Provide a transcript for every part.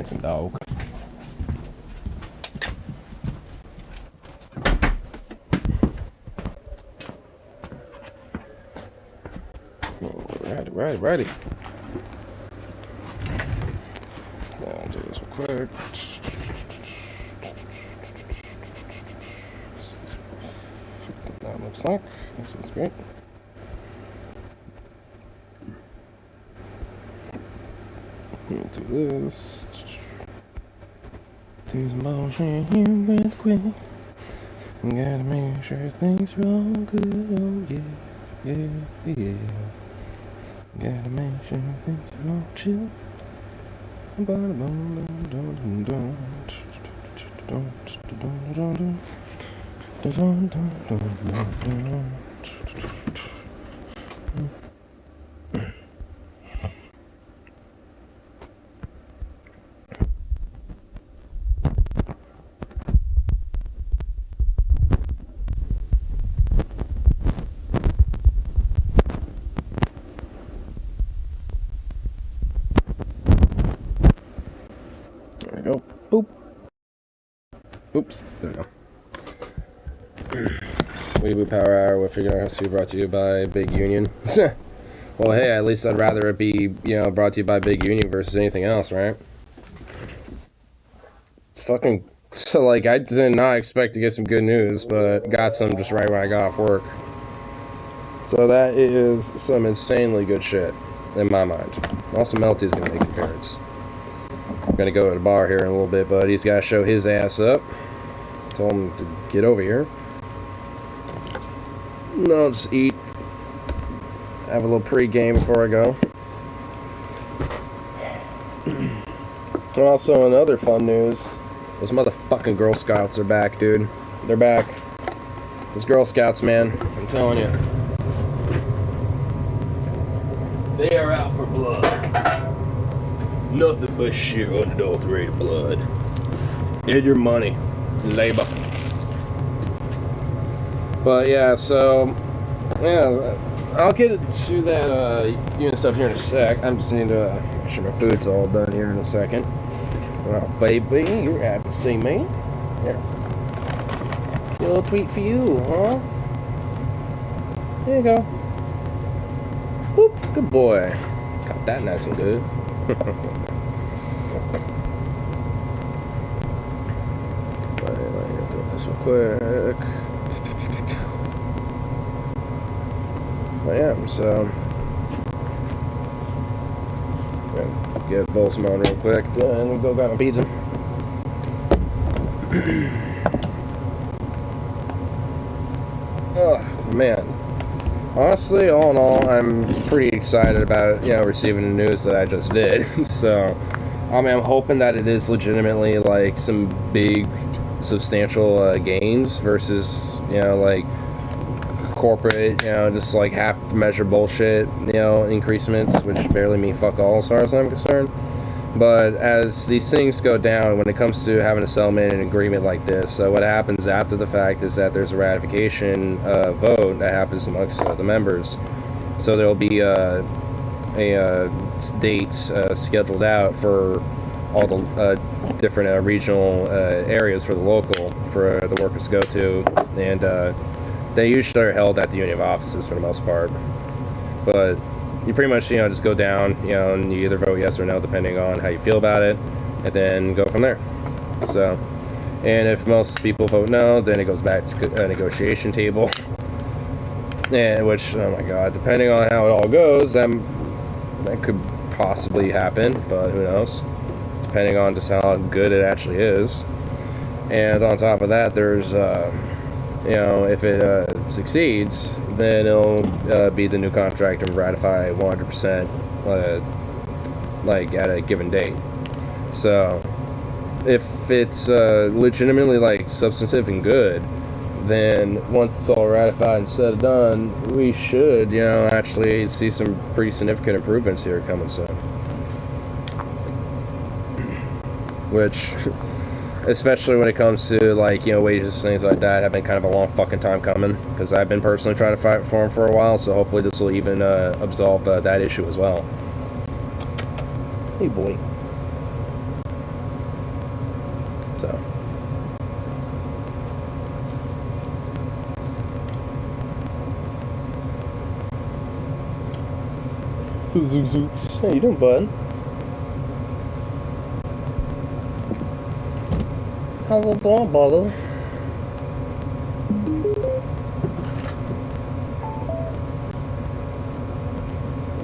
dancing dog. Righty. I'll do this real quick. That looks like. That sounds great. We'll do this. Do some motion here real quick. Gotta make sure things roll good. Oh yeah. Gotta make sure things roll chill. There we go. Boop. Oops. There we go. Weeaboo Power Hour with Figuring Out How to, brought to you by Big Union. Well, hey, at least I'd rather it be, brought to you by Big Union versus anything else, right? Fucking, so, like, I did not expect to get some good news, but got some just right when I got off work. So that is some insanely good shit, in my mind. Also, Melty's gonna make appearance. I'm gonna go to the bar here in a little bit, but he's gotta show his ass up. Told him to get over here. And I'll just eat. Have a little pre-game before I go. Also, in other fun news, those motherfucking Girl Scouts are back, dude. They're back. Those Girl Scouts, man. I'm telling you. They are out for blood. Nothing but shit, unadulterated blood. Get your money. Labor. But yeah, so yeah, I'll get to that unit stuff here in a sec. I'm just need to make sure my food's all done here in a second. Well, baby, you're happy to see me. Here. A little tweet for you, huh? There you go. Whoop, good boy. Caught that nice and good. Let me do this real quick. But yeah, so get Boltzmann real quick, and we'll go grab my pizza. Oh man, honestly, all in all, I'm pretty excited about receiving the news that I just did. So, I mean, I'm hoping that it is legitimately like some big, substantial gains versus like corporate, just like half measure bullshit, increasements, which barely mean fuck all as far as I'm concerned. But as these things go down, when it comes to having a settlement and agreement like this, what happens after the fact is that there's a ratification vote that happens amongst the members. So there'll be a date scheduled out for all the different regional areas for the local for the workers to go to, and they usually are held at the union offices for the most part. But you pretty much, just go down, and you either vote yes or no, depending on how you feel about it, and then go from there. So, and if most people vote no, then it goes back to a negotiation table. And which, oh my god, depending on how it all goes, that could possibly happen, but who knows? Depending on just how good it actually is. And on top of that, there's if it succeeds, then it'll be the new contract and ratify 100% like at a given date. So if it's legitimately like substantive and good, then once it's all ratified and said and done, we should actually see some pretty significant improvements here coming soon. Which, especially when it comes to like wages and things like that, have been kind of a long fucking time coming, because I've been personally trying to fight for them for a while. So hopefully this will even absolve that issue as well. Hey boy. So. How you doing, bud? How's it going, brother?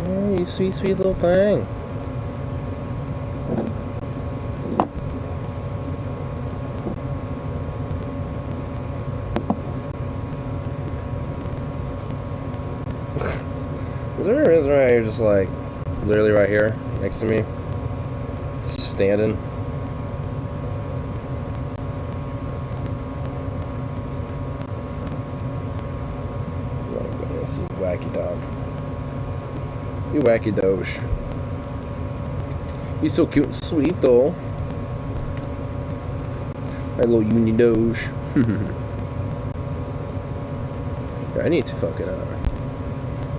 Oh, you sweet, sweet little thing. Is there a reason why you're just like literally right here next to me? Just standing? Oh goodness, you wacky dog. You wacky doge. You're so cute and sweet though. My little uni doge. I need to fucking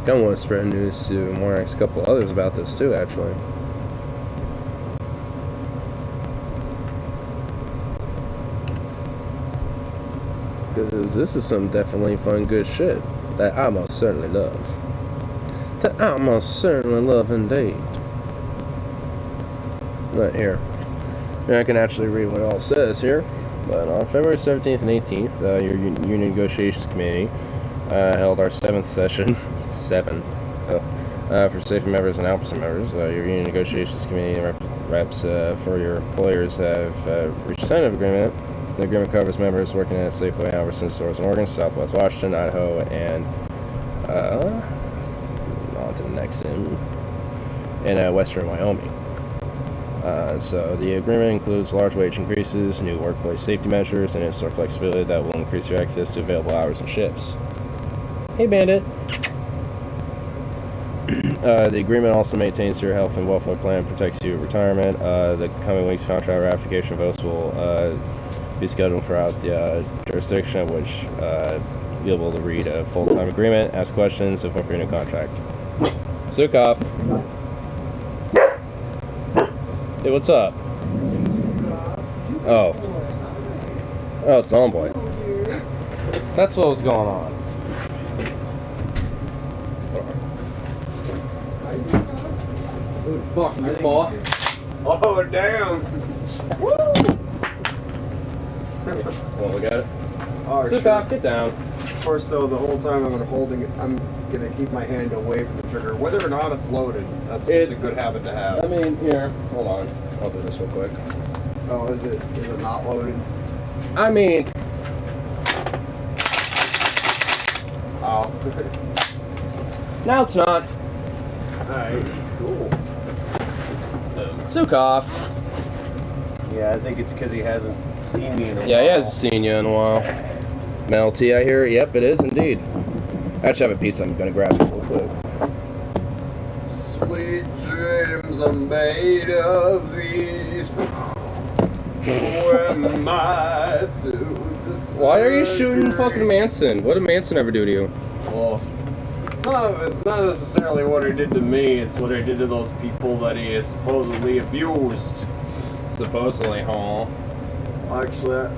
I want to spread news to Morax, a couple others about this too, actually. Because this is some definitely fun, good shit that I most certainly love. That I most certainly love indeed. Right here. Now I can actually read what it all says here. But on February 17th and 18th, your Union Negotiations Committee held our 7th session. For safety members and opposite members. Your Union Negotiations Committee reps for your employers have reached a tentative agreement. The agreement covers members working at Safeway Albertsons stores in Oregon, Southwest Washington, Idaho, and on to the next in Western Wyoming. So the agreement includes large wage increases, new workplace safety measures, and in-store flexibility that will increase your access to available hours and shifts. Hey, Bandit. The agreement also maintains your health and welfare plan, protects you at retirement. The coming week's contract ratification votes will be scheduled throughout the jurisdiction, at which you'll be able to read a full-time agreement, ask questions, and fulfill your contract. Sukov. Hey, what's up? Oh. Oh, it's the homeboy. That's what was going on. Fuck you, boy. Oh, damn. Woo! Well, we got it. Oh, Sukov, get down. First, though, the whole time I'm holding it, I'm gonna keep my hand away from the trigger, whether or not it's loaded. That's just a good habit to have. I mean, here, hold on. I'll do this real quick. Oh, is it not loaded? I mean, Oh. now it's not. Alright, cool. Sukov. Yeah, I think it's because he hasn't seen me in a while. Yeah, he hasn't seen you in a while. Mel T, I hear. Yep, it is indeed. I actually have a pizza. I'm gonna grab it real quick. Sweet dreams are made of these. Who am I to decide? Why are you shooting fucking Manson? What did Manson ever do to you? Well, it's not necessarily what he did to me, it's what he did to those people that he has supposedly abused. Supposedly, huh? Actually,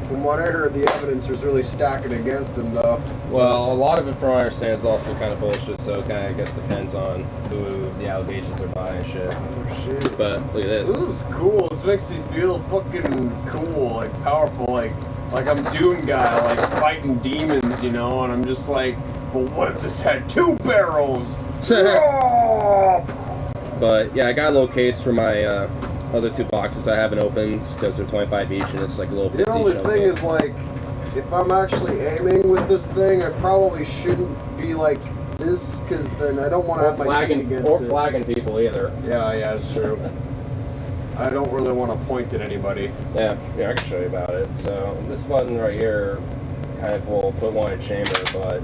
from what I heard, the evidence was really stacking against him, though. Well, a lot of it, from what I understand, is also kind of bullshit, so it kind of, I guess, depends on who the allegations are by and shit. Oh, shit. But, look at this. This is cool. This makes me feel fucking cool, like, powerful, like I'm Doom guy, like, fighting demons, you know, and I'm just like, well, what if this had 2 barrels? But, yeah, I got a little case for my, other 2 boxes I haven't opened, because they're 25 each, and it's like a little 50 The only each. thing is, like, if I'm actually aiming with this thing, I probably shouldn't be like this, because then I don't want to have my cheek against or it. flagging people either. Yeah, that's true. I don't really want to point at anybody. Yeah, I can show you about it. So, this button right here kind of will put one in a chamber, but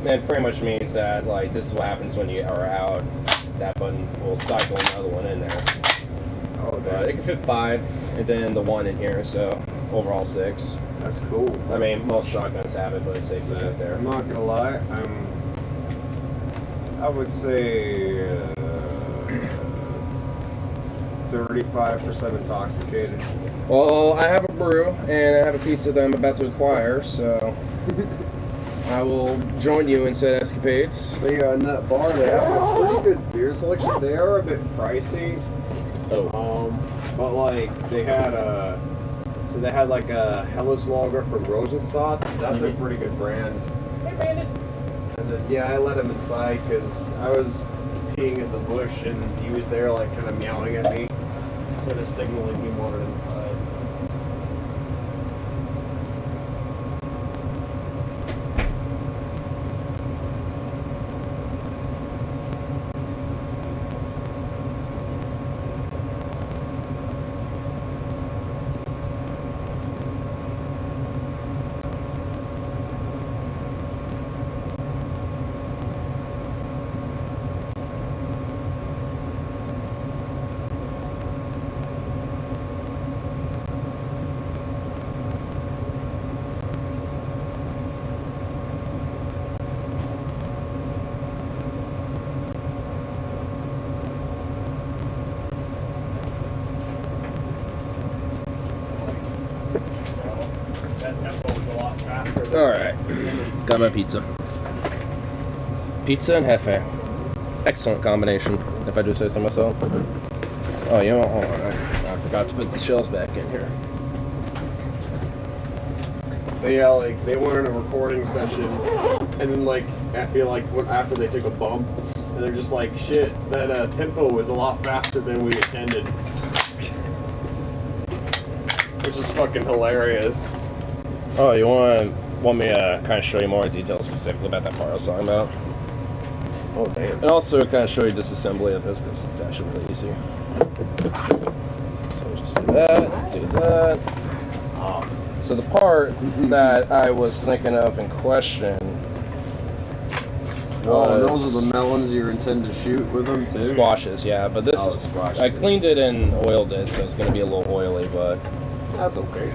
it pretty much means that, like, this is what happens when you are out. That button will cycle another one in there. Oh, But it can fit 5, and then the 1 in here, so overall 6. That's cool. I mean, most shotguns have it, but it's safe to keep there. I'm not gonna lie, I would say 35% intoxicated. Well, I have a brew and I have a pizza that I'm about to acquire, so I will join you in said escapades. But yeah, in that bar, they have a pretty good beer selection. They are a bit pricey. Oh. But like they had like a Helles Lager from Rosenstadt. That's a pretty good brand. Hey, Brandon. And then yeah, I let him inside because I was peeing in the bush and he was there like kind of meowing at me, sort of signaling he wanted inside. Alright, got my pizza. Pizza and Hefe. Excellent combination, if I do say so myself. Oh, you know, hold on, I forgot to put the shells back in here. But yeah, like they went in a recording session, and then like after they took a bump, and they're just like, shit, that tempo was a lot faster than we intended, which is fucking hilarious. Oh, you want me to kind of show you more details specifically about that part I was talking about? Oh damn. And also kind of show you disassembly of this because it's actually really easy. So just do that. So the part that I was thinking of in question was... Oh, those are the melons you intend to shoot with them too? Squashes, yeah, but this is... squash. I cleaned it and oiled it, so it's going to be a little oily, but... That's okay.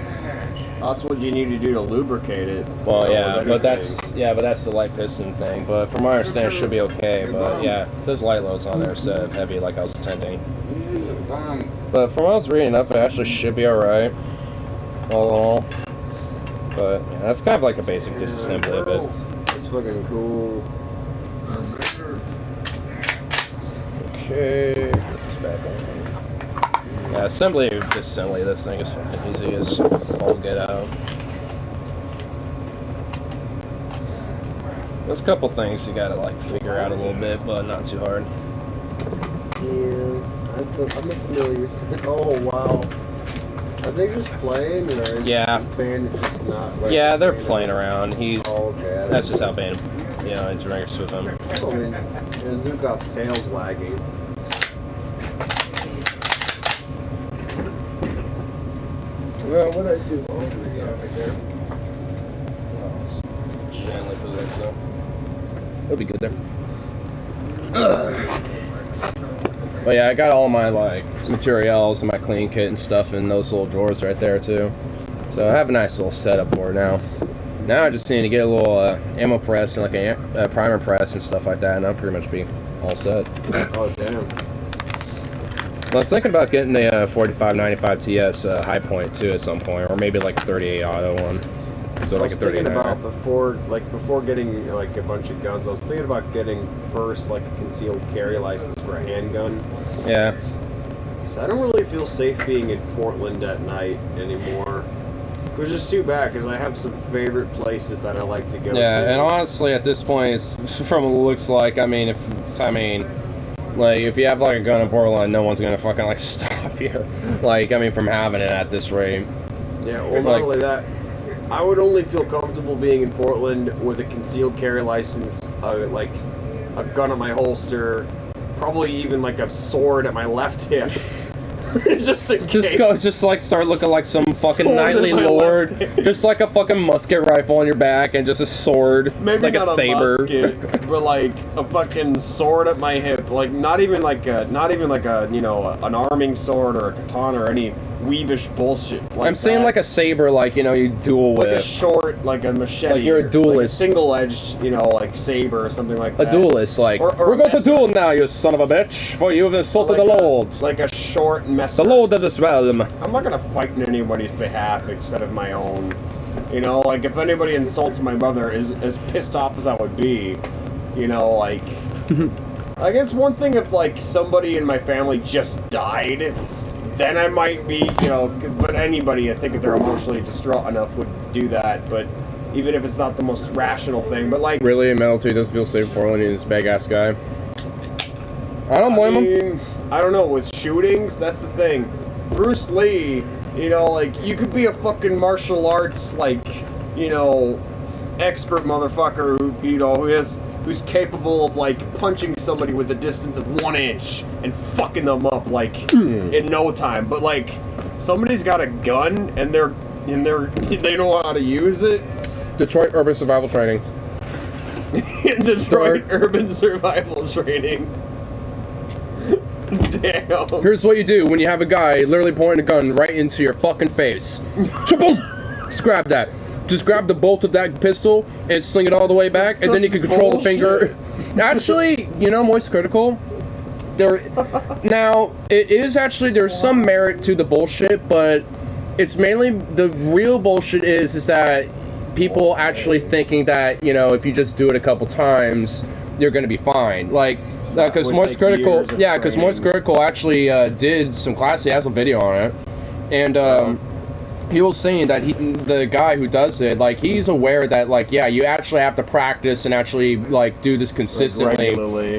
That's what you need to do to lubricate it. Well, yeah, but that's the light piston thing. But from my understanding, it should be okay. But yeah, it says light loads on there instead of heavy, like I was intending. But from what I was reading up, it actually should be alright, all in all. But yeah, that's kind of like a basic disassembly of it. It's fucking cool. Okay, put this back on. Yeah, disassembly of this thing is fucking easy. It's just all get out. There's a couple things you gotta like figure out a little bit, but not too hard. Yeah, I'm familiar. Oh wow. Are they just playing, or is this band just not? Like, yeah, they're playing around. He's. Oh, okay. That's just how band. You know, interacts with him. I mean, and Zukov's tail's wagging. Well, what I do? Oh, yeah, right there. Well, let's gently put it like so. It'll be good there. But yeah, I got all my like materials and my clean kit and stuff in those little drawers right there too. So I have a nice little setup for it now. Now I just need to get a little ammo press and like a primer press and stuff like that, and I'll pretty much be all set. Oh damn. I was thinking about getting a 4595 TS high point too at some point, or maybe like a 38 auto one. So like a 39. About before getting like a bunch of guns, I was thinking about getting first like a concealed carry license for a handgun. Yeah. So I don't really feel safe being in Portland at night anymore. Which is too bad because I have some favorite places that I like to go to. Yeah, and honestly, at this point, it's from what it looks like. Like, if you have, like, a gun in Portland, no one's gonna fucking, like, stop you. Like, I mean, from having it at this rate. Yeah, well, not only that, I would only feel comfortable being in Portland with a concealed carry license, like, a gun in my holster, probably even, like, a sword at my left hip. Just in case. Just like start looking like some fucking knightly lord. Just like a fucking musket rifle on your back and just a sword. Maybe like not a saber. Musket, but like a fucking sword at my hip. Like not even like a you know an arming sword or a katana or any weebish bullshit. Like I'm saying like a saber, like you know you duel with. Like a short, like a machete. Like you're a duelist. Like a single-edged, you know, like saber or something like that. A duelist, like or we're going to duel now, you son of a bitch, for you have insulted the Lord. Like a short master. The Lord of the Realm. I'm not gonna fight in anybody's behalf except of my own. You know, like, if anybody insults my mother, as pissed off as I would be, you know, like... I guess one thing if, like, somebody in my family just died, then I might be, you know... But anybody, I think, if they're emotionally distraught enough, would do that, but... Even if it's not the most rational thing, but, like... Really, Metal 2 doesn't feel safe for Portland, he's this big-ass guy. I don't blame him. I don't know, with shootings, that's the thing. Bruce Lee... You know, like, you could be a fucking martial arts, like, you know, expert motherfucker who, you know, who's capable of, like, punching somebody with a distance of 1 inch and fucking them up, like, in no time. But, like, somebody's got a gun and they know how to use it. Detroit Urban Survival Training. Detroit Urban Survival Training. Damn. Here's what you do when you have a guy literally pointing a gun right into your fucking face. Shaboom! Just grab that. Just grab the bolt of that pistol and sling it all the way back, and then you can control the finger. Actually, you know, Moist Critical. Now, it is actually, there's some merit to the bullshit, but it's mainly, the real bullshit is that people actually thinking that, you know, if you just do it a couple times, you're gonna be fine. Like, because Moist Critical, yeah, because Moist Critical actually did some class. He has a video on it, and he was saying that the guy who does it, like, he's aware that, like, yeah, you actually have to practice and actually, like, do this consistently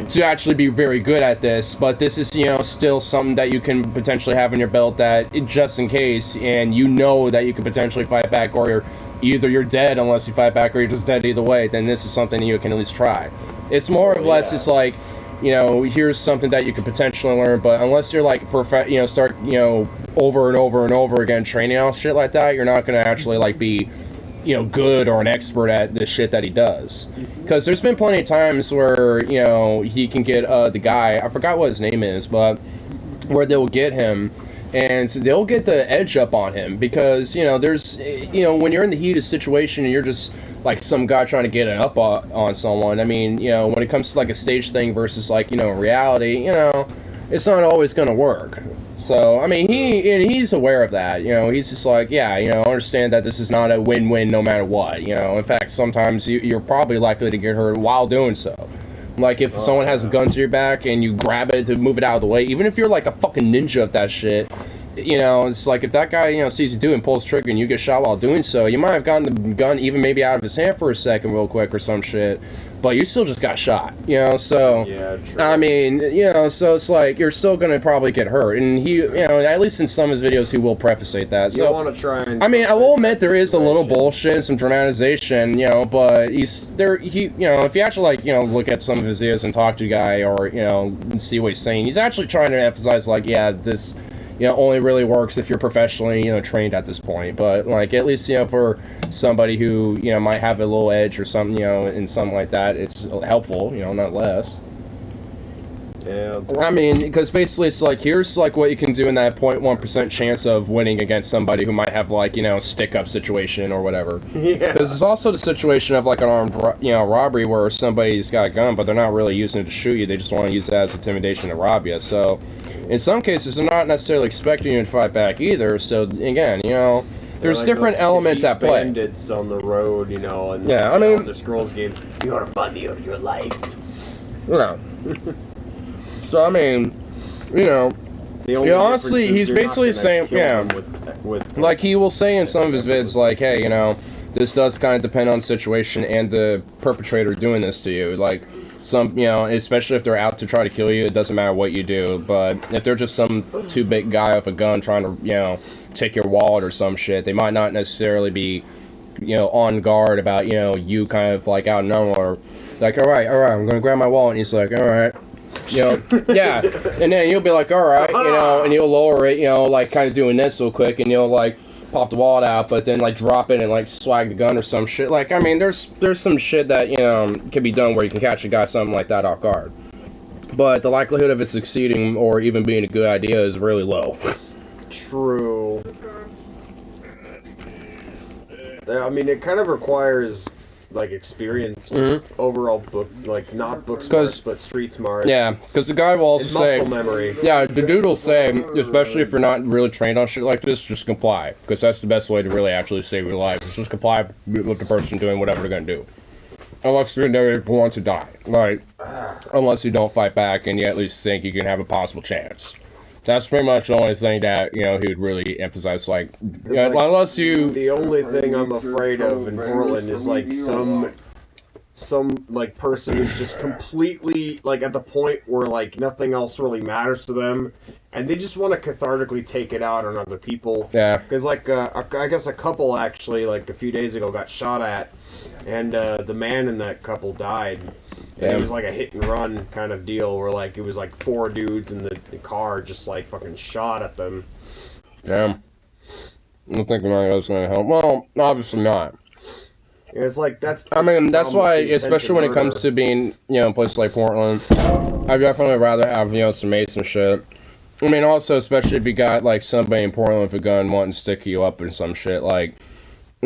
to actually be very good at this. But this is, you know, still something that you can potentially have in your belt that just in case, and you know that you could potentially fight back, or either you're dead unless you fight back, or you're just dead either way. Then this is something you can at least try. It's more or less just like, you know, here's something that you could potentially learn, but unless you're like you know, start, you know, over and over and over again training on shit like that, you're not gonna actually like be, you know, good or an expert at the shit that he does. Because there's been plenty of times where, you know, he can get the guy, I forgot what his name is, but where they'll get him and they'll get the edge up on him because, you know, there's, you know, when you're in the heat of situation and you're just like some guy trying to get it up on someone. I mean, you know, when it comes to like a stage thing versus like, you know, reality, you know, it's not always going to work. So, I mean, he's aware of that, you know, he's just like, yeah, you know, understand that this is not a win-win no matter what, you know. In fact, sometimes you're probably likely to get hurt while doing so. Like, if someone has a gun to your back and you grab it to move it out of the way, even if you're like a fucking ninja of that shit, you know, it's like if that guy, you know, sees you do and pulls trigger and you get shot while doing so, you might have gotten the gun even maybe out of his hand for a second real quick or some shit, but you still just got shot, you know, so, yeah, true. I mean, you know, so it's like, you're still gonna probably get hurt, and he, you know, at least in some of his videos, he will preface that, so, you want to try and... I mean, I will admit there is a little bullshit and some dramatization, you know, but you know, if you actually, like, you know, look at some of his videos and talk to a guy, or, you know, see what he's saying, he's actually trying to emphasize, like, yeah, this, you know, only really works if you're professionally, you know, trained at this point. But, like, at least, you know, for somebody who, you know, might have a little edge or something, you know, in something like that, it's helpful, you know, not less. Yeah. I mean, because basically it's like, here's, like, what you can do in that 0.1% chance of winning against somebody who might have, like, you know, stick-up situation or whatever. Yeah. Because there's also the situation of, like, an armed, you know, robbery where somebody's got a gun, but they're not really using it to shoot you. They just want to use it as intimidation to rob you. So, in some cases, they're not necessarily expecting you to fight back either. So, again, you know, there's like different elements at play. Bandits on the road, you know, and yeah, I mean, the Scrolls games. You're money of your life. Yeah. So, I mean, you know, honestly, he's basically saying, yeah, with like he will say in some of his vids, like, hey, you know, this does kind of depend on the situation and the perpetrator doing this to you. Like, some, you know, especially if they're out to try to kill you, it doesn't matter what you do. But if they're just some too big guy with a gun trying to, you know, take your wallet or some shit, they might not necessarily be, you know, on guard about, you know, you kind of like out of nowhere, like, all right, I'm gonna grab my wallet, and he's like, all right. You know, yeah, and then you'll be like, all right, you know, and you'll lower it, you know, like kind of doing this real quick, and you'll like pop the wallet out, but then like drop it and like swag the gun or some shit. Like, I mean, there's some shit that, you know, can be done where you can catch a guy something like that off guard, but the likelihood of it succeeding or even being a good idea is really low. True. I mean, it kind of requires like experience, Mm-hmm. overall book, like not book smarts, but street smarts. Yeah, because the guy will also And say, muscle memory. yeah, the dude will say, especially if you're not really trained on shit like this, just comply, because that's the best way to really actually save your life. Is just comply with the person doing whatever they're gonna do, unless they want to die, like, unless you don't fight back and you at least think you can have a possible chance. That's pretty much the only thing that, you know, he would really emphasize, like, unless you... The only thing I'm afraid of in Portland is, like, some like, person who's just completely, like, at the point where, like, nothing else really matters to them, and they just want to cathartically take it out on other people. Yeah. Because, like, I guess a couple, actually, like, a few days ago got shot at, and the man in that couple died. And it was like a hit and run kind of deal where, like, it was like 4 dudes in the car just, like, fucking shot at them. Damn. I don't think money was going to help. Well, obviously not. Yeah, it's like, that's... I mean, that's why, the especially when it comes to being, you know, places like Portland, I'd definitely rather have, you know, some mates and shit. I mean, also, especially if you got, like, somebody in Portland with a gun wanting to stick you up or some shit, like...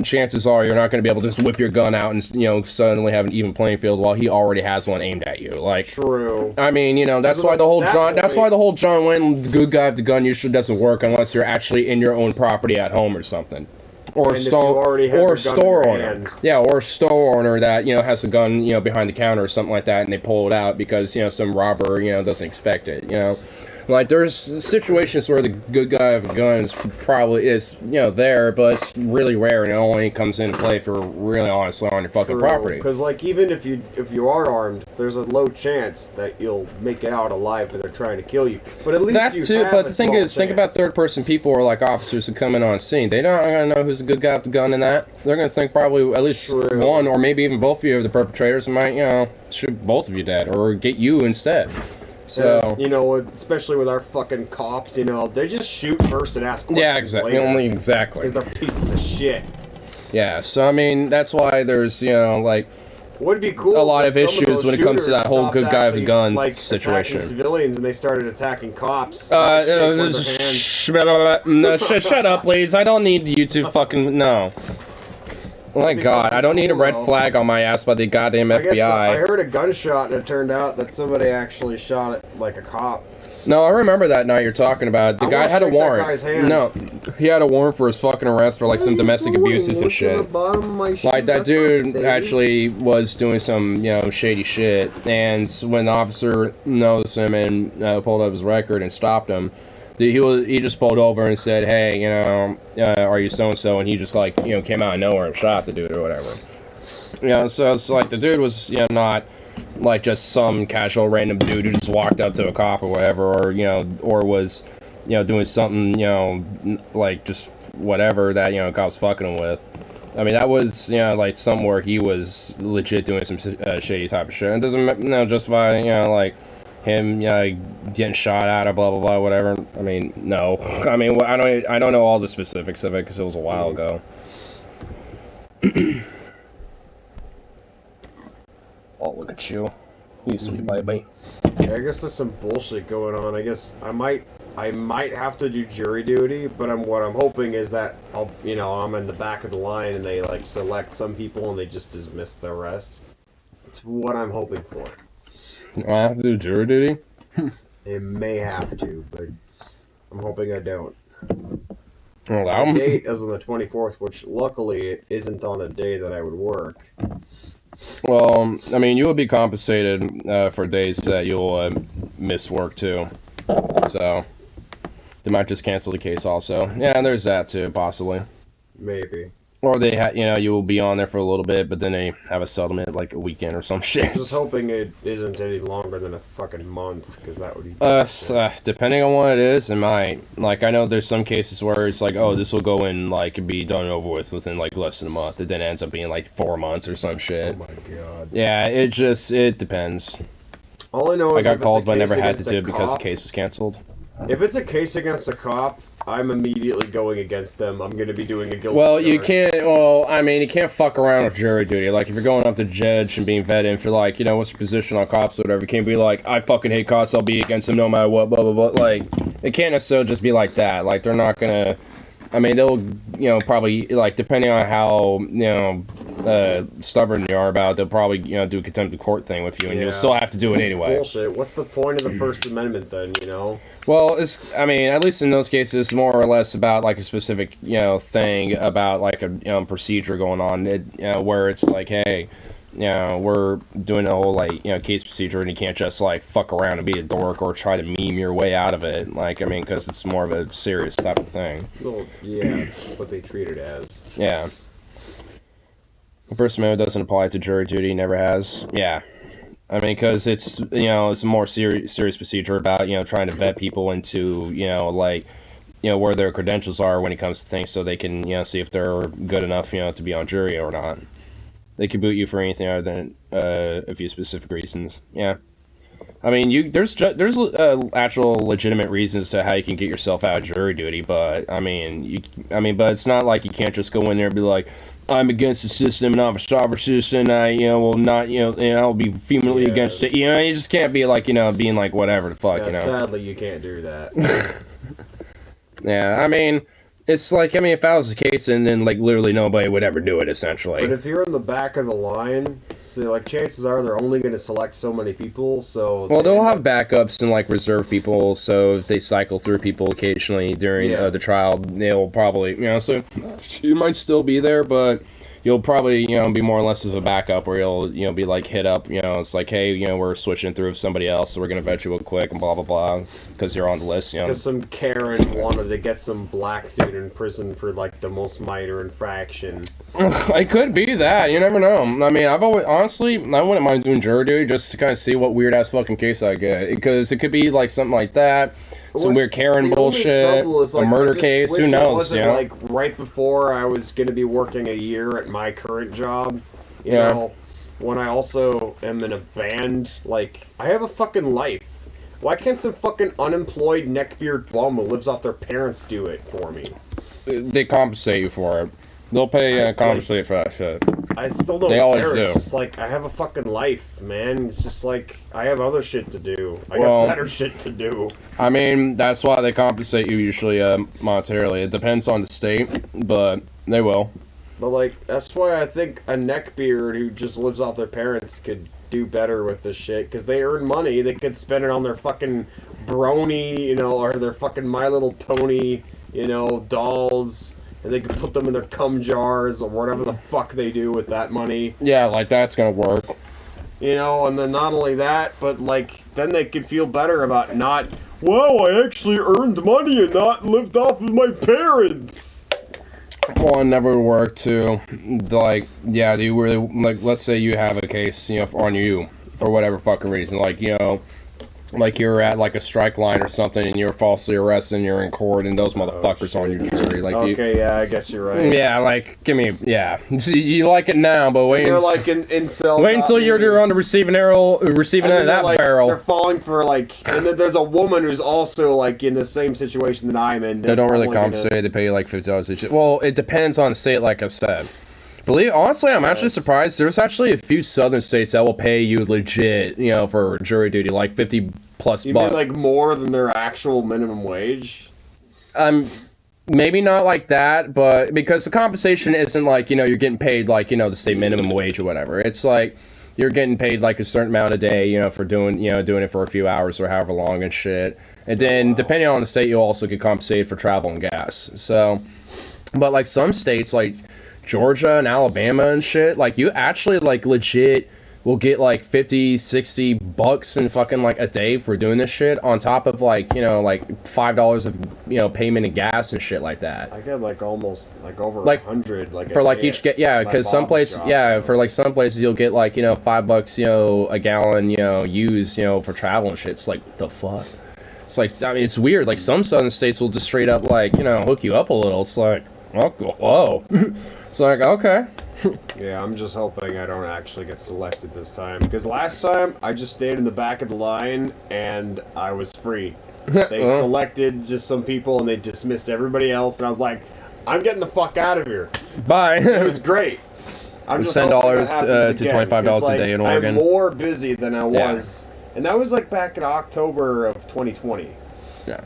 chances are you're not going to be able to just whip your gun out and, you know, suddenly have an even playing field while he already has one aimed at you. Like, true. I mean, you know, that's why the whole John Wayne good guy with the gun usually doesn't work unless you're actually in your own property at home or something. Or store owner. Yeah, or a store owner that, you know, has a gun, you know, behind the counter or something like that, and they pull it out because, you know, some robber, you know, doesn't expect it, you know. Like, there's situations where the good guy with a gun is, you know, there, but it's really rare, and it only comes into play if you're really honestly on your fucking property. Because, like, even if you are armed, there's a low chance that you'll make it out alive if they're trying to kill you. But at least that you too. have But a the thing small is, think about third-person people or like officers who come in on scene. They don't gonna know who's a good guy with the gun in that. They're gonna think probably at least one or maybe even both of you are the perpetrators and might, you know, shoot both of you dead or get you instead. So, you know, especially with our fucking cops, you know, they just shoot first and ask questions. Yeah, exactly. Exactly. Because they're pieces of shit. Yeah, so I mean, that's why there's, you know, like, would be cool a lot of issues when it comes to that whole good guy with a gun like, situation. Attacking civilians and they started attacking cops. Shut up, please. I don't need you to fucking no. Oh my god, I don't need a red flag on my ass by the goddamn FBI. I heard a gunshot and it turned out that somebody actually shot it like a cop. No, I remember that night you're talking about. The guy had a warrant. No, he had a warrant for his fucking arrest for like some domestic abuses and shit. Like that dude actually was doing some, you know, shady shit. And when the officer noticed him and pulled up his record and stopped him, he just pulled over and said, hey, you know, are you so-and-so? And he just, like, you know, came out of nowhere and shot the dude or whatever. You know, so it's like the dude was, you know, not like just some casual random dude who just walked up to a cop or whatever, or, you know, or was, you know, doing something, you know, like just whatever that, you know, cop's fucking him with. I mean, that was, you know, like something where he was legit doing some shady type of shit. It doesn't, you know, justify, you know, like, him, you know, getting shot at or blah blah blah whatever. I mean, no. I mean, I don't know all the specifics of it because it was a while ago. Oh, look at you, you sweet baby. Yeah, I guess there's some bullshit going on. I guess I might have to do jury duty, but what I'm hoping is that I'm in the back of the line and they like select some people and they just dismiss the rest. It's what I'm hoping for. I have to do jury duty? It may have to, but I'm hoping I don't. Well, the date is on the 24th, which luckily it isn't on a day that I would work. Well, I mean, you will be compensated for days that you'll miss work too. So, they might just cancel the case also. Yeah, there's that too, possibly. Maybe. Or they, you will be on there for a little bit, but then they have a settlement like a weekend or some shit. I'm just hoping it isn't any longer than a fucking month, because that would be... depending on what it is, it might. Like, I know there's some cases where it's like, oh, this will go in, like, be done over with within, like, less than a month. It then ends up being, like, 4 months or some shit. Oh my god. Yeah, it depends. All I know is I got called, but I never had to do it because the case was canceled. If it's a case against a cop, I'm immediately going against them. I'm going to be doing a guilty charge. you can't fuck around with jury duty. Like, if you're going up to judge and being vetted, if you're like, you know, what's your position on cops or whatever, you can't be like, I fucking hate cops, I'll be against them no matter what, blah, blah, blah. Like, it can't necessarily just be like that. Like, they're not going to, I mean, they'll, you know, probably, like, depending on how, you know, stubborn you are about it, they'll probably, you know, do a contempt of court thing with you, and you'll still have to do it anyway. Bullshit. What's the point of the First Amendment then, you know? Well, I mean, at least in those cases, it's more or less about, like, a specific, you know, thing about, like, a, you know, procedure going on, you know, where it's like, hey, you know, we're doing a whole, like, you know, case procedure, and you can't just, like, fuck around and be a dork or try to meme your way out of it. Like, I mean, because it's more of a serious type of thing. Well, yeah, what they treat it as. Yeah. The First Amendment doesn't apply to jury duty, never has. Yeah. I mean, because it's, you know, it's a more serious procedure about, you know, trying to vet people into, you know, like, you know, where their credentials are when it comes to things so they can, you know, see if they're good enough, you know, to be on jury or not. They could boot you for anything other than a few specific reasons. Yeah. I mean, there's actual legitimate reasons to how you can get yourself out of jury duty, but, I mean, but it's not like you can't just go in there and be like, I'm against the system and I'm a sovereign citizen, I, you know, will not, you know, and I'll be vehemently against it. You know, you just can't be like, you know, being like whatever the fuck, you know. Sadly, you can't do that. Yeah, I mean, it's like, I mean, if that was the case, and then, like, literally nobody would ever do it, essentially. But if you're in the back of the line, so, like, chances are they're only going to select so many people, so... Well, they'll have backups and, like, reserve people, so if they cycle through people occasionally during the trial, they'll probably, you know, so you might still be there, but you'll probably, you know, be more or less as a backup where you'll, you know, be, like, hit up, you know, it's like, hey, you know, we're switching through somebody else, so we're going to vet you real quick and blah, blah, blah, because you're on the list, you know. Because some Karen wanted to get some black dude in prison for, like, the most minor infraction. It could be that. You never know. I mean, I've always, honestly, I wouldn't mind doing jury duty just to kind of see what weird-ass fucking case I get. Because it could be, like, something like that. Some weird Karen bullshit, is, like, a murder case, who knows, you know? Like, right before I was going to be working a year at my current job, you know, when I also am in a band, like, I have a fucking life. Why can't some fucking unemployed neckbeard bum who lives off their parents do it for me? They compensate you for it. They'll pay compensate for that shit. I still don't They always care. do. It's just like, I have a fucking life, man. It's just like, I have other shit to do. I got better shit to do. I mean, that's why they compensate you usually monetarily. It depends on the state, but they will. But, like, that's why I think a neckbeard who just lives off their parents could do better with this shit, because they earn money. They could spend it on their fucking brony, you know, or their fucking My Little Pony, you know, dolls. And they could put them in their cum jars or whatever the fuck they do with that money. Yeah, like, that's gonna work. You know, and then not only that, but, like, then they could feel better about not, wow, I actually earned money and not lived off of my parents. Well, it never worked too. Like, yeah, do you really, like, let's say you have a case, you know, on you, for whatever fucking reason, like, you know, like you're at, like, a strike line or something, and you're falsely arrested, and you're in court, and those motherfuckers on your jury, like, okay, yeah, I guess you're right. Yeah, like, See, you like it now, but wait, they're like in cell. Wait until you're on the receiving end of that like, barrel. They're falling for, like, and then there's a woman who's also, like, in the same situation that I'm in. They don't really compensate. They pay you like $50 each. Well, it depends on the state, like I said. Honestly, I'm actually surprised. There's actually a few southern states that will pay you legit, you know, for jury duty, like $50+ bucks. You mean, like, more than their actual minimum wage? Maybe not like that, but because the compensation isn't like, you know, you're getting paid like, you know, the state minimum wage or whatever. It's like you're getting paid like a certain amount a day, you know, for doing it for a few hours or however long and shit. And then depending on the state, you also get compensated for travel and gas. So, but like some states like Georgia and Alabama and shit, like you actually like legit will get like $50-$60 in fucking like a day for doing this shit on top of like, you know, like $5 of, you know, payment in gas and shit like that. I get like almost like over like 100 like for like each because some places for like some places you'll get like, you know, $5, you know, a gallon, you know, used, you know, for travel and shit. It's like the fuck. It's like, I mean, it's weird. Like some southern states will just straight up like, you know, hook you up a little. It's like, oh, whoa. It's like, okay. Yeah, I'm just hoping I don't actually get selected this time. Because last time, I just stayed in the back of the line, and I was free. They selected just some people, and they dismissed everybody else, and I was like, I'm getting the fuck out of here. Bye. It was great. I'm just $10 to $25 a day in Oregon. I'm more busy than I was. And that was like back in October of 2020. Yeah.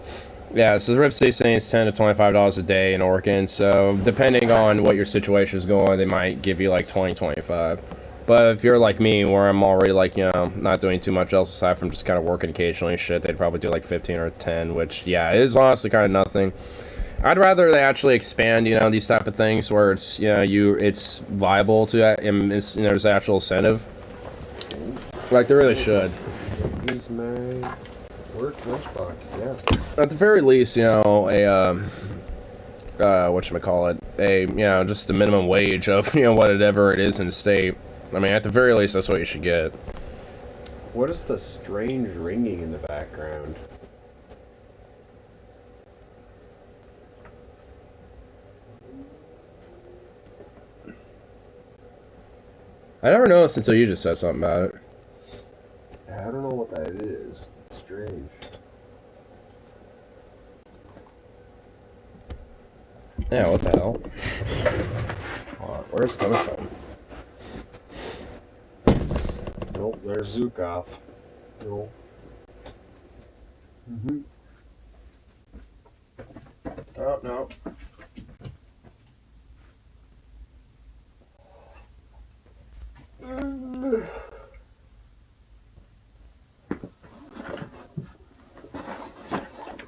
Yeah, so the Rip City saying is $10 to $25 a day in Oregon. So depending on what your situation is going, they might give you like 20, 25. But if you're like me, where I'm already like, you know, not doing too much else aside from just kind of working occasionally and shit, they'd probably do like 15 or 10, which, yeah, is honestly kind of nothing. I'd rather they actually expand, you know, these type of things where it's, you know, it's viable to, and it's, you know, there's actual incentive. Like, they really should. He's my work lunchbox, yeah. At the very least, you know, whatchamacallit, you know, just the minimum wage of, you know, whatever it is in the state. I mean, at the very least, that's what you should get. What is the strange ringing in the background? I never noticed until you just said something about it. I don't know what that is. It's strange. Yeah, what the hell? Where's it coming from? Nope, there's Zukov. Nope. Oh, no.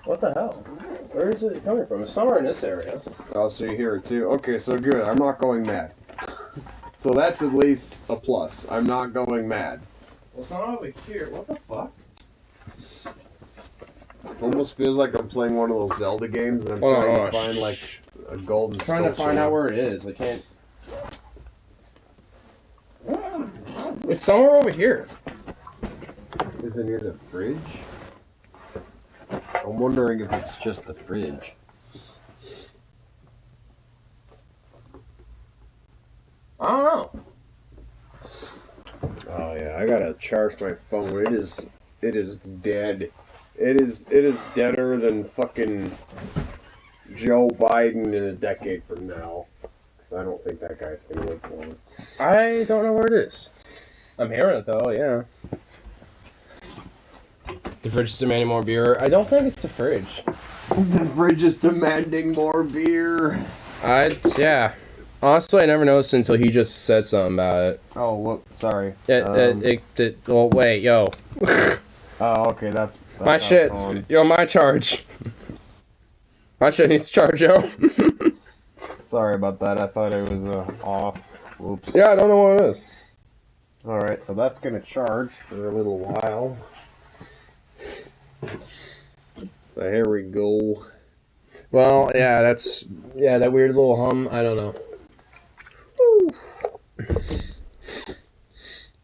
What the hell? Where is it coming from? It's somewhere in this area. Oh, so you hear it too. Okay, so good. I'm not going mad. So that's at least a plus. I'm not going mad. Well, it's not over here. What the fuck? Almost feels like I'm playing one of those Zelda games and I'm Hold on, trying hold to on. find like a golden I'm trying to sculpture. find out where it is. I can't. It's somewhere over here. Is it near the fridge? I'm wondering if it's just the fridge. I don't know. Oh yeah, I gotta charge my phone. It is dead. It is deader than fucking Joe Biden in a decade from now. Cause I don't think that guy's gonna live long. I don't know where it is. I'm hearing it though, yeah. The fridge is demanding more beer. I don't think it's the fridge. The fridge is demanding more beer. Yeah. Honestly, I never noticed until he just said something about it. Oh, whoop, sorry. Well, wait, yo. Oh, okay, that's My shit. Yo, my charge. My shit needs charge, yo. Sorry about that. I thought it was off. Whoops. Yeah, I don't know what it is. Alright, so that's gonna charge for a little while. So here we go. Well, yeah, that weird little hum. I don't know.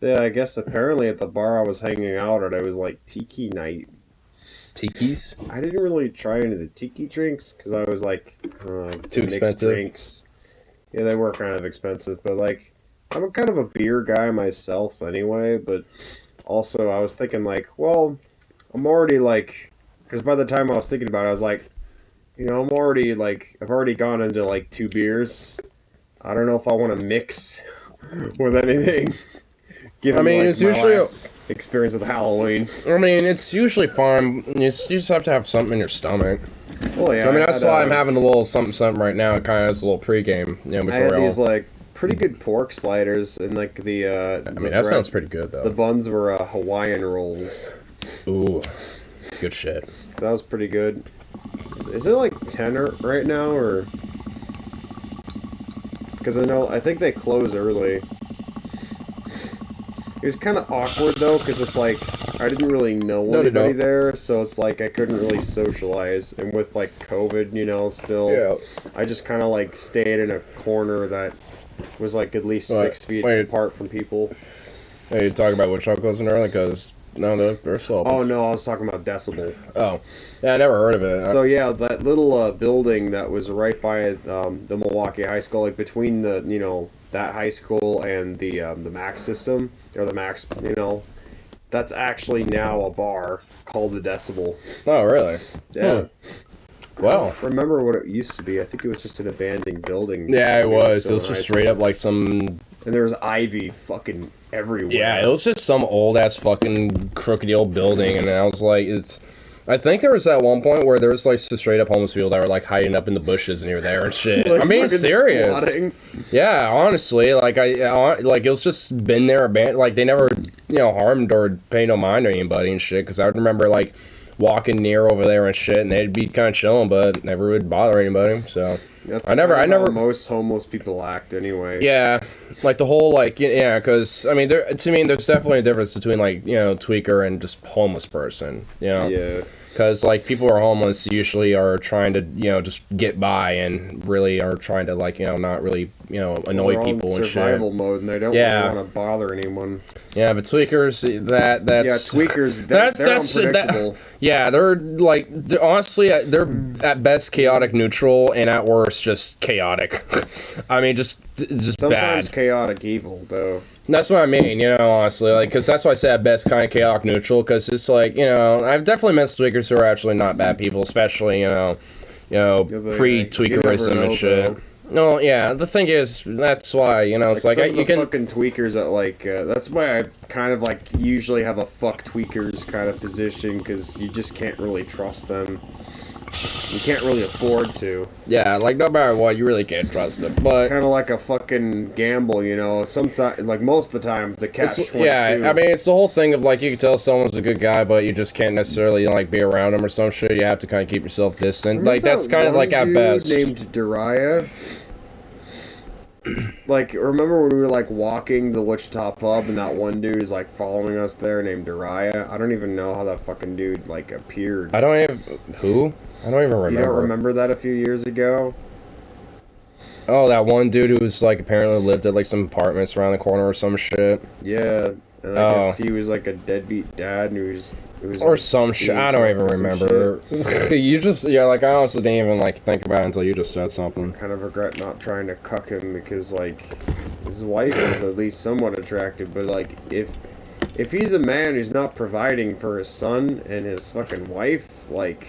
Yeah, I guess apparently at the bar I was hanging out at, it was like tiki night. Tiki's? I didn't really try any of the tiki drinks because I was like, Too mixed expensive. drinks. Yeah, they were kind of expensive, but like, I'm kind of a beer guy myself anyway, but also I was thinking like, well, I'm already like, because by the time I was thinking about it, I was like, you know, I'm already like, I've already gone into like 2 beers. I don't know if I want to mix with anything. Given, I mean, like, it's my usually last experience with Halloween. I mean, it's usually fine. You just have to have something in your stomach. Well, yeah, I mean, that's had, why I'm having a little something right now. It kind of has a little pregame, you know, I before had we all... these like pretty good pork sliders and like the. I mean, that sounds pretty good, The though. buns were Hawaiian rolls. Ooh, good shit. That was pretty good. Is it like 10 right now, or? Because I think they close early. It was kind of awkward though, because it's like I didn't really know anybody there, so it's like I couldn't really socialize. And with like COVID, you know, still, Yeah. I just kind of like stayed in a corner that was like at least 6 feet apart from people. Hey, you talking about Wichita closing early? Because no, they're still open. Oh no, I was talking about Decibel. Oh, yeah, I never heard of it. So yeah, that little building that was right by the Milwaukee High School, like between the that high school and the Max system or the Max, that's actually now a bar called the Decibel. Oh, really? Yeah. Well, I don't remember what it used to be. I think it was just an abandoned building. yeah, it was. It was So just nice. straight up like some. And there was ivy fucking everywhere. Yeah, it was just some old ass fucking crooked old building, and I was like, I think there was that one point where there was like some straight up homeless people that were like hiding up in the bushes near there and shit. Like, I mean, fucking serious. squatting. Yeah, honestly, like like it was just been there, like they never, harmed or paid no mind to anybody and shit. Because I would remember like walking near over there and shit, and they'd be kind of chilling, but never would bother anybody. So That's I never. how most homeless people act anyway. Yeah, like the whole because I mean, to me, there's definitely a difference between like tweaker and just homeless person. Yeah. Because like people who are homeless usually are trying to just get by and really are trying to like not really annoy people and shit. Survival mode, and they don't really want to bother anyone. Yeah, but tweakers, that's tweakers. They're unpredictable. They're honestly they're at best chaotic neutral and at worst just chaotic. I mean, just sometimes bad. Chaotic evil though. That's what I mean, honestly, like, because that's why I say at best kind of chaotic neutral, because it's like, I've definitely met tweakers who are actually not bad people, especially, pre-tweakerism and shit. Though. No, yeah, the thing is, that's why, it's like, you can... fucking tweakers that, like, that's why I kind of, like, usually have a fuck tweakers kind of position, because you just can't really trust them. You can't really afford to. Yeah, like, no matter what, you really can't trust them, but... It's kind of like a fucking gamble, Sometimes, like, most of the time, it's a catch-22. Yeah, I mean, it's the whole thing of, like, you can tell someone's a good guy, but you just can't necessarily, like, be around them or some shit. You have to kind of keep yourself distant. Remember like, that's kind of, like, at best. Named Dariah? Like, remember when we were, like, walking the Wichita pub, and that one dude is, like, following us there named Dariah? I don't even know how that fucking dude, like, appeared. Who? I don't even remember. You don't remember that a few years ago? Oh, that one dude who was, like, apparently lived at, like, some apartments around the corner or some shit. Yeah, and I guess he was, like, a deadbeat dad, and he was or like, some shit. I don't even remember. You just, like, I honestly didn't even, like, think about it until you just said something. I kind of regret not trying to cuck him, because, like, his wife is at least somewhat attractive, but, like, if he's a man who's not providing for his son and his fucking wife, like...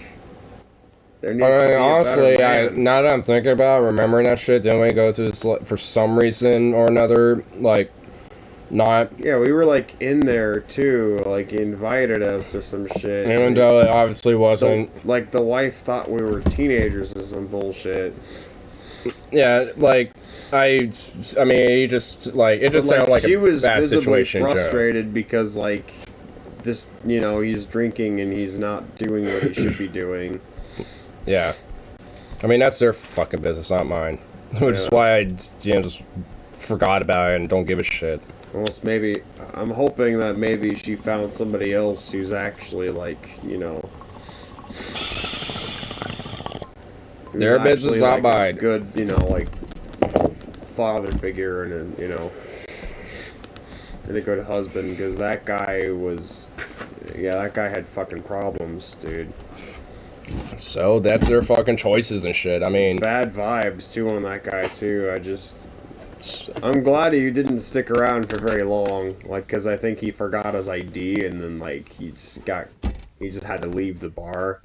honestly, now that I'm thinking about it, remembering that shit, didn't we go to this, for some reason or another, like, not... Yeah, we were, like, in there, too, like, he invited us or some shit. Even though it obviously wasn't... Like, the wife thought we were teenagers or some bullshit. Yeah, like, I mean, it just sounded like a bad situation. She was visibly frustrated because, like, this, he's drinking and he's not doing what he should be doing. Yeah. I mean, that's their fucking business, not mine. Which is why I just forgot about it and don't give a shit. Almost maybe, I'm hoping that maybe she found somebody else who's actually, like, their business, not mine. Good, like, father figure and a good husband, because that guy was, that guy had fucking problems, dude. So that's their fucking choices and shit. I mean, bad vibes too on that guy too. I'm glad he didn't stick around for very long, like, because I think he forgot his ID and then, like, he just had to leave the bar.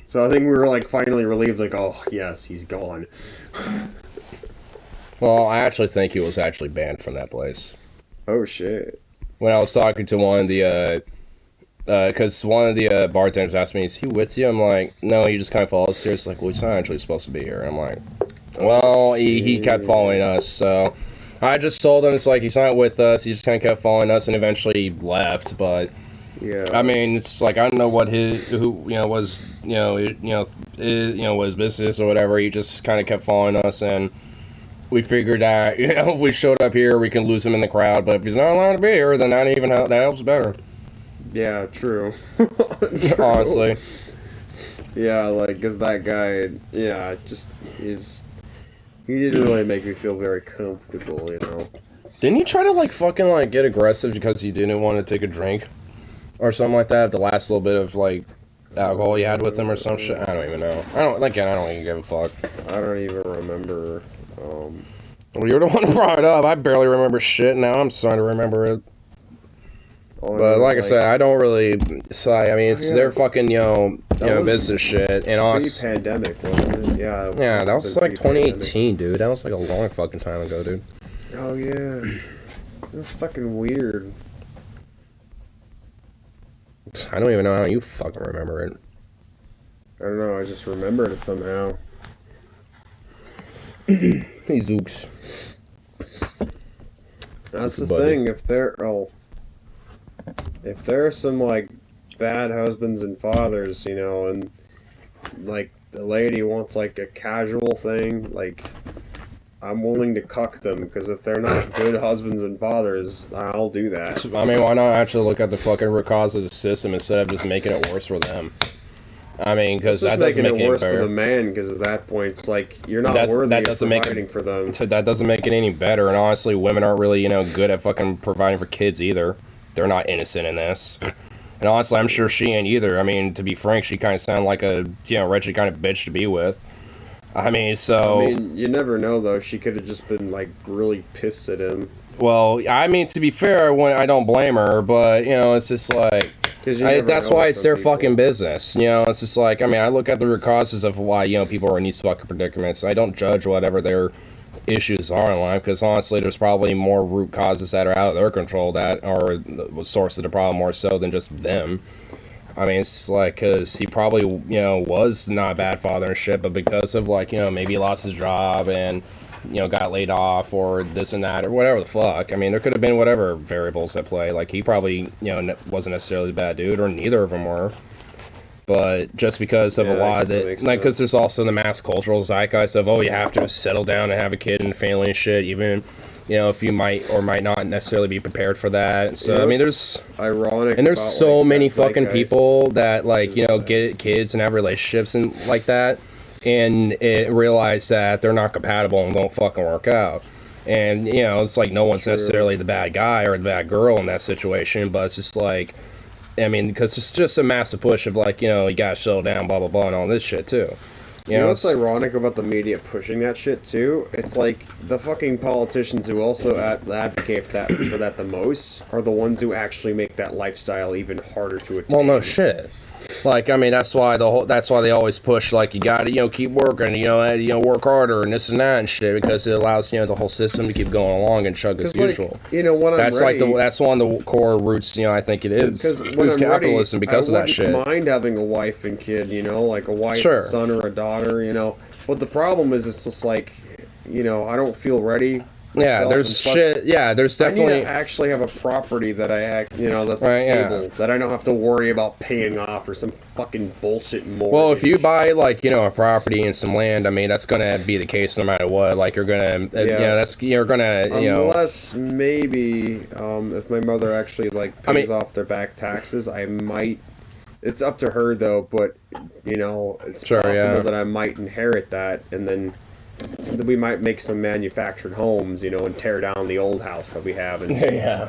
So I think we were, like, finally relieved, like, oh yes, he's gone. Well, I actually think he was actually banned from that place. Oh shit. When I was talking to one of the because one of the bartenders asked me, is he with you? I'm like, no, he just kind of follows here. It's like, well, he's not actually supposed to be here. I'm like, well, he kept following us, so I just told him, it's like, he's not with us, he just kind of kept following us, and eventually left, but, yeah. I mean, it's like, I don't know what his business or whatever, he just kind of kept following us, and we figured that, if we showed up here, we can lose him in the crowd, but if he's not allowed to be here, then that helps better. Yeah, true. Honestly. Yeah, like, cause that guy, he didn't really make me feel very comfortable, Didn't you try to, like, fucking, like, get aggressive because you didn't want to take a drink? Or something like that, the last little bit of, like, alcohol you had with him or some shit? I don't even know. I don't even give a fuck. I don't even remember, Well, you're the one who brought it up. I barely remember shit, now I'm starting to remember it. But like I said, I don't really say. I mean, it's their fucking business shit, and us. Pre-pandemic, wasn't it? Yeah. Yeah, that was like 2018, dude. That was like a long fucking time ago, dude. Oh yeah, it was fucking weird. I don't even know how you fucking remember it. I don't know. I just remembered it somehow. Hey, Zooks. That's the thing. If there are some like bad husbands and fathers, you know, and like the lady wants like a casual thing, like I'm willing to cuck them, because if they're not good husbands and fathers, I'll do that. I mean, why not actually look at the fucking root cause of the system instead of just making it worse for them? I mean, because that doesn't make it worse better for the man, because at that point it's like you're not worthy of providing for them. That doesn't make it any better. And honestly, women aren't really, you know, good at fucking providing for kids either. They're not innocent in this. And honestly, I'm sure she ain't either. I mean, to be frank, she kind of sounded like a, you know, wretched kind of bitch to be with. I mean, so... I mean, you never know, though. She could have just been, like, really pissed at him. Well, I mean, to be fair, I don't blame her, but, you know, it's just like... that's why it's their fucking business. You know, it's just like, I mean, I look at the root causes of why, you know, people are in these fucking predicaments. I don't judge whatever their issues are in life, because honestly, there's probably more root causes that are out of their control that are the source of the problem more so than just them. I mean, it's like, because he probably, you know, was not a bad father and shit, but because of, like, you know, maybe he lost his job and, you know, got laid off or this and that or whatever the fuck. I mean, there could have been whatever variables at play. Like, he probably, you know, wasn't necessarily a bad dude, or neither of them were. But just because of a lot of it, like, because there's also the mass cultural zeitgeist of, oh, you have to settle down and have a kid and family and shit, even, you know, if you might or might not necessarily be prepared for that. So, I mean, there's ironic, and there's so many fucking people that, like, you know, get kids and have relationships and like that, and realize that they're not compatible and don't fucking work out. And, you know, it's like no one's necessarily the bad guy or the bad girl in that situation, but it's just like, I mean, because it's just a massive push of, like, you know, you gotta settle down, blah, blah, blah, and all this shit, too. You know what's ironic about the media pushing that shit, too? It's like the fucking politicians who also advocate for that the most are the ones who actually make that lifestyle even harder to attain. Well, no shit. Like, I mean, that's why they always push, like, you gotta, you know, keep working, you know, work harder and this and that and shit, because it allows, you know, the whole system to keep going along and chug as usual. You know, when that's that's one of the core roots, you know, I think it is capitalism because of that shit. I wouldn't mind having a wife and kid, you know, like a wife, son, or a daughter, you know. But the problem is, it's just like, you know, I don't feel ready. Yeah, there's shit. Yeah, there's definitely. I need to actually have a property that that's stable, that I don't have to worry about paying off or some fucking bullshit mortgage. Well, if you buy, like, you know, a property and some land, I mean, that's gonna be the case no matter what. Like, you're gonna, you're gonna, you know. Unless maybe, if my mother actually pays off their back taxes, I might. It's up to her though, but you know, it's possible that I might inherit that, and then we might make some manufactured homes, you know, and tear down the old house that we have and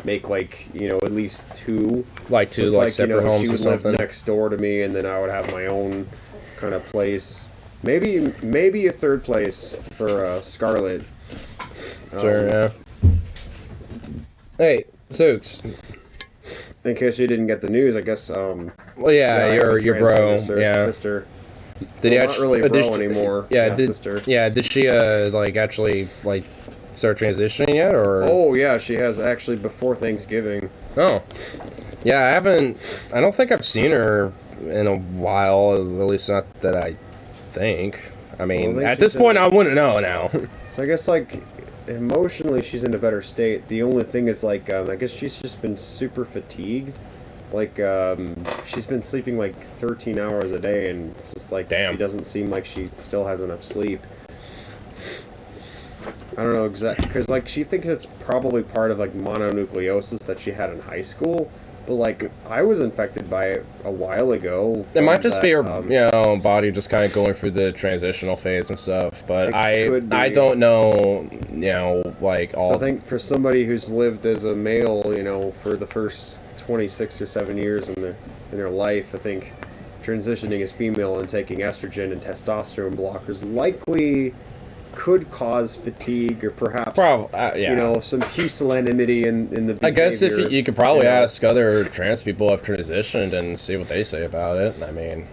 make, like, you know, at least two. Like two, like separate homes or something. She would live next door to me, and then I would have my own kind of place. Maybe a third place for Scarlett. Sure, Hey, Zooks. In case you didn't get the news, I guess, well, your bro, sister. Did he actually, not really a bro anymore. Yeah, sister. Yeah, did she actually start transitioning yet, or? Oh yeah, she has actually before Thanksgiving. Oh, yeah, I don't think I've seen her in a while. At least not that I think. I mean, at this point, I wouldn't know now. So I guess emotionally, she's in a better state. The only thing is I guess she's just been super fatigued. She's been sleeping 13 hours a day, and it's just damn. She doesn't seem like she still has enough sleep. I don't know exactly, because she thinks it's probably part of mononucleosis that she had in high school, but I was infected by it a while ago. It might just be her, body just kind of going through the transitional phase and stuff. But I don't know, all. So I think for somebody who's lived as a male, for the first 26 or 7 years in their life, I think transitioning as female and taking estrogen and testosterone blockers likely could cause fatigue or perhaps some pusillanimity in the behavior. I guess if you could probably ask other trans people who have transitioned and see what they say about it. I mean,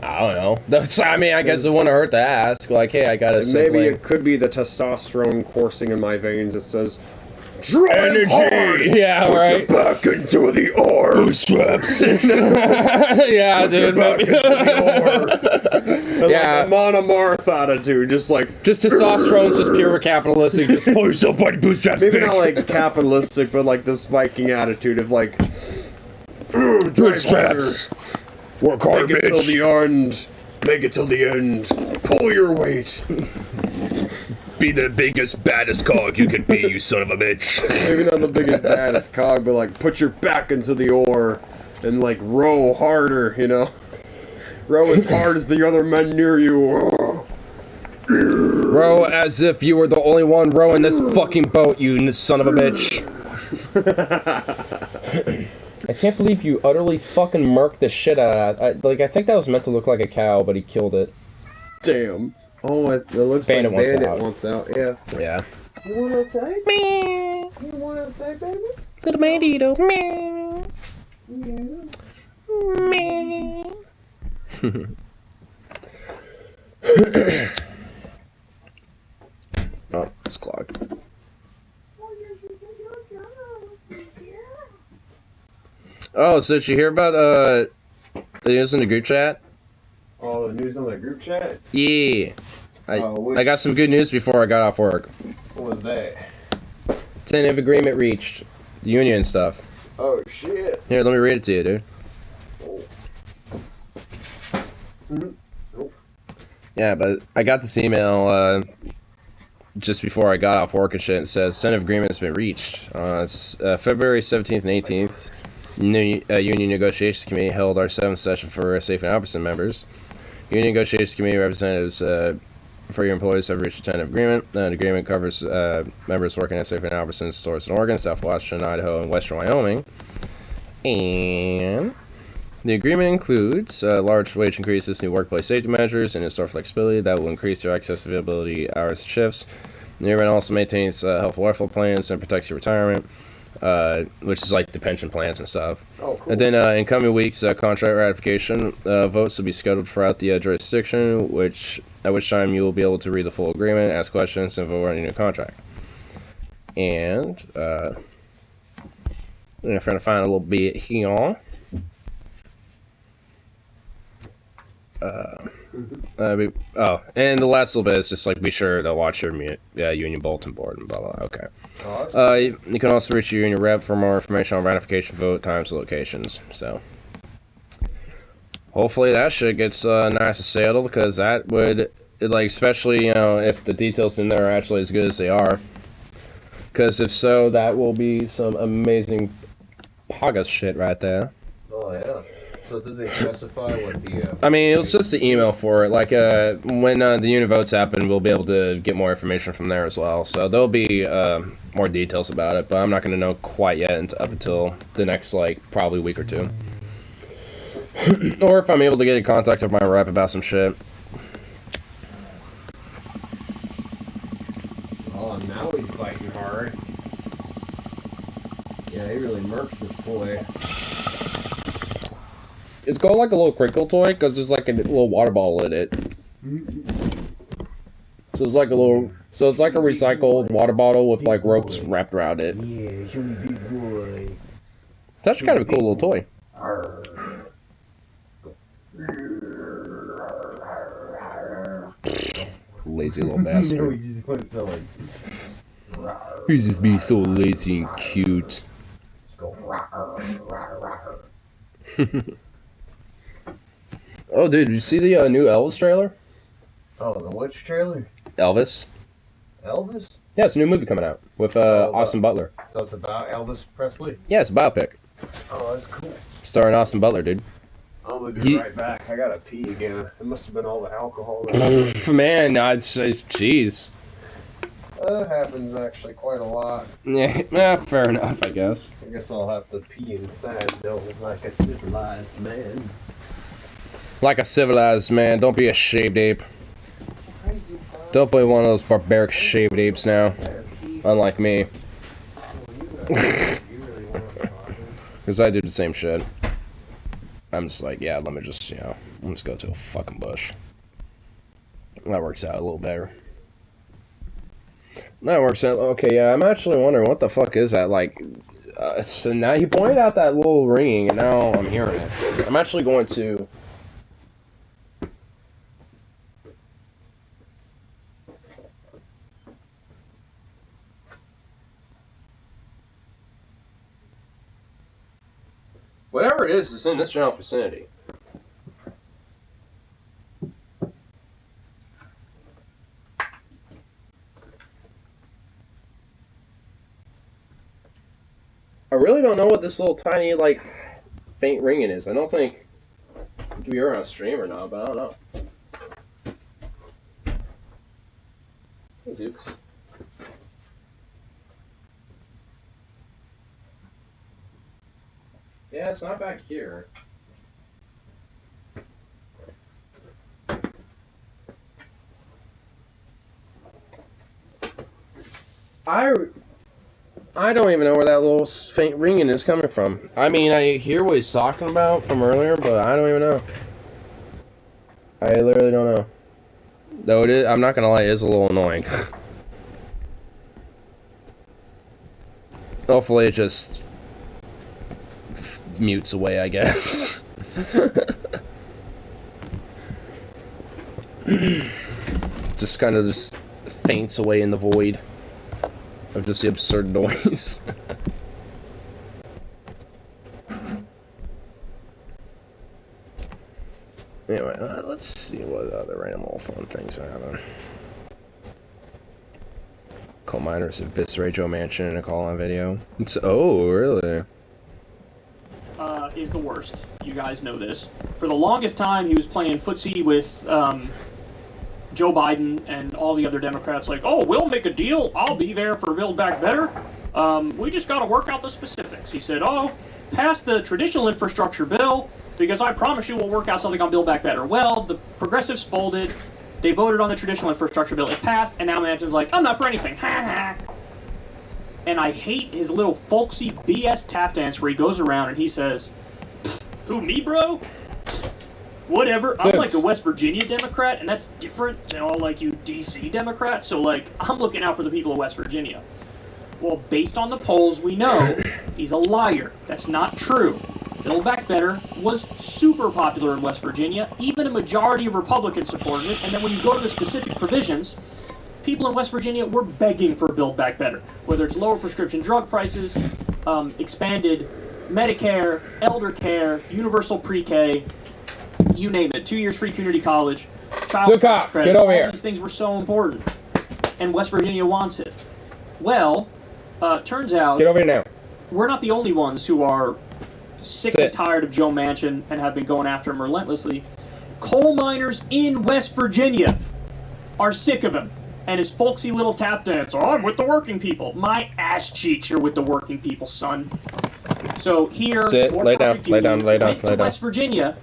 I don't know. I guess it wouldn't hurt to ask. Hey, I got a sibling. Maybe it could be the testosterone coursing in my veins that says, Drive hard. Yeah, Put right. your back into the ore. Bootstraps. Yeah, Put your dude. back into the ore. And Yeah. like a monomarth attitude, just like Just testosterone's just pure capitalistic. Just pull yourself by the bootstraps, maybe bitch. not like capitalistic, but like this Viking attitude of like bootstraps. Work hard, Make it till bitch. the end. Make it till the end. Pull your weight. Be the biggest, baddest cog you can be, you son of a bitch. Maybe not the biggest, baddest cog, but like put your back into the ore and like row harder, you know? Row as hard as the other men near you. Row as if you were the only one rowing this fucking boat, you son of a bitch. I can't believe you utterly fucking murked the shit out of that. I think that was meant to look like a cow, but he killed it. Damn. Oh, it looks Bandit like wants Bandit out. wants out, yeah. Yeah. You want outside? Meow. You want outside, baby? Little bandito. Meow. Yeah. Meow. Oh, it's clogged. Oh, so did you hear about the news in the group chat? Oh, the news on the group chat? Yeah. Which- I got some good news before I got off work. What was that? Tentative agreement reached. The union stuff. Oh, shit. Here, let me read it to you, dude. Yeah, but I got this email just before I got off work and shit. It says tentative agreement has been reached. It's February 17th and 18th. Union Negotiations Committee held our 7th session for Safe and Albertson members. Union Negotiations Committee representatives for your employees have reached a tentative agreement. The agreement covers members working at Safe and Albertson stores in Oregon, South Washington, Idaho, and Western Wyoming. And the agreement includes large wage increases, new workplace safety measures, and in-store flexibility that will increase your accessibility hours and shifts. The agreement also maintains health and welfare plans and protects your retirement, which is like the pension plans and stuff. Oh, cool. And then in coming weeks, contract ratification votes will be scheduled throughout the jurisdiction, at which time you will be able to read the full agreement, ask questions, and vote on your new contract. And I'm trying to find a little bit here. And the last little bit is just like be sure to watch your union bulletin board and blah blah. Okay. You can also reach your union rep for more information on ratification vote times and locations. So hopefully that shit gets nice and settled, because that would especially if the details in there are actually as good as they are. Because if so, that will be some amazing Pogus shit right there. Oh, yeah. So did they specify what the... I mean, it was just the email for it. Like, when the unit votes happen, we'll be able to get more information from there as well. So there'll be more details about it, but I'm not going to know quite yet up until the next, probably week or two. Or if I'm able to get in contact with my rep about some shit. Oh, now he's fighting hard. Yeah, he really murked this boy. It's called like a little crinkle toy because there's like a little water bottle in it. So it's like a recycled water bottle with like ropes wrapped around it. Yeah, show me big boy. It's actually kind of a cool little toy. Lazy little bastard. he just went to like... He's just being so lazy and cute. Oh, dude, did you see the new Elvis trailer? Oh, the which trailer? Elvis? Elvis? Yeah, it's a new movie coming out with Austin Butler. So it's about Elvis Presley? Yeah, it's a biopic. Oh, that's cool. Starring Austin Butler, dude. I'm gonna be right back. I gotta pee again. It must have been all the alcohol. That Man, I'd say, jeez. That happens actually quite a lot. Yeah, fair enough, I guess. I guess I'll have to pee inside though, like a civilized man. Like a civilized man, don't be a shaved ape. Don't be one of those barbaric shaved apes now. Unlike me. Because I do the same shit. I'm just like, yeah, let me just, let me just go to a fucking bush. That works out a little better. That works out. Okay, yeah, I'm actually wondering what the fuck is that, like, so now he pointed out that little ringing, and now I'm hearing it. I'm actually going to... Whatever it is, it's in this general vicinity. I really don't know what this little tiny, like, faint ringing is. I don't think we are on a stream or not, but I don't know. Hey, Zooks. Yeah, it's not back here. I don't even know where that little faint ringing is coming from. I mean, I hear what he's talking about from earlier, but I don't even know. I literally don't know. Though it is, I'm not gonna lie, it is a little annoying. Hopefully it just mutes away, I guess. Just kind of just faints away in the void of just the absurd noise. Anyway, let's see what other random little fun things are happening. Coal miners eviscerate Joe Manchin in a call-on video. Oh, really? Is the worst. You guys know this. For the longest time, he was playing footsie with Joe Biden and all the other Democrats, like, oh, we'll make a deal. I'll be there for Build Back Better. We just got to work out the specifics. He said, oh, pass the traditional infrastructure bill, because I promise you we'll work out something on Build Back Better. Well, the progressives folded. They voted on the traditional infrastructure bill. It passed, and now Manchin's like, I'm not for anything. Ha ha. And I hate his little folksy BS tap dance where he goes around and he says, who, me, bro? Whatever. I'm like a West Virginia Democrat, and that's different than all like you DC Democrats. So like, I'm looking out for the people of West Virginia. Well, based on the polls, we know he's a liar. That's not true. Build Back Better was super popular in West Virginia. Even a majority of Republicans supported it. And then when you go to the specific provisions, people in West Virginia were begging for Build Back Better. Whether it's lower prescription drug prices, expanded Medicare, elder care, universal pre-K, you name it, 2 years free community college, child tax credit, get over all here. These things were so important, and West Virginia wants it. Well, turns out Get over here now. we're not the only ones who are sick and tired of Joe Manchin and have been going after him relentlessly. Coal miners in West Virginia are sick of him and his folksy little tap dance. Oh, I'm with the working people. My ass cheeks, you're with the working people, son. So here, lay down, lay down, lay down, lay down. West Virginia,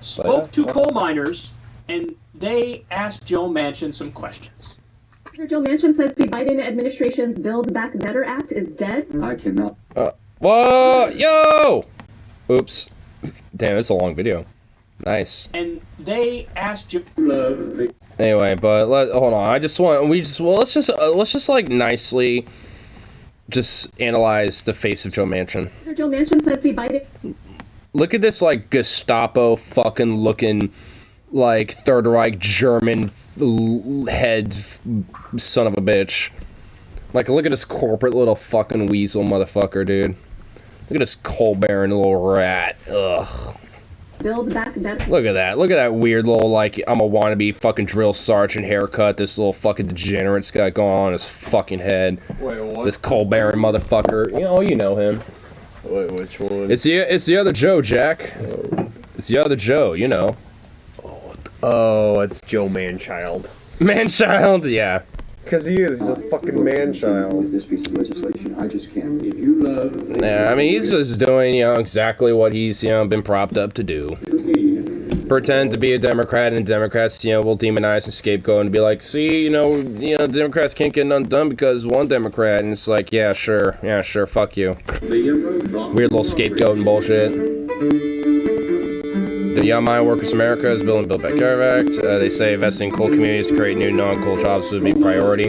spoke to coal miners, and they asked Joe Manchin some questions. Joe Manchin says the Biden administration's Build Back Better Act is dead. I cannot. Whoa, yo! Oops. Damn, it's a long video. Nice. And they asked Joe. Anyway, but hold on. Let's just like nicely just analyze the face of Joe Manchin. Joe Manchin says the Biden. Look at this like Gestapo fucking looking like Third Reich German head son of a bitch. Like look at this corporate little fucking weasel motherfucker, dude. Look at this coal baron little rat. Ugh. Build Back Better. Look at that. Look at that weird little, like, I'm a wannabe fucking drill sergeant haircut this little fucking degenerate's got going on his fucking head. Wait, what? This coal baron motherfucker. You know him. Wait, which one? It's the other Joe, Jack. It's the other Joe, you know. Oh, it's Joe Manchild. Manchild, yeah. Because he is a fucking man-child. With this piece of legislation, I just can't. If you love... Yeah, I mean, he's just doing, exactly what he's, been propped up to do. Pretend to be a Democrat, and Democrats, will demonize and scapegoat and be like, see, Democrats can't get none done because one Democrat, and it's like, yeah, sure, fuck you. Weird little scapegoat and bullshit. The Young Mine Workers America is building Build Back Better Act. They say investing in coal communities to create new non-coal jobs would be a priority.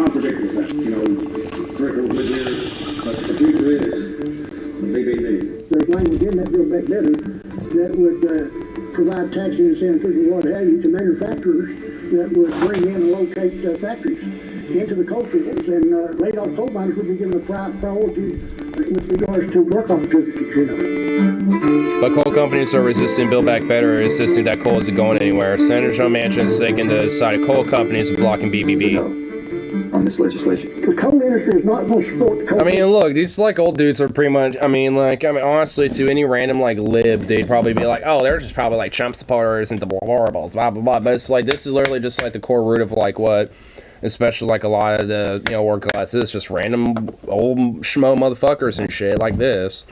contradict with that, you know, Ricker with here, but the future is the BBB. There's language in that Build Back Better that would provide tax incentives and what have you to manufacturers that would bring in and locate factories into the coal fields, and laid off coal miners would be given a priority with regards to work opportunities, you know. But coal companies are resisting Build Back Better, insisting that coal isn't going anywhere. Senator Joe Manchin is taking the side of coal companies and blocking BBB. On this legislation. The coal industry is not going to support coal. I mean, look, these like old dudes are pretty much. I mean, honestly, to any random like lib, they'd probably be like, "Oh, they're just probably like Trump supporters and the blah blah blah blah." But it's like this is literally just like the core root of like what, especially like a lot of the work class is just random old schmo motherfuckers and shit like this.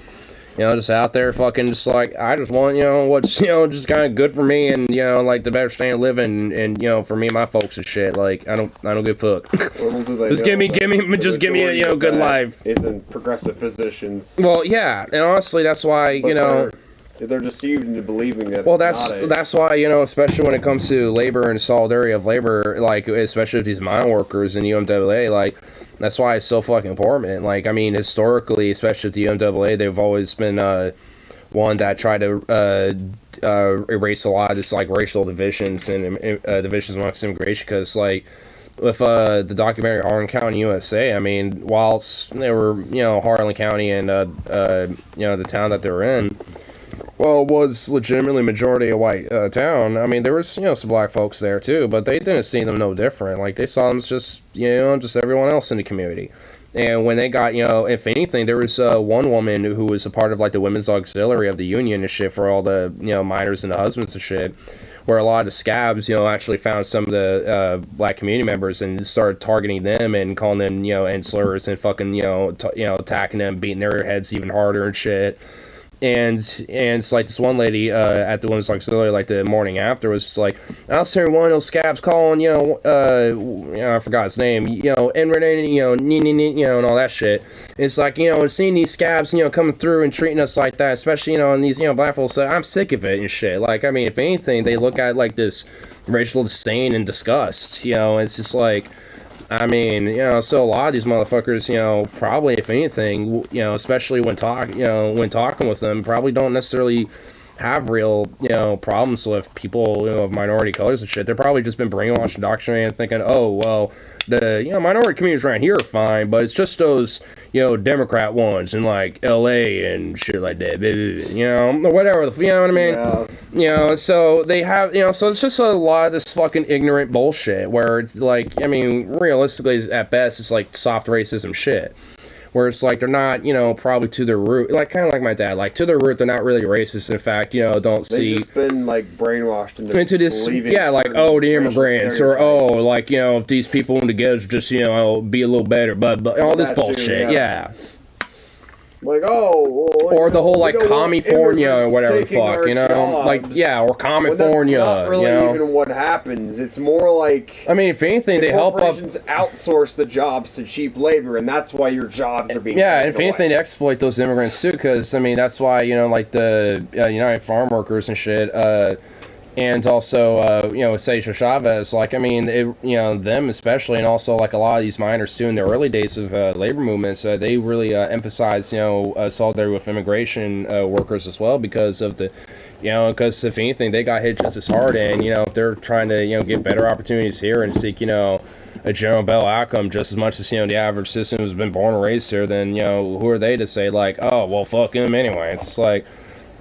Just out there fucking just like, I just want, what's, just kind of good for me and, like the better standard of living and, for me and my folks and shit. Like, I don't give a fuck. Just give me a, good life. Isn't progressive positions. Well, yeah, and honestly, that's why, They're deceived into believing that. Well, that's why, especially when it comes to labor and solidarity of labor, like, especially with these mine workers in UMWA, like, that's why it's so fucking important. Like, I mean, historically, especially with the UMWA, they've always been one that tried to erase a lot of this, like, racial divisions and divisions amongst immigration, because, like, with the documentary Harlan County, USA, I mean, whilst they were, Harlan County and, the town that they were in, well, it was legitimately majority a white town. I mean, there was, some black folks there too, but they didn't see them no different. Like, they saw them as just, just everyone else in the community. And when they got, if anything, there was one woman who was a part of, like, the women's auxiliary of the union and shit for all the, miners and the husbands and shit, where a lot of the scabs, actually found some of the black community members and started targeting them and calling them, and slurs and fucking, attacking them, beating their heads even harder and shit. And it's like this one lady at the women's auxiliary, like the morning after, was just like, I was hearing one of those scabs calling, I forgot his name, and all that shit. It's like, and seeing these scabs, coming through and treating us like that, especially, and these, black folks, so I'm sick of it and shit. Like, I mean, if anything, they look at like this racial disdain and disgust, it's just like, I mean, so a lot of these motherfuckers, probably, if anything, especially when talking with them, probably don't necessarily have real, problems with people, of minority colors and shit. They're probably just been brainwashed, indoctrinated, thinking, oh, well, the, minority communities around here are fine, but it's just those, Democrat ones in, like, LA and shit like that, whatever, you know what I mean? Yeah. So they have, so it's just a lot of this fucking ignorant bullshit where it's like, I mean, realistically, at best, it's like soft racism shit. Where it's like they're not, probably to their root, like kind of like my dad, like to their root, they're not really racist. In fact, don't see. They've just been like brainwashed into this, yeah, like the immigrants, or like if these people in the ghettos just be a little better, but all this bullshit, yeah. Like, or the whole like California or whatever the fuck, like, yeah, or California, that's not really even what happens. It's more like, I mean, if anything, they help corporations outsource the jobs to cheap labor, and that's why your jobs are being and if anything, they exploit those immigrants too, because I mean, that's why like the United Farm Workers and shit, and also, Cesar Chavez, like, I mean, them especially, and also, like, a lot of these miners, too, in the early days of labor movements, they really emphasized, solidarity with immigration workers as well, because of the, because if anything, they got hit just as hard, and, if they're trying to, get better opportunities here and seek, a general better outcome just as much as, the average citizen who's been born and raised here, then, who are they to say, like, oh, well, fuck him anyway? It's like,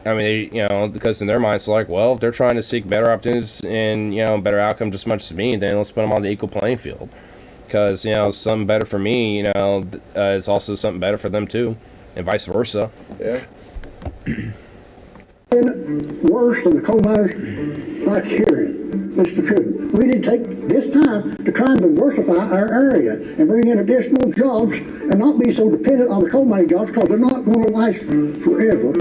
I mean, because in their minds, it's like, well, if they're trying to seek better opportunities and, better outcome just as much as me, then let's put them on the equal playing field. Because, something better for me, is also something better for them, too. And vice versa. Yeah. And worse than the coal miners like hearing. That's the truth. We need to take this time to try and diversify our area and bring in additional jobs and not be so dependent on the coal mining jobs, because they're not going to last forever.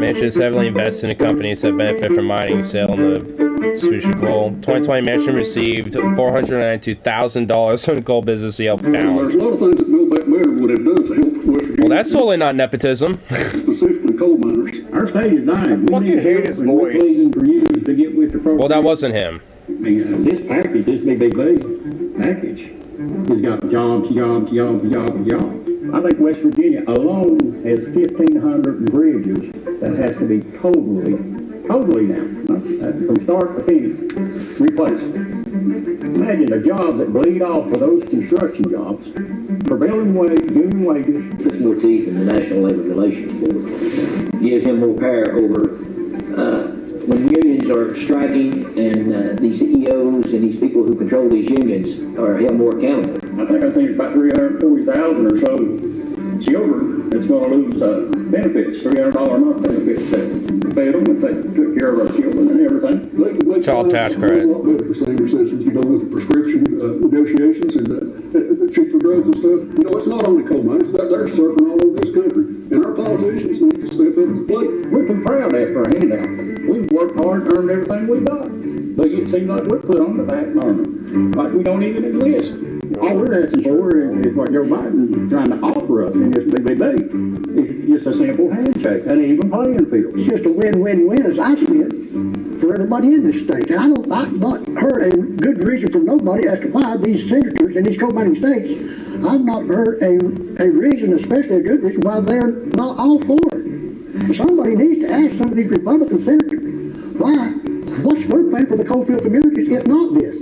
Manchin is heavily invested in companies that benefit from mining sale in the Swedish coal. 2020, Manchin received $492,000 from the coal business he helped found. There's a lot of things that Build Back Better would have done to help West Virginia. Well, that's totally not nepotism. Specifically coal miners. Our state is dying. I fucking hate his voice. For you to get with the program. Well, that wasn't him. This package, this big package, has got jobs. I think West Virginia alone has 1,500 bridges that has to be totally now, from start to finish, replaced. Imagine the jobs that bleed off of those construction jobs, prevailing wage, union wages. Puts more teeth in the National Labor Relations Board. Gives him more power over when unions are striking, and these CEOs and these people who control these unions are held more accountable. I think it's about 340,000 or so children that's going to lose benefits, $300 a month benefits that fed them if they took care of our children and everything. Child tax credit. A lot better for senior citizens, with the prescription negotiations and cheaper drugs and stuff. It's not only coal miners, they're surfing all over this country. And our politicians need to step up to the plate. We can proud that for a handout. We've worked hard, earned everything we got. But it seems like we're put on the back burner. Like we don't even exist. All we're asking for is what Joe Biden is trying to offer us in this big debate. It's just a simple handshake, an even playing field. It's just a win-win-win as I see it for everybody in this state. And I've not heard a good reason from nobody as to why these senators in these coal-mining states, I've not heard a reason, especially a good reason, why they're not all for it. Somebody needs to ask some of these Republican senators, what's their plan for the coalfield communities if not this?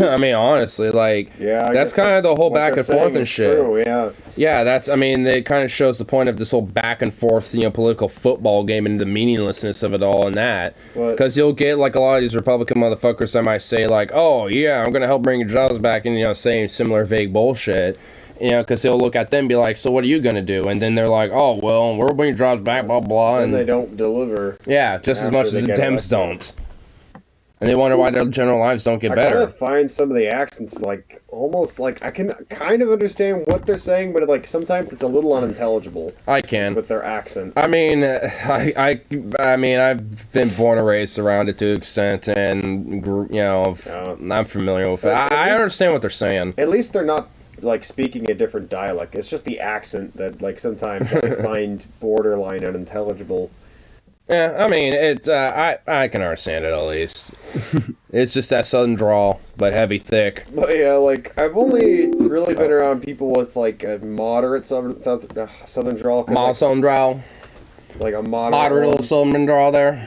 I mean, honestly, that's kind of the whole back and forth and shit. True, yeah. It kind of shows the point of this whole back and forth, political football game and the meaninglessness of it all and that. Because you'll get, a lot of these Republican motherfuckers that might say, oh, yeah, I'm going to help bring your jobs back, and, saying similar vague bullshit. Because they'll look at them and be like, so what are you going to do? And then they're like, oh, well, we're bringing jobs back, blah, blah. And they don't deliver. Yeah, just as much as the Dems don't. And they wonder why their general lives don't get better. I kind of find some of the accents, almost I can kind of understand what they're saying, but sometimes it's a little unintelligible. I can. With their accent. I mean, I mean, I've been born and raised around it to an extent, and, I'm familiar with it. I understand what they're saying. At least they're not, speaking a different dialect. It's just the accent that, sometimes I find borderline unintelligible. Yeah, I mean, I can understand it at least. It's just that southern drawl, but heavy, thick. But yeah, I've only really been around people with a moderate southern drawl. Southern drawl. A moderate little southern drawl there.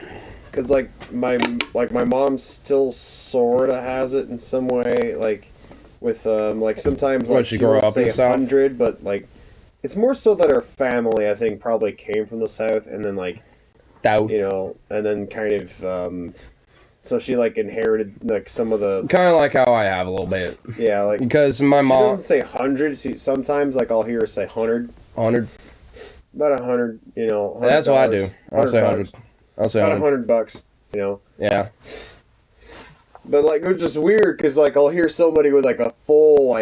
Because my mom still sorta has it in some way, with sometimes she grew up in the South? 100, but it's more so that her family I think probably came from the South, and then South. And then kind of, so she inherited some of the. Kind of like how I have a little bit. Yeah, because my mom. She doesn't say 100. Sometimes I'll hear her say 100. 100. About 100. $100. That's what I do. I'll say 100. I'll say about $100. Yeah. But it's just weird because I'll hear somebody with a full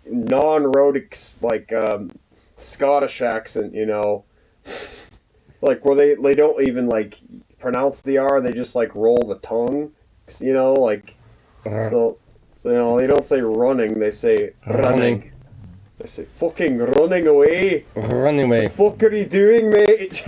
non-rhotic Scottish accent, where they don't even pronounce the R, they just roll the tongue, so they don't say running, they say running. They say fucking running away. Running away. The fuck are you doing, mate?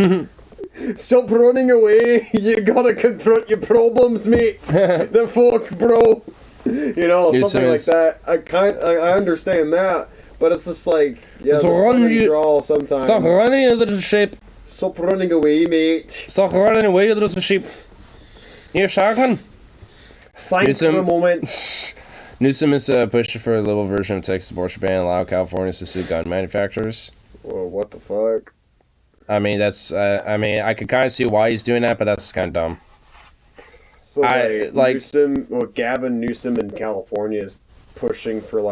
Stop running away. You gotta confront your problems, mate. The fuck, bro. Something like that. I understand that, but it's just drawl sometimes. Stop running, you little sheep. Stop running away, mate. Stop running away, you little sheep. You're shocking. Thanks for a moment. Newsom is pushing for a liberal version of Texas abortion ban and allow Californians to sue gun manufacturers. Well, what the fuck? I mean, that's. I could kind of see why he's doing that, but that's kind of dumb. So, Gavin Newsom in California is pushing for a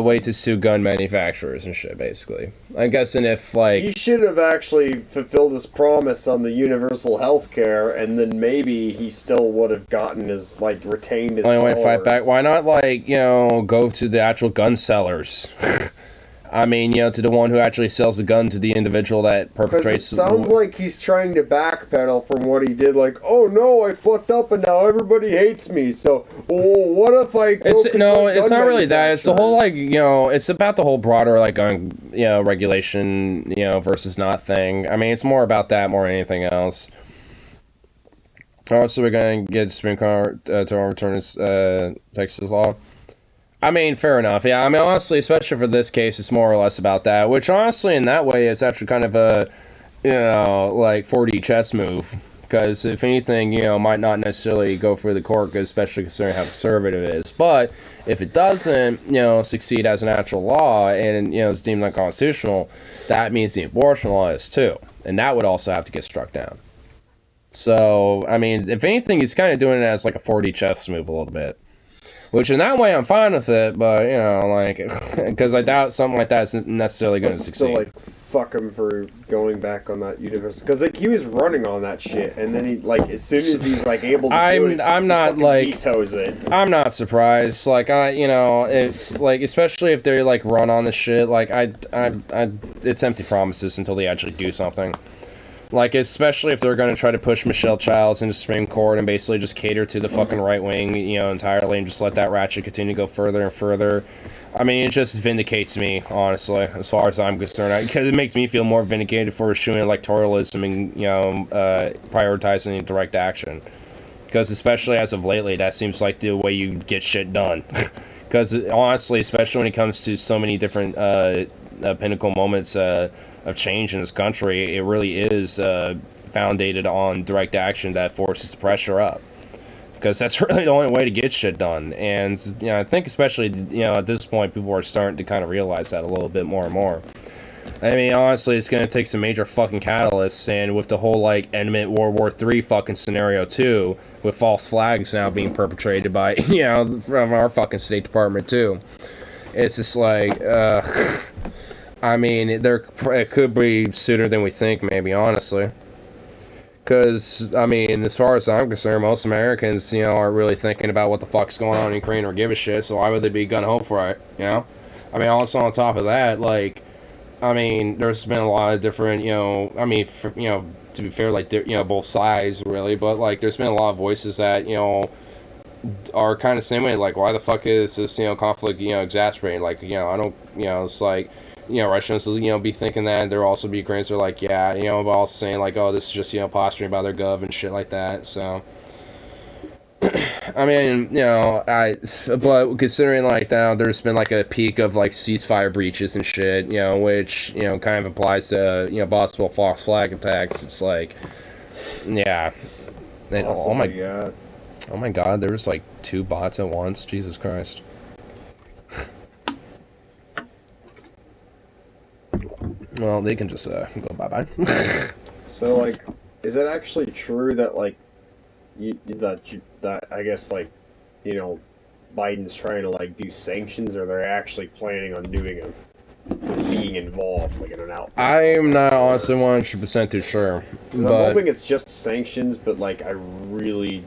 way to sue gun manufacturers and shit. Basically, I'm guessing if he should have actually fulfilled his promise on the universal health care, and then maybe he still would have gotten his retained his. Only way to fight back. Why not go to the actual gun sellers? I mean, to the one who actually sells the gun to the individual that perpetrates. It sounds like he's trying to backpedal from what he did. Oh no, I fucked up and now everybody hates me. So, what if I? It's not really that. It's the whole it's about the whole broader regulation, versus not thing. I mean, it's more about that more than anything else. Also, we're gonna get Supreme Court to overturn this Texas law. I mean, fair enough. Yeah, I mean, honestly, especially for this case, it's more or less about that. Which, honestly, in that way, it's actually kind of a, like 4D chess move. Because if anything, might not necessarily go for the court, especially considering how conservative it is. But if it doesn't, succeed as an actual law and, is deemed unconstitutional, that means the abortion law is too. And that would also have to get struck down. So, I mean, if anything, he's kind of doing it as like a 4D chess move a little bit. Which, in that way, I'm fine with it, but, because I doubt something like that's necessarily going to succeed. Still, fuck him for going back on that universe. Because, he was running on that shit, and then he, as soon as he's, able to do it, I'm not, vetoes it. I'm not surprised. It's, especially if they, run on the shit, it's empty promises until they actually do something. Especially if they're going to try to push Michelle Childs into Supreme Court and basically just cater to the fucking right wing, entirely, and just let that ratchet continue to go further and further. I mean, it just vindicates me, honestly, as far as I'm concerned. Because it makes me feel more vindicated for eschewing electoralism and, prioritizing direct action. Because especially as of lately, that seems like the way you get shit done. Because honestly, especially when it comes to so many different pinnacle moments of change in this country, it really is founded on direct action that forces the pressure up, because that's really the only way to get shit done. And I think especially at this point, people are starting to kind of realize that a little bit more and more. I mean, honestly, it's going to take some major fucking catalysts, and with the whole imminent World War III fucking scenario too, with false flags now being perpetrated by from our fucking State Department too, it's just I mean, it could be sooner than we think, maybe, honestly. Because, I mean, as far as I'm concerned, most Americans, aren't really thinking about what the fuck's going on in Ukraine or give a shit, so why would they be gung-ho for it, I mean, also on top of that, I mean, there's been a lot of different, to be fair, both sides, really, but, there's been a lot of voices that, are kind of the same way, why the fuck is this, conflict, exacerbating, I don't, it's Russians will, be thinking that. There'll also be Ukrainians who are yeah, but also saying, oh, this is just, posturing about their gov and shit like that, so. I mean, but considering, now, there's been, a peak of, ceasefire breaches and shit, which, kind of applies to, possible false flag attacks, it's yeah. And, oh my god. Oh my god, there was, 2 bots at once, Jesus Christ. Well, they can just go bye-bye. So, is it actually true that, that I guess, Biden's trying to, do sanctions, or they're actually planning on doing them, being involved, in an outbreak? I'm not honestly 100% too sure. I'm hoping it's just sanctions, but, I really...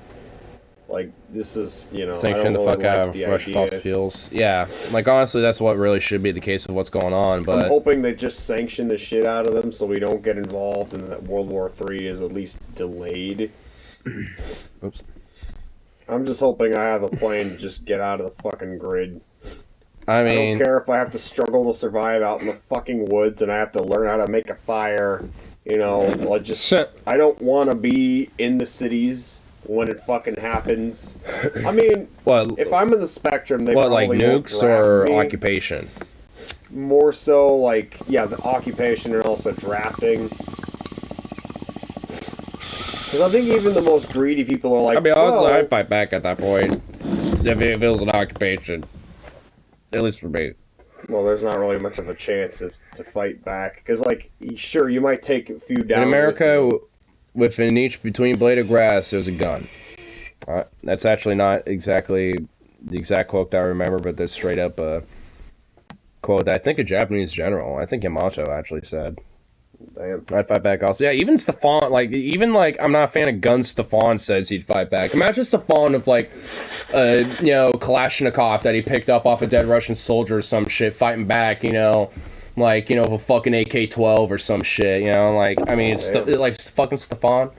this is, sanction the fuck out of Russian fossil fuels. Yeah, honestly, that's what really should be the case of what's going on, but... I'm hoping they just sanction the shit out of them so we don't get involved and that World War III is at least delayed. Oops. I'm just hoping I have a plan to just get out of the fucking grid. I mean... I don't care if I have to struggle to survive out in the fucking woods and I have to learn how to make a fire, I don't want to be in the cities when it fucking happens. I mean, if I'm in the spectrum, they probably won't nukes draft or me. occupation? More so, yeah, the occupation and also drafting. Because I think even the most greedy people are I mean, honestly, I'd fight back at that point. If it was an occupation. At least for me. Well, there's not really much of a chance to fight back. Because, sure, you might take a few down. In America... Within each between blade of grass, there's a gun. That's actually not exactly the exact quote I remember, but that's straight up a quote that I think a Japanese general, I think Yamato actually said. Damn. I'd fight back also. Yeah, even Stefan, I'm not a fan of guns. Stefan says he'd fight back. Imagine Stefan with, Kalashnikov that he picked up off a dead Russian soldier or some shit, fighting back, a fucking AK-12 or some shit, I mean, it's fucking Stefan.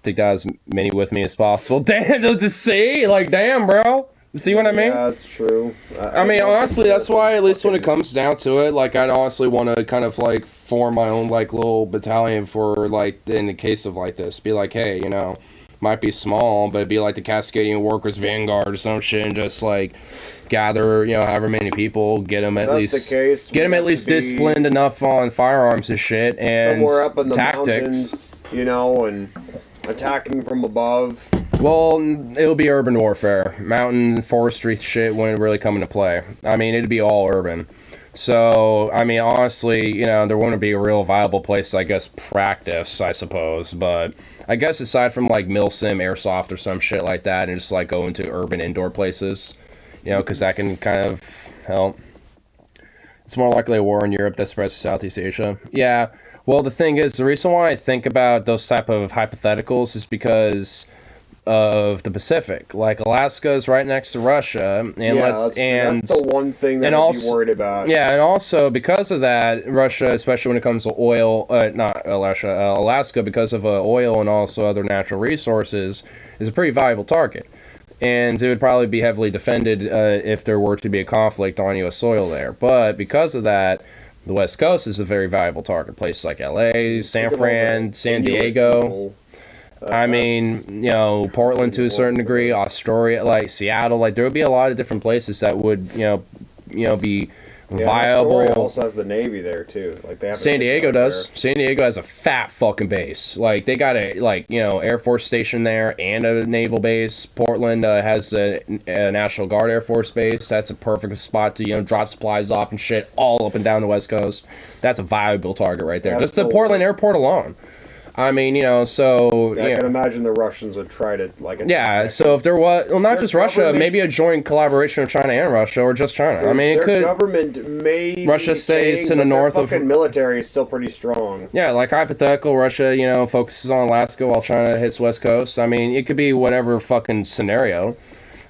Take that as many with me as possible. Damn, to see? Damn, bro. See what I mean? Yeah, that's true. I mean, honestly, that's why, at least when it comes down to it, I'd honestly want to kind of, form my own, little battalion for, in the case of, this. Be hey, might be small, but it'd be like the Cascadian Workers Vanguard or some shit, and just like gather, however many people, get them at least disciplined enough on firearms and shit, and somewhere up in the tactics, mountains, and attacking from above. Well, it'll be urban warfare. Mountain forestry shit wouldn't really come into play. I mean, it'd be all urban. So, I mean, honestly, there wouldn't be a real viable place to, I guess, practice, I suppose. But I guess aside from, like, Milsim, Airsoft, or some shit like that, and just, like, go into urban indoor places, because that can kind of help. It's more likely a war in Europe that spreads to Southeast Asia. Yeah, well, the thing is, the reason why I think about those type of hypotheticals is because of the Pacific. Like, Alaska is right next to Russia, and that's the one thing that I'd be worried about. Yeah, and also because of that, Russia, especially when it comes to oil, Alaska, because of oil and also other natural resources, is a pretty valuable target. And it would probably be heavily defended if there were to be a conflict on U.S. soil there. But because of that, the West Coast is a very valuable target. Places like L.A., San Fran, San Diego. I mean, Portland to a certain degree, Astoria, like Seattle, like there would be a lot of different places that would, be viable. Astoria also has the Navy there too. Like they have. San Diego does. San Diego has a fat fucking base. Like they got a Air Force station there and a naval base. Portland has a National Guard Air Force base. That's a perfect spot to drop supplies off and shit all up and down the West Coast. That's a viable target right there. Just the Portland airport alone. I mean, so... I can imagine the Russians would try to, so if there was... Well, not just Russia, maybe a joint collaboration of China and Russia, or just China. I mean, it could... government may Russia stays to the north of... Their fucking military is still pretty strong. Yeah, like hypothetical, Russia, focuses on Alaska while China hits West Coast. I mean, it could be whatever fucking scenario.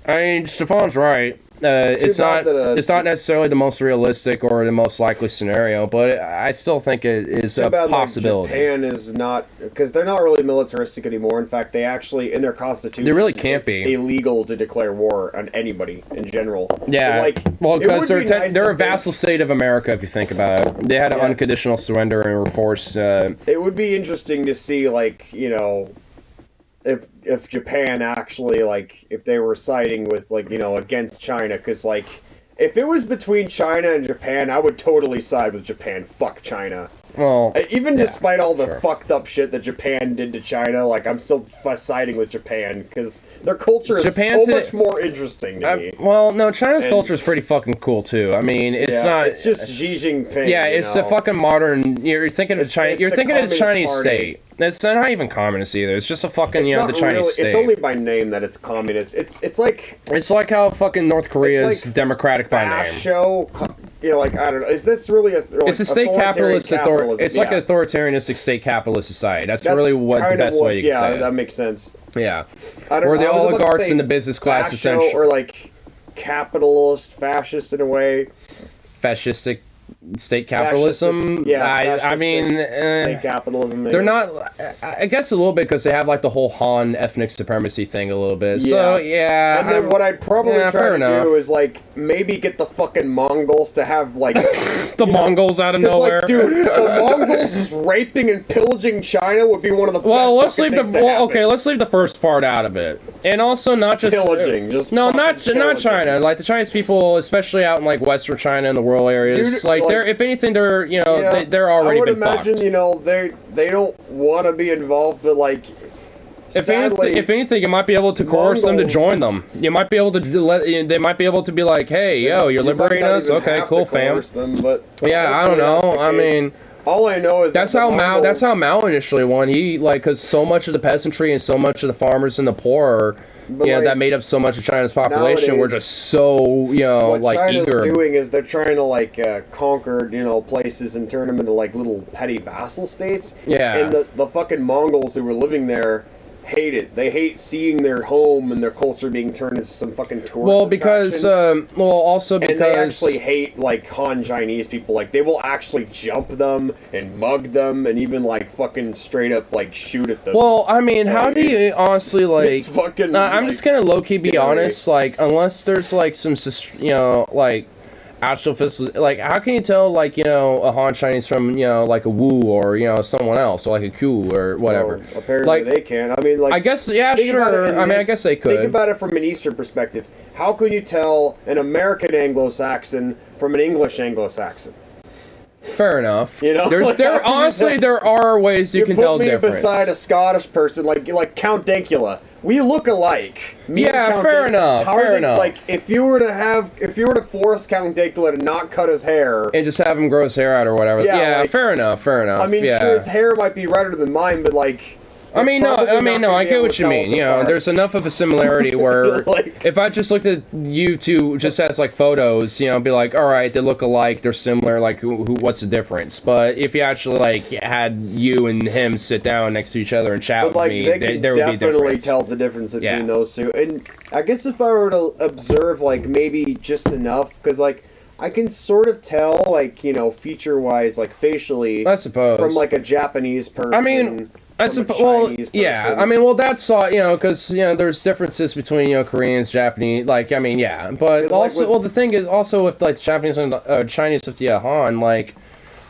I mean, Stefan's right. It's not necessarily the most realistic or the most likely scenario, but I still think it is a possibility. Japan is not, because they're not really militaristic anymore. In fact, they actually, in their constitution, they really can't be illegal to declare war on anybody in general. Yeah, because they're a vassal state of America. If you think about it, they had an unconditional surrender and were forced. It would be interesting to see, if Japan actually, if they were siding with, against China, because, if it was between China and Japan, I would totally side with Japan. Fuck China. Well, even despite all the fucked up shit that Japan did to China, I'm still siding with Japan, because their culture is much more interesting to me. Well, no, China's culture is pretty fucking cool, too. I mean, it's not... It's just Xi Jinping, Yeah, it's the fucking modern... You're thinking of China... You're thinking of the Chinese state. It's not even communist either. It's just a fucking, the Chinese state. It's only by name that it's communist. It's like... It's like how fucking North Korea is democratic by name. Show, I don't know. Is this really a... it's a state capitalist... It's like an authoritarianistic state capitalist society. That's really the best way you can say it. Yeah, that makes sense. Yeah. Where the oligarchs and the business class essentially... Or capitalist, fascist in a way. Fascistic... state capitalism. I mean, state capitalism. They're not. I guess a little bit because they have the whole Han ethnic supremacy thing a little bit. So yeah. And then what I'd probably try to do is maybe get the fucking Mongols to have the Mongols out of nowhere. Dude, the Mongols raping and pillaging China would be one of the best let's leave the first part out of it, and also not just pillaging. Not China. The Chinese people, especially out in Western China and the rural areas, they're, if anything, they're they're already been fucked. I would imagine they don't want to be involved, but if anything, you might be able to coerce them to join them. You might be able to they might be able to be like, hey, you're liberating us. Okay, cool, fam. I don't know. I mean. All I know is that's how Mao initially won. He because so much of the peasantry and so much of the farmers and the poor, that made up so much of China's population were just so what China's eager. Doing is they're trying to conquer places and turn them into little petty vassal states. Yeah. And the fucking Mongols who were living there hate it. They hate seeing their home and their culture being turned into some fucking tourist attraction. And they actually hate Han Chinese people. They will actually jump them and mug them and even fucking straight up shoot at them. Well, I mean, how do you honestly It's fucking. I'm just gonna low key be honest. Unless there's some actual physical, like, how can you tell, like, you know, a Han Chinese from, you know, like a Wu or, you know, someone else, or like a Ku or whatever? Well, apparently like, they can. I mean, like, I guess, yeah, sure. I mean, I guess they could. Think about it from an Eastern perspective. How could you tell an American Anglo-Saxon from an English Anglo-Saxon? Fair enough. You know, honestly, there are ways you can tell the difference. Put me beside a Scottish person, like Count Dankula. We look alike. Yeah, fair enough. Fair enough. Like, if you were to force Count Dankula to not cut his hair and just have him grow his hair out or whatever. Yeah, like, fair enough. Fair enough. I mean, sure, his hair might be redder than mine, but like. I mean, I get what you mean. You know, there's enough of a similarity where like, if I just looked at you two just as like photos, you know, be like, all right, they look alike, they're similar, like what's the difference? But if you actually like had you and him sit down next to each other and chat with me, there would be a difference. Definitely tell the difference between those two. And I guess if I were to observe like maybe just enough, because like I can sort of tell, like, you know, feature-wise, like facially, I suppose, from like a Japanese person. I mean, I suppose. Well, yeah. I mean, well, that's all. You know, because you know, there's differences between, you know, Koreans, Japanese. Like, I mean, yeah. But also, like, well, the thing is also with like Japanese and Chinese with the Han, like,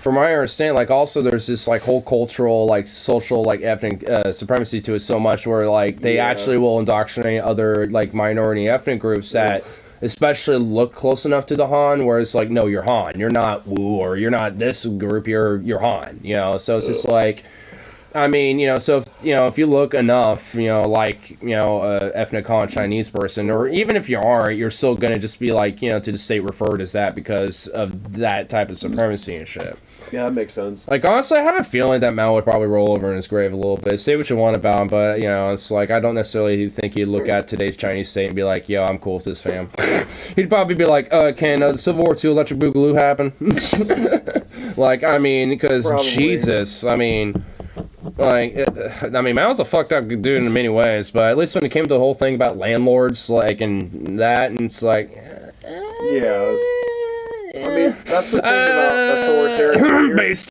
from my understanding, like, also there's this like whole cultural, like, social, like, ethnic supremacy to it so much where like they actually will indoctrinate other like minority ethnic groups that especially look close enough to the Han, where it's like, no, you're Han, you're not Wu, or you're not this group, you're Han. You know, so it's just like. I mean, you know, so if, you know, if you look enough, you know, like, you know, ethnic Han Chinese person, or even if you aren't, you're still gonna just be like, you know, to the state referred as that because of that type of supremacy and shit. Yeah, that makes sense. Like, honestly, I have a feeling that Mao would probably roll over in his grave a little bit. Say what you want about him, but, you know, it's like, I don't necessarily think he'd look at today's Chinese state and be like, yo, I'm cool with this, fam. He'd probably be like, can the Civil War II Electric Boogaloo happen? Like, I mean, because, Jesus, I mean... Like, I mean, Mao's a fucked up dude in many ways, but at least when it came to the whole thing about landlords, like, and that, and it's like... Yeah. I mean, that's the thing about authoritarian leaders.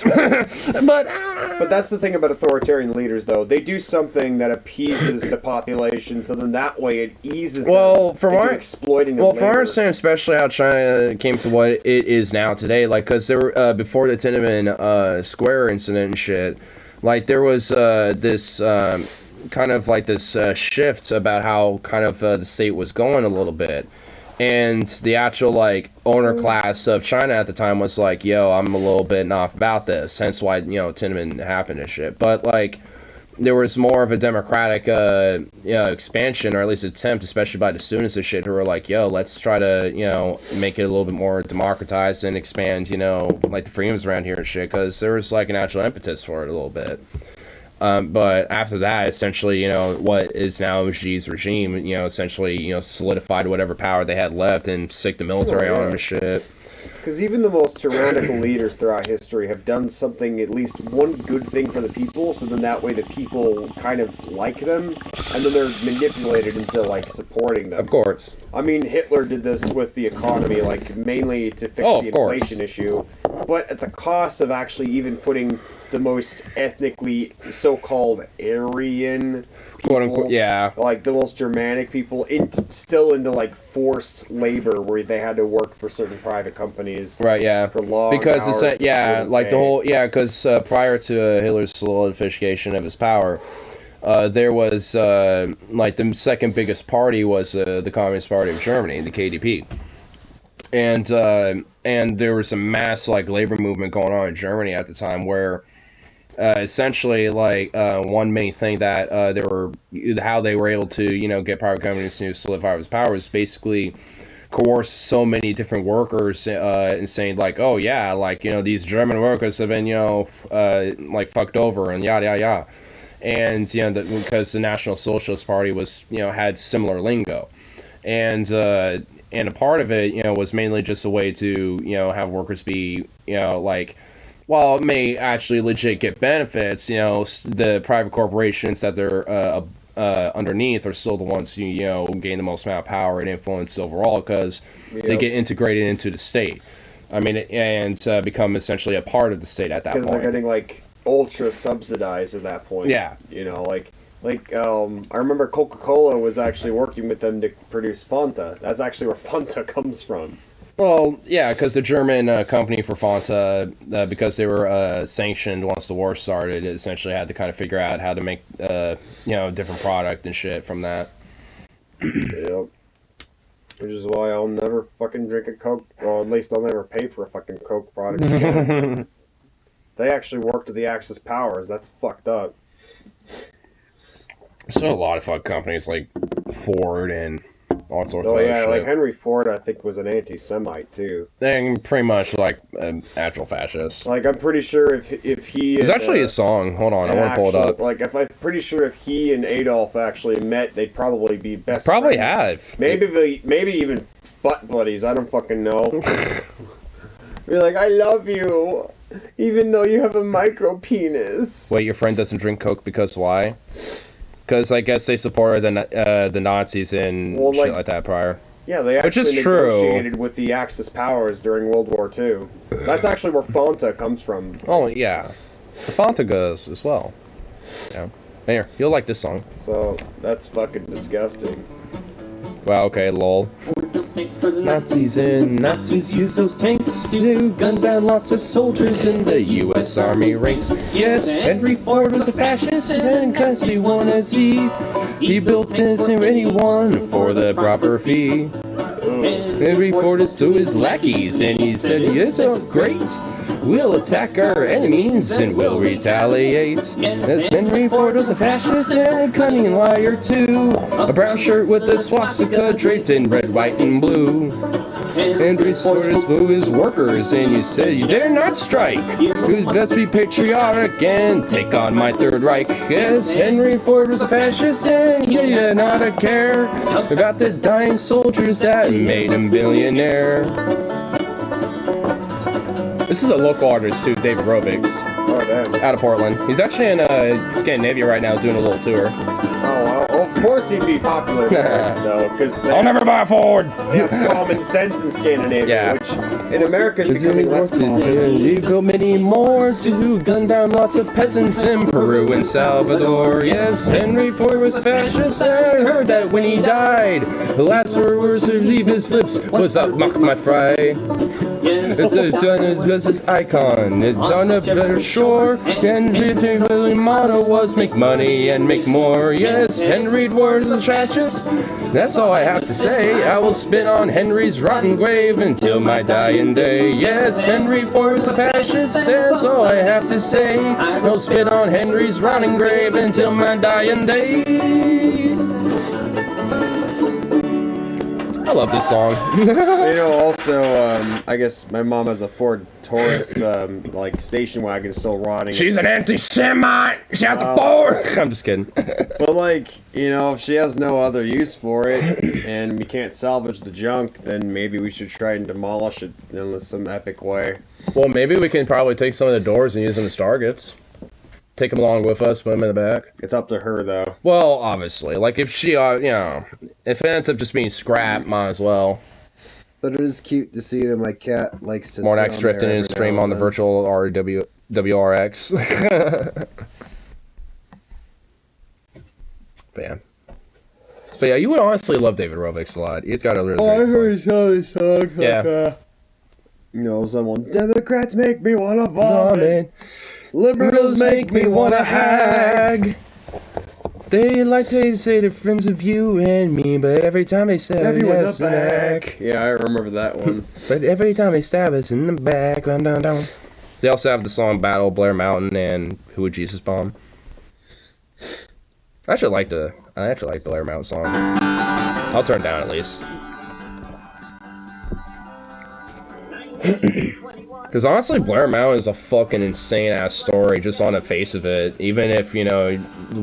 But that's the thing about authoritarian leaders, though. They do something that appeases the population, so then that way it eases them into exploiting them later. From our understanding, especially how China came to what it is now today, like, because there were, before the Tiananmen Square incident and shit, like, there was this kind of like this shift about how kind of the state was going a little bit. And the actual, like, owner class of China at the time was like, yo, I'm a little bit off about this. Hence why, you know, Tiananmen happened and shit. But, like, there was more of a democratic, you know, expansion, or at least attempt, especially by the students and shit, who were like, yo, let's try to, you know, make it a little bit more democratized and expand, you know, like, the freedoms around here and shit, because there was, like, an actual impetus for it a little bit. But after that, essentially, you know, what is now Xi's regime, you know, essentially, you know, solidified whatever power they had left and sicked the military on them and shit. Because even the most tyrannical leaders throughout history have done something, at least one good thing for the people, so then that way the people kind of like them, and then they're manipulated into, like, supporting them. Of course. I mean, Hitler did this with the economy, like, mainly to fix the inflation issue, but at the cost of actually even putting the most ethnically so-called Aryan people, quote-unquote, yeah, like the most Germanic people, still into like forced labor where they had to work for certain private companies, right? Yeah, for long because hours, it's like the whole because prior to Hitler's solidification of his power, there was like the second biggest party was the Communist Party of Germany, the KDP. And there was a mass like labor movement going on in Germany at the time where essentially like one main thing that how they were able to, you know, get private companies to solidify his power was basically coerce so many different workers and saying like, oh yeah, like, you know, these German workers have been, you know, like fucked over and yada yada yada. And, you know, because the National Socialist Party was, you know, had similar lingo. And a part of it, you know, was mainly just a way to, you know, have workers be, you know, like, while it may actually legit get benefits, you know, the private corporations that they're underneath are still the ones who, you know, gain the most amount of power and influence overall because they get integrated into the state. I mean, and become essentially a part of the state at that point. Because they're getting, like, ultra subsidized at that point. Yeah. You know, like I remember Coca-Cola was actually working with them to produce Fanta. That's actually where Fanta comes from. Well, yeah, because the German company for Fanta, because they were sanctioned once the war started, it essentially had to kind of figure out how to make, a different product and shit from that. Yep. Which is why I'll never fucking drink a Coke, or at least I'll never pay for a fucking Coke product again. They actually worked with the Axis powers. That's fucked up. So a lot of fuck companies like Ford and all sorts of Oh other yeah, shit. like Henry Ford, I think, was an anti-Semite too. They're pretty much like an actual fascist. Like, I'm pretty sure if he... It's actually a song. Hold on, I want to pull it up. Like, I'm pretty sure if he and Adolf actually met, they'd probably be best Probably friends. have. Maybe even butt buddies. I don't fucking know. Be like, I love you, even though you have a micro penis. Wait, your friend doesn't drink Coke because why? Because I guess they supported the Nazis and shit like that prior. Yeah, they Which is actually true. negotiated with the Axis powers during World War II. That's actually where Fanta comes from. Oh, yeah. The Fanta goes as well. Yeah. Here, you'll like this song. So, that's fucking disgusting. Wow, okay, lol. Nazis use those tanks to gun down lots of soldiers in the U.S. Army ranks. Yes, Henry Ford was a fascist and Cassie won as he built it to anyone for the proper fee. Henry Ford is to his lackeys and he said, yes, oh great, we'll attack our enemies and we'll retaliate. Yes, Henry Ford was a fascist and a cunning liar too. A brown shirt with a swastika draped in red, white, and blue. Henry Ford is to his workers and you said you dare not strike. You best be patriotic and take on my Third Reich. Yes, Henry Ford was a fascist and he did not care about the dying soldiers that made him billionaire. This is a local artist too, David Rovics. Oh, damn. Out of Portland. He's actually in Scandinavia right now doing a little tour. Oh, well, of course he'd be popular there, though, because I'll never buy a Ford! they have common sense in Scandinavia, Yeah. which in America is becoming less common. He built many more to gun down lots of peasants in Peru and Salvador. Yes, Henry Ford was a fascist. I heard that when he died, the last words to leave his lips was "Up, macht my frei." It's a business icon. It's on a better shore. And his motto was make money and make more. Yes, Henry Ford was a fascist. That's all I have to say. I will spit on Henry's rotten grave until my dying day. Yes, Henry Ford was a fascist. That's all I have to say. I'll spit on Henry's rotten grave until my dying day. I love this song. Also, I guess my mom has a Ford Taurus, like, station wagon still rotting. She's an anti-Semite! She has a Ford! I'm just kidding. But, like, if she has no other use for it, and we can't salvage the junk, then maybe we should try and demolish it in some epic way. Well, maybe we can probably take some of the doors and use them as targets. Take them along with us, put them in the back. It's up to her, though. Well, obviously. Like, if she, if it ends up just being scrap, might as well. But it is cute to see that my cat likes to Mordax drifting and stream on the virtual WRX. But yeah, you would honestly love David Rovics a lot. He's got a really great song. Yeah. Someone, Democrats make me want to vomit. Liberals make me want to hag. They like to say they're friends of you and me, but every time they stab us in the back. Yeah, I remember that one. But every time they stab us in the back, down. They also have the song Battle, Blair Mountain, and Who Would Jesus Bomb. I actually like the Blair Mountain song. I'll turn it down at least. Because honestly, Blair Mountain is a fucking insane-ass story just on the face of it. Even if,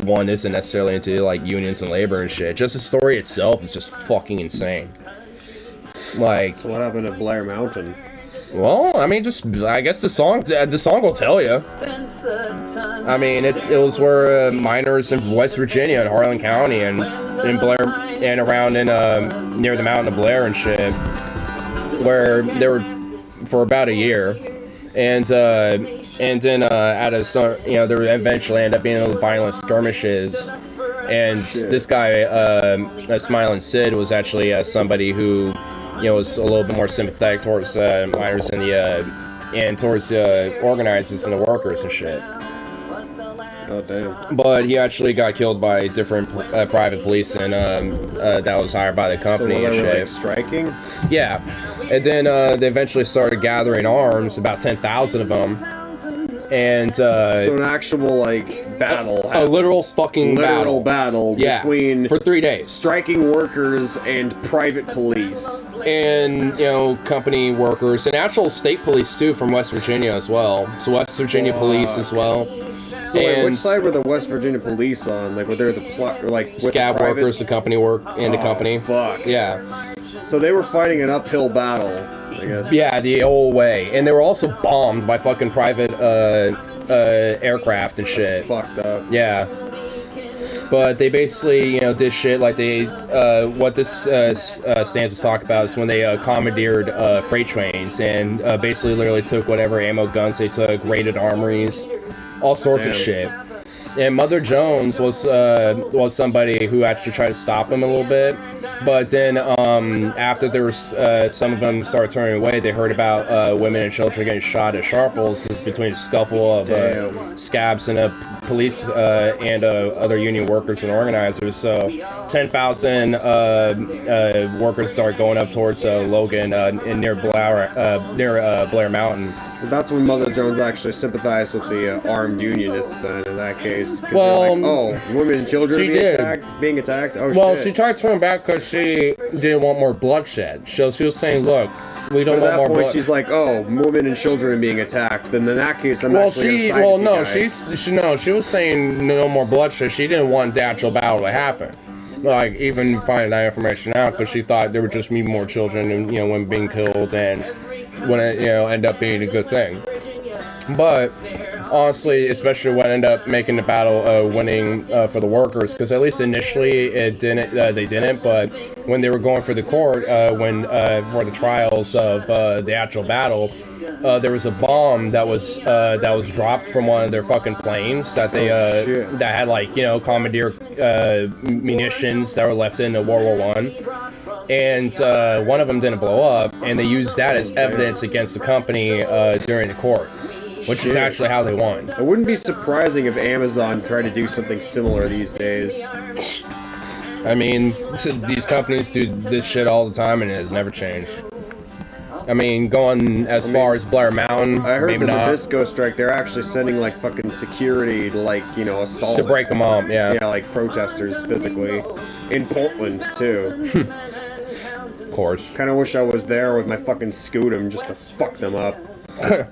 one isn't necessarily into, like, unions and labor and shit. Just the story itself is just fucking insane. Like... So what happened to Blair Mountain? Well, I mean, I guess the song will tell you. I mean, it was where miners in West Virginia and Harlan County and Blair, and around in, near the mountain of Blair and shit, where they were for about a year, and then at a there eventually ended up being violent skirmishes, and this guy, Smiling Sid, was actually somebody who was a little bit more sympathetic towards miners and towards the organizers and the workers and shit. Oh damn! But he actually got killed by different private police and that was hired by the company So and they were shit. like striking. Yeah, and then they eventually started gathering arms, about 10,000 of them, and So an actual like battle. a literal fucking battle Yeah, between for 3 days. striking workers and private police. And company workers and actual state police too from West Virginia as well. So West Virginia police as well. So wait, and which side were the West Virginia police on? Like, were they the like with scab the private? workers, the company work and the company. Fuck. Yeah. So they were fighting an uphill battle, I guess. Yeah, the whole way. And they were also bombed by fucking private aircraft and shit. Fucked up. Yeah. But they basically, did shit like they, what this stanzas talk about is when they commandeered freight trains and basically literally took whatever ammo guns they took, raided armories, all sorts of shit. And Mother Jones was somebody who actually tried to stop him a little bit, but then after there was some of them started turning away, they heard about women and children getting shot at Sharples between a scuffle of scabs and police and other union workers and organizers. So 10,000 workers started going up towards Logan near Blair Mountain. That's when Mother Jones actually sympathized with the armed unionists then, in that case. 'Cause Well, they're like, oh, women and children being attacked? Oh, well, shit. she tried to turn back because she didn't want more bloodshed. So she was saying, look, we don't But want at more that point, blood. she's like, oh, women and children being attacked. Then in that case, I'm actually gonna side with you guys. She was saying no more bloodshed. She didn't want the actual battle to happen. Like, even finding that information out, because she thought there would just be more children and, women being killed and wouldn't, end up being a good thing. But honestly, especially when it ended up making the battle winning for the workers, because at least initially it didn't. They didn't, but when they were going for the court, for the trials of the actual battle, there was a bomb that was dropped from one of their fucking planes that they that had like commandeered munitions that were left in World War I. And one of them didn't blow up, and they used that as evidence against the company during the court, which is actually how they won. It wouldn't be surprising if Amazon tried to do something similar these days. I mean, these companies do this shit all the time, and it has never changed. I mean, going as far as Blair Mountain, I heard maybe the not. Nabisco strike, they're actually sending like fucking security to like, assault. To break them up, yeah. Yeah, like protesters physically. In Portland, too. Of course. Kind of wish I was there with my fucking Scootum just to fuck them up. Have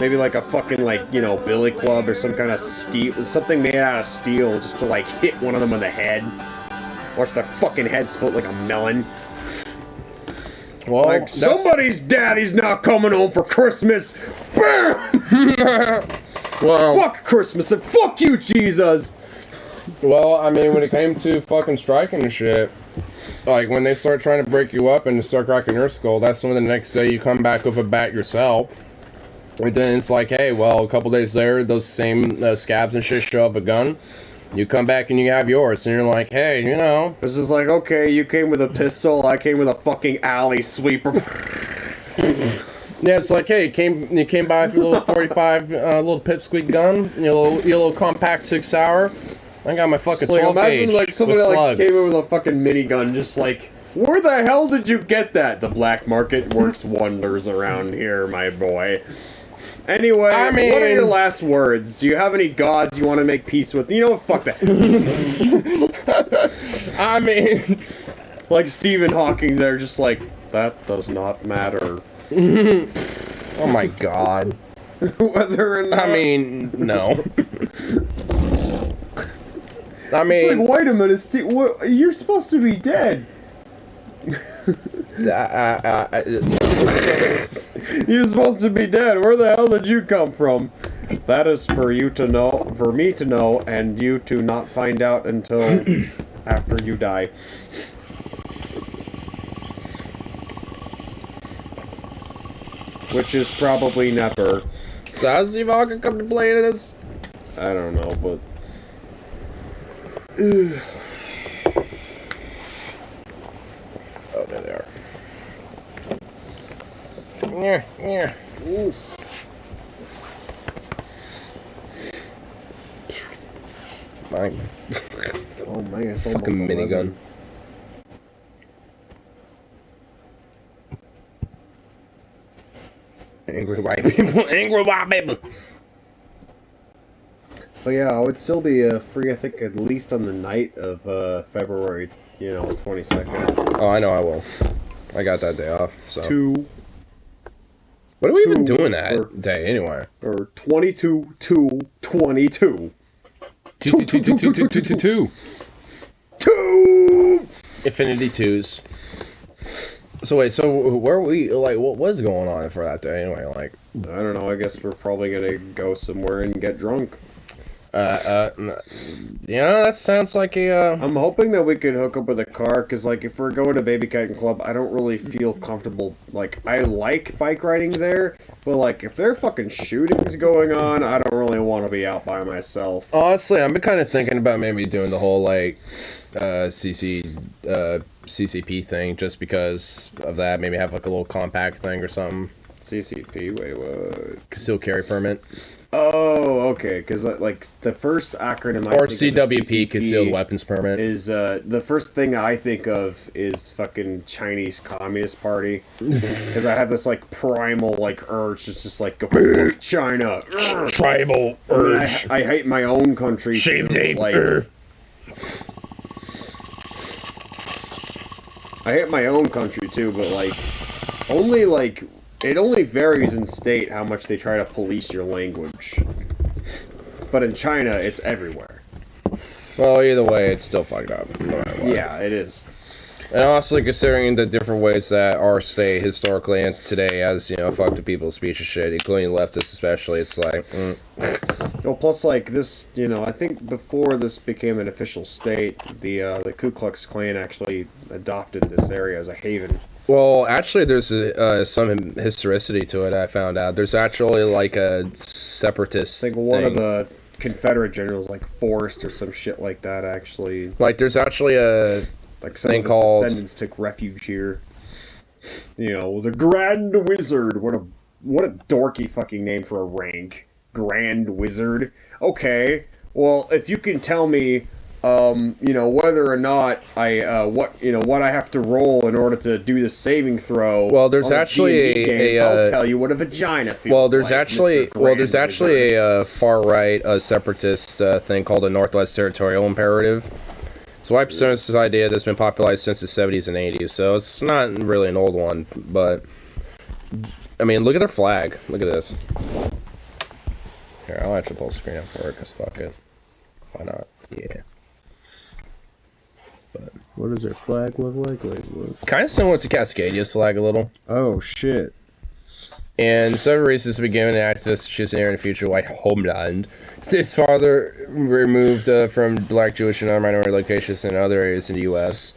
maybe like a fucking billy club or some kind of steel, something made out of steel just to like hit one of them in the head. Watch their fucking head split like a melon. Well, like, somebody's daddy's not coming home for Christmas. Well, fuck Christmas and fuck you, Jesus. Well, I mean, when it came to fucking striking and shit, like when they start trying to break you up and start cracking your skull, that's when the next day you come back with a bat yourself. And then it's like, hey, well, a couple days later, those same scabs and shit show up a gun. You come back and you have yours, and you're like, hey, This is like, okay, you came with a pistol, I came with a fucking alley sweeper. Yeah, it's like, hey, you came by with your little 45, little pipsqueak gun, your little compact 6-hour. I got my fucking 12 gauge imagine like somebody with like slugs. came in with a fucking minigun, just like, where the hell did you get that? The black market works wonders around here, my boy. Anyway, I mean, what are your last words? Do you have any gods you want to make peace with? You know what? Fuck that. I mean, like Stephen Hawking, they're just like, that does not matter. Oh my god. Whether or not. I mean, no. I mean, it's like, wait a minute, Steve, you're supposed to be dead. You're supposed to be dead. Where the hell did you come from? That is for you to know, for me to know, and you to not find out until after you die. Which is probably never. So how's Steve Hawking come to play in this? I don't know, but... Oh, there they are. Yeah, yeah. Oof. Mine. Oh man, it's Fucking almost minigun. 11. Angry white people. Angry white people. But yeah, I would still be free, I think, at least on the night of February, 22nd. Oh, I know I will. I got that day off, so. What are we two even doing that or- day anyway? Or 22-2-22. Two. Two! Infinity twos. So wait, so where were we, like, what was going on for that day anyway? Like, I don't know, I guess we're probably gonna go somewhere and get drunk. yeah, that sounds like a, I'm hoping that we could hook up with a car, because, like, if we're going to Baby Kiting Club, I don't really feel comfortable. Like, I like bike riding there, but, like, if there are fucking shootings going on, I don't really want to be out by myself. honestly, I've been kind of thinking about maybe doing the whole, like, CCP thing, just because of that. Maybe have, like, a little compact thing or something. CCP, wait, what? Concealed carry permit. Oh, okay, because, like, the first acronym I Or think of CWP, concealed weapons permit. is, the first thing I think of is fucking Chinese Communist Party. Because I have this, like, primal, like, urge to just, like, go, fuck China. Tribal I mean, urge. I hate my own country. Shaved too, ape. like, I hate my own country, too, but, like, only, like... It only varies in state how much they try to police your language. But in China, it's everywhere. Well, either way, it's still fucked up. No matter what. Yeah, it is. And honestly, considering the different ways that our state historically and today has, fucked with people's speech and shit, including leftists especially, it's like, Well, plus, like, this, I think before this became an official state, the Ku Klux Klan actually adopted this area as a haven. Well, actually, there's some historicity to it, I found out. There's actually, like, a separatist I think one thing. of the Confederate generals, like Forrest or some shit like that, actually... Like, there's actually a Like, some thing of his called... descendants took refuge here. The Grand Wizard. What a dorky fucking name for a rank. Grand Wizard. Okay, well, if you can tell me, whether or not what I have to roll in order to do the saving throw. Well, there's on this actually D&D game, I'll tell you what a vagina feels well, there's like, actually Mr. Grand there's actually Wizard. a far right separatist thing called the Northwest Territorial Imperative. It's a white supremacist idea that's been popularized since the 70s and 80s, so it's not really an old one, but I mean, look at their flag. Look at this. Here, I'll actually pull the screen up for it, because fuck it. Why not? Yeah. But What does their flag look like? kind of similar to Cascadia's flag a little. Oh, shit. And several races have been given activists choosing in the future white homeland. It's farther removed from black, Jewish, and other minority locations in other areas in the U.S.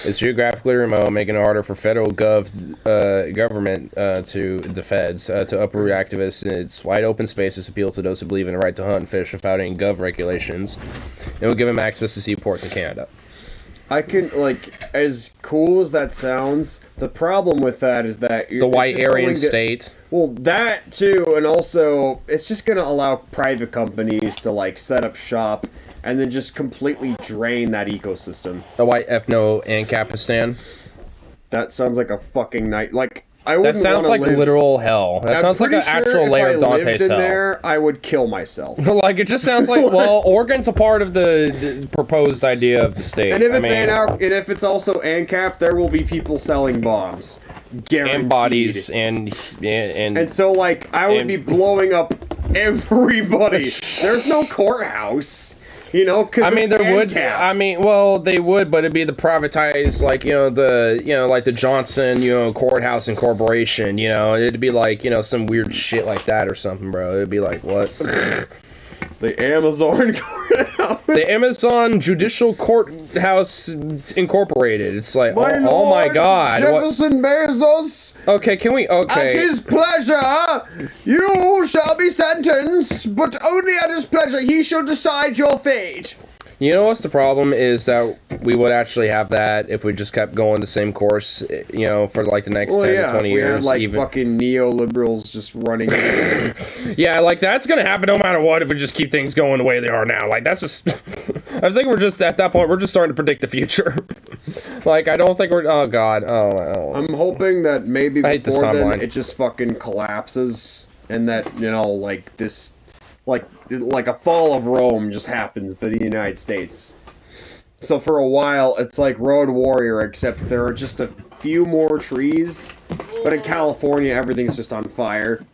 It's geographically remote, making it harder for federal government, the feds, to uproot activists. And its wide open spaces appeal to those who believe in the right to hunt and fish without any gov regulations. It will give them access to seaports in Canada. I can, like, as cool as that sounds, the problem with that is that... The white Aryan state. Well, that, too, and also, it's just going to allow private companies to, like, set up shop and then just completely drain that ecosystem. The white ethno-Ancapistan. That sounds like a fucking night. Like, I That wouldn't sounds like live... literal hell. That I'm sounds like an pretty actual sure layer if of I lived Dante's in hell. there, I would kill myself. Like, it just sounds like, well, Oregon's a part of the proposed idea of the state. And if if it's also ANCAP, there will be people selling bombs. Guaranteed. And bodies, and so, like, I would be blowing up everybody. There's no courthouse. Because I mean, there would. I mean, well, they would, but it'd be the privatized, like like the Johnson, courthouse and corporation. It'd be like some weird shit like that or something, bro. It'd be like what? The Amazon courthouse. The Amazon Judicial Courthouse Incorporated. It's like, oh my god. Jefferson Bezos. Okay, can we? Okay. At his pleasure, you shall be sentenced, but only at his pleasure. He shall decide your fate. You know what's the problem is that we would actually have that if we just kept going the same course, you know, for like the next 10 to 20 if we years. had, like, even. fucking neoliberals just running. Yeah, like that's gonna happen no matter what if we just keep things going the way they are now. Like that's just, I think we're just at that point. We're just starting to predict the future. Like I don't think we're. Oh god. Oh. I'm hoping that maybe I hate this before then timeline. it just fucking collapses, and that like this, like a fall of Rome just happens, but in the United States. So for a while, it's like Road Warrior, except there are just a few more trees, but in California, everything's just on fire.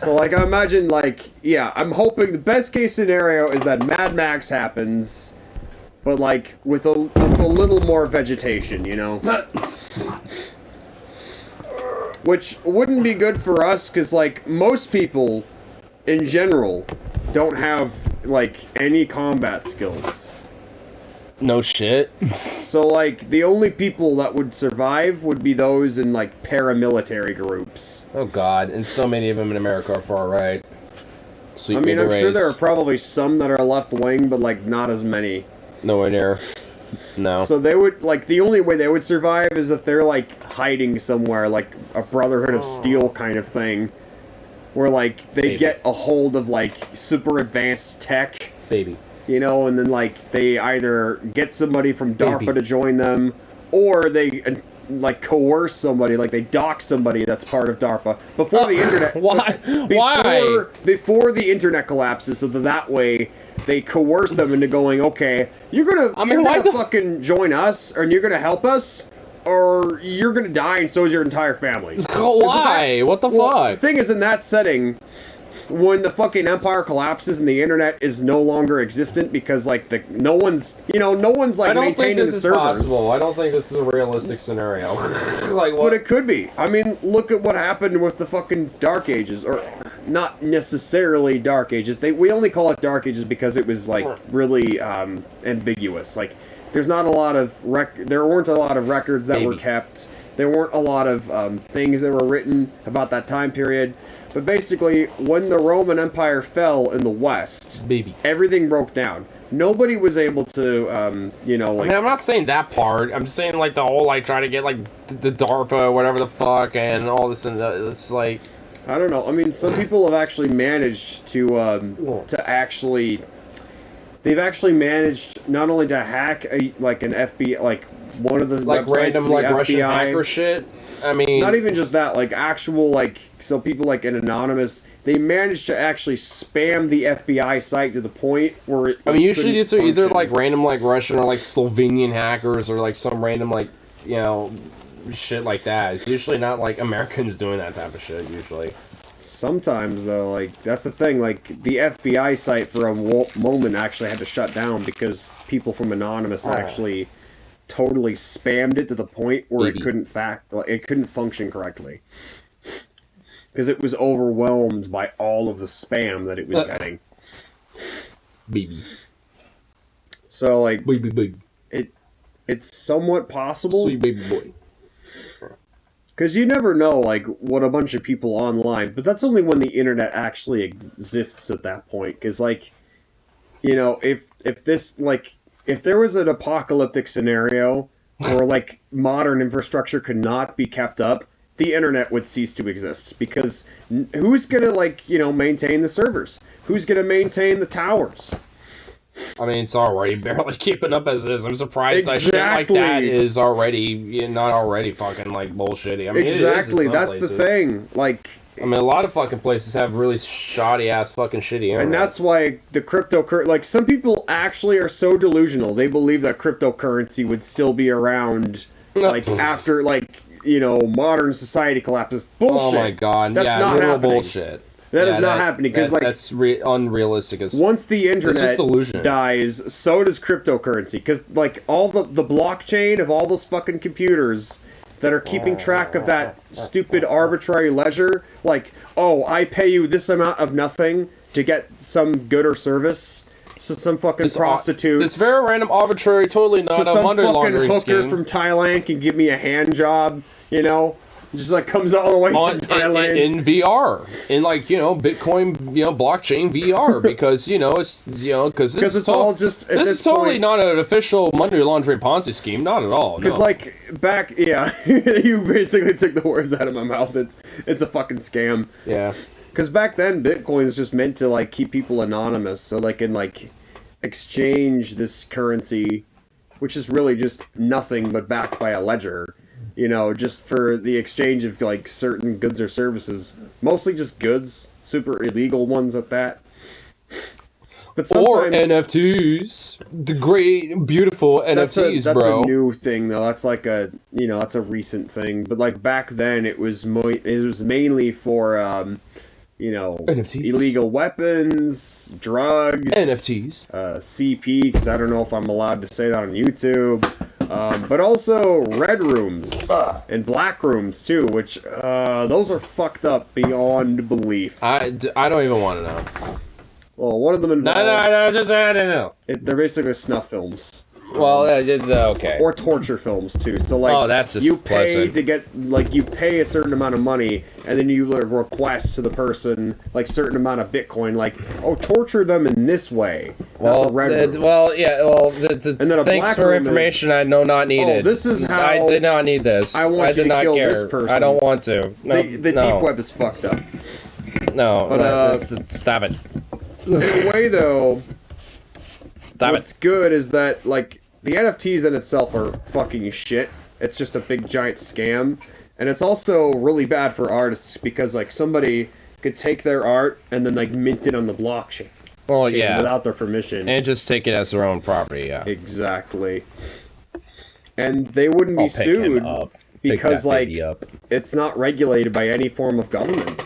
So, like, I imagine, like, yeah, I'm hoping the best case scenario is that Mad Max happens, but, like, with a little more vegetation, you know? Which wouldn't be good for us, because, like, most people, in general, don't have, like, any combat skills. No shit. So, like, the only people that would survive would be those in, like, paramilitary groups. Oh god, and so many of them in America are far right. Sweet I mean, baby I'm sure race. there are probably some that are left wing, but, like, not as many. Nowhere near. No. So they would, like, the only way they would survive is if they're, like, hiding somewhere, like a Brotherhood of Steel kind of thing. Where, like, they get a hold of, like, super advanced tech. Baby. You know, and then, like, they either get somebody from DARPA to join them, or they, like, coerce somebody, like, they dox somebody that's part of DARPA. Before the internet... Why? Before the internet collapses, so that way they coerce them into going, okay, you're gonna fucking join us, and you're gonna help us, or you're gonna die, and so is your entire family. Why? What the fuck? The thing is, in that setting... when the fucking empire collapses and the internet is no longer existent because like no one's like maintaining the servers. Possible. I don't think this is a realistic scenario. Like what? But it could be. I mean, look at what happened with the fucking Dark Ages, or not necessarily Dark Ages. We only call it Dark Ages because it was like really ambiguous. Like there's not a lot of there weren't a lot of records that were kept. There weren't a lot of things that were written about that time period. But basically, when the Roman Empire fell in the West, everything broke down. Nobody was able to, like... I mean, I'm not saying that part. I'm just saying, like, the whole, like, trying to get, like, the DARPA, whatever the fuck, and all this, and it's like... I don't know. I mean, some people have actually managed to actually... They've actually managed not only to hack, an FBI, like, one of the like, websites random, of the like, FBI, Russian hacker shit? I mean... Not even just that, like, actual, like, so people like an Anonymous, they managed to actually spam the FBI site to the point where it... I mean, usually these are either, like, random, like, Russian or, like, Slovenian hackers or, like, some random, like, you know, shit like that. It's usually not, like, Americans doing that type of shit, usually. Sometimes, though, like, that's the thing, like, the FBI site for a moment actually had to shut down because people from Anonymous actually... totally spammed it to the point where it couldn't function correctly because it was overwhelmed by all of the spam that it was getting. Baby. So like, baby. It's somewhat possible. Sweet baby boy. Because you never know, like, what a bunch of people online, but that's only when the internet actually exists at that point. Because, like, you know, if this, like, if there was an apocalyptic scenario where, like, modern infrastructure could not be kept up, the internet would cease to exist. Because who's gonna, like, you know, maintain the servers? Who's gonna maintain the towers? I mean, it's already barely keeping up as it is. I'm surprised that shit like that is already, not already fucking, like, bullshitty. I mean, exactly, it is in some that's places. the thing. Like, I mean, a lot of fucking places have really shoddy-ass fucking shitty internet. And that's why the cryptocurrency... Like, some people actually are so delusional, they believe that cryptocurrency would still be around, like, after, like, you know, modern society collapses. Bullshit. Oh my god, that's yeah, not happening. bullshit. That is not happening, because, like... That's unrealistic as... Once the internet dies, so does cryptocurrency. Because, like, all the blockchain of all those fucking computers that are keeping track of that stupid arbitrary ledger, like, oh, I pay you this amount of nothing to get some good or service, so some fucking prostitute... It's very random, arbitrary, totally not a money laundering scheme. Some fucking hooker from Thailand can give me a hand job, you know? Just like comes all the way on from Thailand. in VR, in like, you know, Bitcoin, you know, blockchain VR, because, you know, it's, you know, because it's all just at this this is totally point- not an official money laundering Ponzi scheme, not at all. Because No. like back, yeah, you basically took the words out of my mouth. It's a fucking scam. Yeah. Because back then, Bitcoin is just meant to like keep people anonymous, so they can like exchange this currency, which is really just nothing but backed by a ledger. You know, just for the exchange of like certain goods or services, mostly just goods, super illegal ones at that. But Or sometimes NFTs, the great, beautiful NFTs, that's bro. a new thing though. That's like a, you know, that's a recent thing. But like back then, it was mainly for you know, NFTs. illegal weapons, drugs, NFTs, CP, because I don't know if I'm allowed to say that on YouTube. But also red rooms and black rooms too, which those are fucked up beyond belief. I don't even want to know. Well, one of them involves... just I don't know. They're basically snuff films. Well, okay. Or torture films too. So like, Oh, that's just you pay pleasant. to get, like, you pay a certain amount of money, and then you like, request to the person like certain amount of Bitcoin, like, oh, torture them in this way. That's a red room. And then a thanks black for room information is- I know not needed. Oh, this is how I did not need this. I want I you did to not kill care. this person. I don't want to. No, The no, deep web is fucked up. no. But, Stop it. In a way, though, Stop what's good is that, like, the NFTs in itself are fucking shit. It's just a big giant scam. And it's also really bad for artists because, like, somebody could take their art and then, like, mint it on the blockchain. Well, yeah. Without their permission. And just take it as their own property, yeah. Exactly. And they wouldn't I'll be pick him sued up. Pick because, that like, baby up. it's not regulated by any form of government.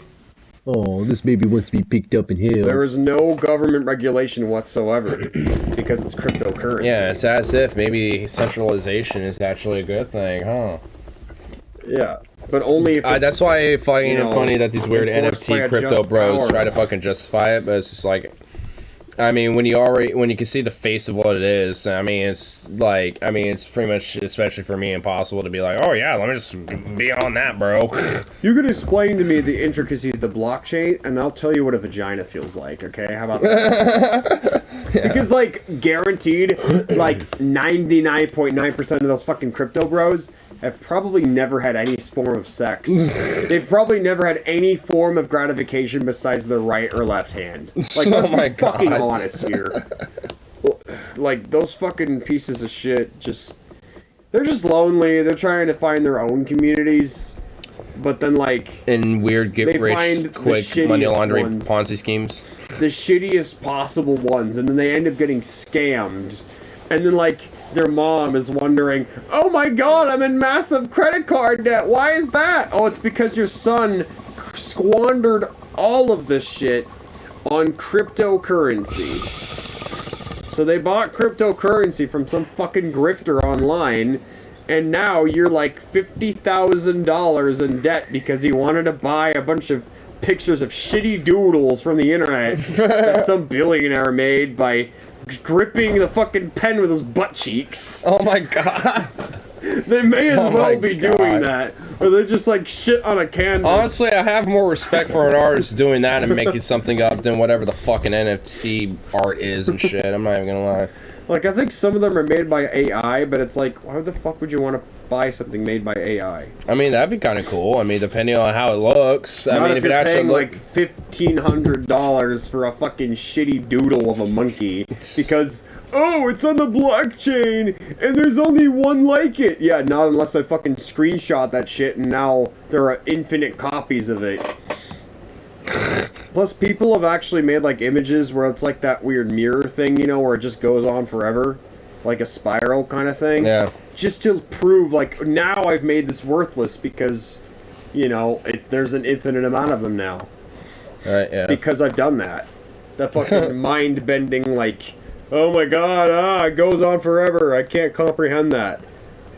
Oh, this baby wants to be picked up and held. There is no government regulation whatsoever because it's cryptocurrency. Yeah, it's as if maybe centralization is actually a good thing, huh? Yeah, but only if it's, That's why I find you it know, funny that these weird enforced by NFT a crypto just bros power. try to fucking justify it, but it's just like, I mean, when you can see the face of what it is, I mean, it's like, I mean, it's pretty much, especially for me, impossible to be like, oh yeah, let me just be on that, bro. You could explain to me the intricacies of the blockchain, and I'll tell you what a vagina feels like, okay? How about that? Because, like, guaranteed, like, 99.9% of those fucking crypto bros have probably never had any form of sex. They've probably never had any form of gratification besides their right or left hand. Like, let's my be fucking God. honest here. Like, those fucking pieces of shit just... They're just lonely. They're trying to find their own communities. But then, like... In weird get They find rich the quick money shittiest laundering ones. Ponzi schemes. the shittiest possible ones, and then they end up getting scammed. And then, like, their mom is wondering, oh my god, I'm in massive credit card debt. Why is that? Oh, it's because your son squandered all of this shit on cryptocurrency. So they bought cryptocurrency from some fucking grifter online, and now you're like $50,000 in debt because he wanted to buy a bunch of pictures of shitty doodles from the internet that some billionaire made by gripping the fucking pen with his butt cheeks. Oh my god. They may as Oh my well be doing God. that, or they just like shit on a canvas. Honestly, I have more respect for an artist doing that and making something up than whatever the fucking NFT art is and shit. I'm not even gonna lie. Like, I think some of them are made by AI, but it's like, why the fuck would you want to buy something made by AI? I mean, that'd be kind of cool. I mean, depending on how it looks. I Not mean, if if it you're actually paying look, like $1,500 for a fucking shitty doodle of a monkey because, oh, it's on the blockchain and there's only one like it. Yeah, not unless I fucking screenshot that shit and now there are infinite copies of it. Plus, people have actually made like images where it's like that weird mirror thing, you know, where it just goes on forever, like a spiral kind of thing. Yeah. Just to prove, like, now I've made this worthless because, you know, there's an infinite amount of them now. Right, yeah. Because I've done that. That fucking mind-bending, like, oh my god, it goes on forever. I can't comprehend that.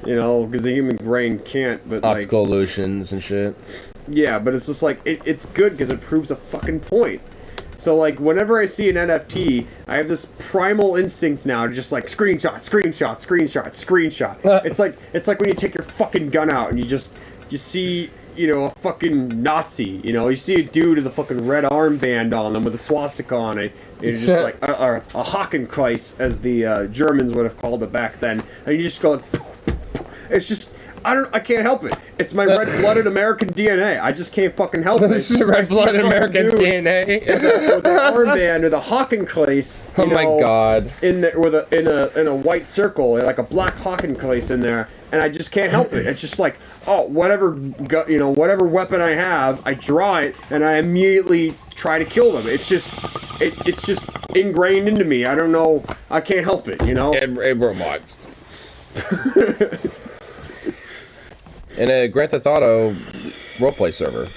You know, because the human brain can't, but like... Optical illusions and shit. Yeah, but it's just like, it's good because it proves a fucking point. So, like, whenever I see an NFT, I have this primal instinct now to just, like, screenshot, screenshot, screenshot, screenshot. It's like when you take your fucking gun out and you see, a fucking Nazi. You see a dude with a fucking red armband on them with a swastika on it. It's just like a Hakenkreuz, as the Germans would have called it back then. And you just go, it's just, I can't help it. It's my red-blooded American DNA. I just can't fucking help it. This is red-blooded American DNA. with an armband, with a Hakenkreuz. Oh my god. In a white circle, like a black Hakenkreuz in there, and I just can't help it. It's just like, whatever weapon I have, I draw it, and I immediately try to kill them. It's just ingrained into me. I don't know. I can't help it. And Roblox. In a Grand Theft Auto roleplay server.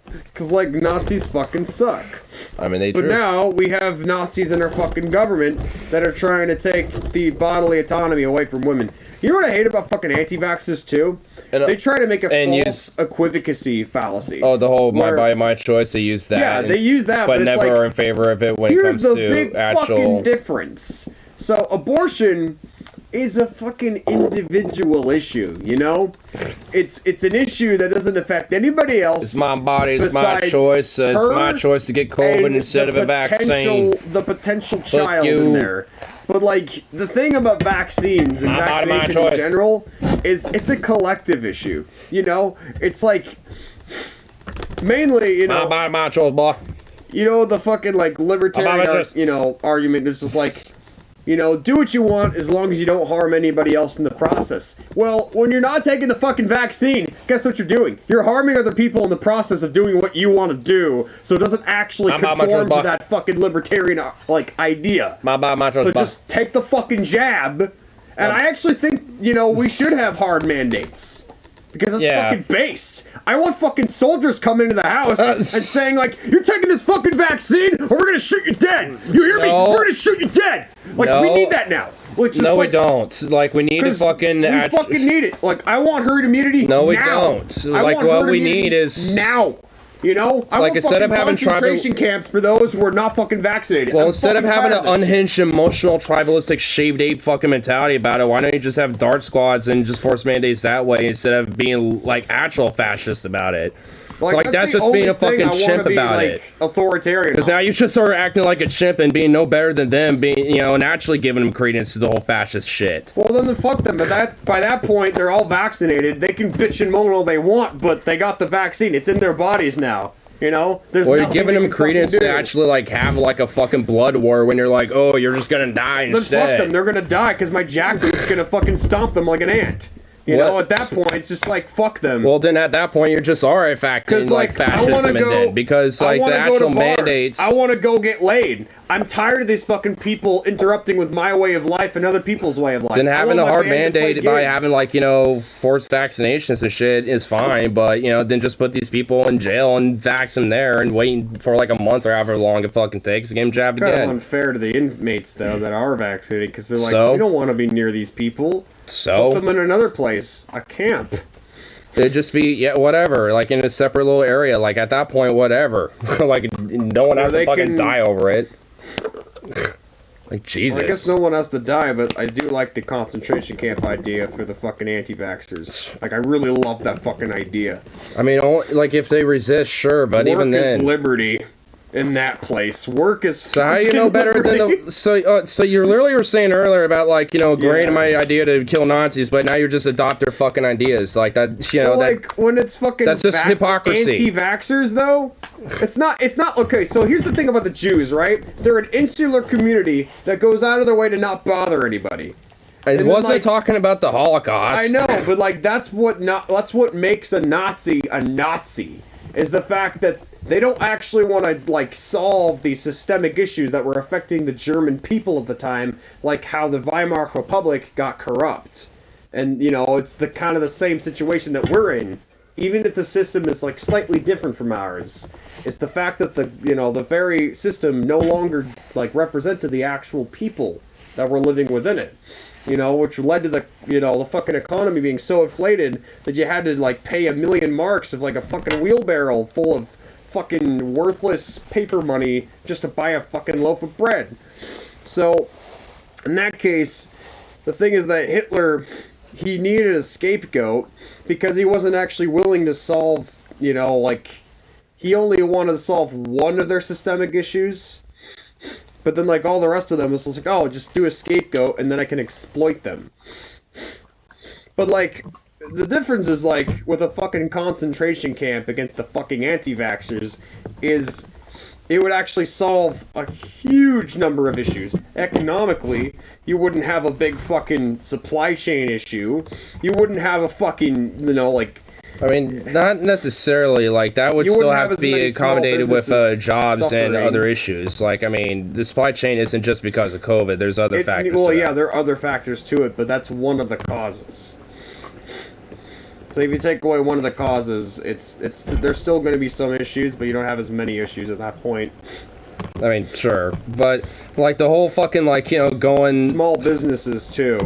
Because, like, Nazis fucking suck. I mean, they But do. now, we have Nazis in our fucking government that are trying to take the bodily autonomy away from women. You know what I hate about fucking anti-vaxxers, too? They try to make a false equivocacy fallacy. Oh, the whole my where- body, my choice, they use that. Yeah, they use that, but it's never like, are in favor of it when it Here's comes the to big actual... fucking difference. So, abortion is a fucking individual issue, It's an issue that doesn't affect anybody else. It's my body, it's my besides choice. It's her my choice to get COVID and instead of a vaccine. The potential Fuck child you. in there. But, like, the thing about vaccines and My body, my vaccination in choice. general is it's a collective issue, It's like, mainly, My body, my choice, boy. the fucking, like, libertarian, argument is just like, do what you want as long as you don't harm anybody else in the process. Well, when you're not taking the fucking vaccine, guess what you're doing? You're harming other people in the process of doing what you want to do, so it doesn't actually conform to that fucking libertarian, like, idea. So just take the fucking jab, and I actually think, we should have hard mandates. Because it's fucking based. I want fucking soldiers coming into the house and saying, like, you're taking this fucking vaccine or we're gonna shoot you dead. You hear me? We're gonna shoot you dead. Like, we need that now. No, we don't. Like, we need to fucking... We fucking need it. Like, I want herd immunity now. No, we don't. Like, what we need is... now. I want instead of having concentration camps for those who are not fucking vaccinated. Well, I'm instead of fucking having tired an of this shit. unhinged, emotional, tribalistic, shaved ape fucking mentality about it, why don't you just have dart squads and just force mandates that way instead of being, like, actual fascist about it? Like that's just being a fucking chimp about it. Authoritarian. Because now you just are acting like a chimp and being no better than them, and actually giving them credence to the whole fascist shit. Well, then fuck them. But by that point, they're all vaccinated. They can bitch and moan all they want, but they got the vaccine. It's in their bodies now. There's Or you're giving them credence to do. actually like have like a fucking blood war when you're like, oh, you're just gonna die Then instead. fuck them. They're gonna die because my jackboot's gonna fucking stomp them like an ant. At that point, it's just like, fuck them. Well, then at that point, you're just alright facting like fascism and then. Because like the actual mandates... I want to go get laid. I'm tired of these fucking people interrupting with my way of life and other people's way of life. Then having a hard mandate by having like, forced vaccinations and shit is fine. But, then just put these people in jail and vax them there and wait for like a month or however long it fucking takes to get them jabbed Kind of again. unfair to the inmates, though, that are vaccinated. Because they're like, So? we don't want to be near these people. So? Put them in another place. A camp. It'd just be, whatever, like in a separate little area, like at that point, whatever. Like, no one has to fucking die over it. Like, Jesus. Well, I guess no one has to die, but I do like the concentration camp idea for the fucking anti-vaxxers. Like, I really love that fucking idea. I mean, like, if they resist, sure, but Work even then... is liberty in that place. Work is So how you know better than the... So you literally were saying earlier about, like, agreeing to my idea to kill Nazis, but now you're just adopting their fucking ideas. Like, that, well, like, when it's fucking... That's just hypocrisy. Anti-vaxxers, though, it's not... Okay, so here's the thing about the Jews, right? They're an insular community that goes out of their way to not bother anybody. I wasn't talking about the Holocaust. I know, but, like, that's what makes a Nazi, is the fact that they don't actually want to, like, solve the systemic issues that were affecting the German people at the time, like how the Weimar Republic got corrupt. And, it's the kind of the same situation that we're in. Even if the system is, like, slightly different from ours. It's the fact that the very system no longer, like, represented the actual people that were living within it. Which led to the fucking economy being so inflated that you had to, like, pay 1 million marks of, like, a fucking wheelbarrow full of fucking worthless paper money just to buy a fucking loaf of bread. So, in that case, the thing is that Hitler he needed a scapegoat because he wasn't actually willing to solve, you know, like, he only wanted to solve one of their systemic issues. But then, like, all the rest of them was just like, oh, just do a scapegoat and then I can exploit them. But, like, the difference is, like, with a fucking concentration camp against the fucking anti-vaxxers is it would actually solve a huge number of issues. Economically, you wouldn't have a big fucking supply chain issue. You wouldn't have a fucking, you know, like... I mean, not necessarily, like, that would You still wouldn't have have to as be many small accommodated with businesses jobs and suffering. other issues. Like, I mean, the supply chain isn't just because of COVID. There's other factors Well, to yeah, that. there are other factors to it, but that's one of the causes. So if you take away one of the causes, it's there's still going to be some issues, but you don't have as many issues at that point. I mean, sure, but like the whole fucking, like, you know, going Small businesses too.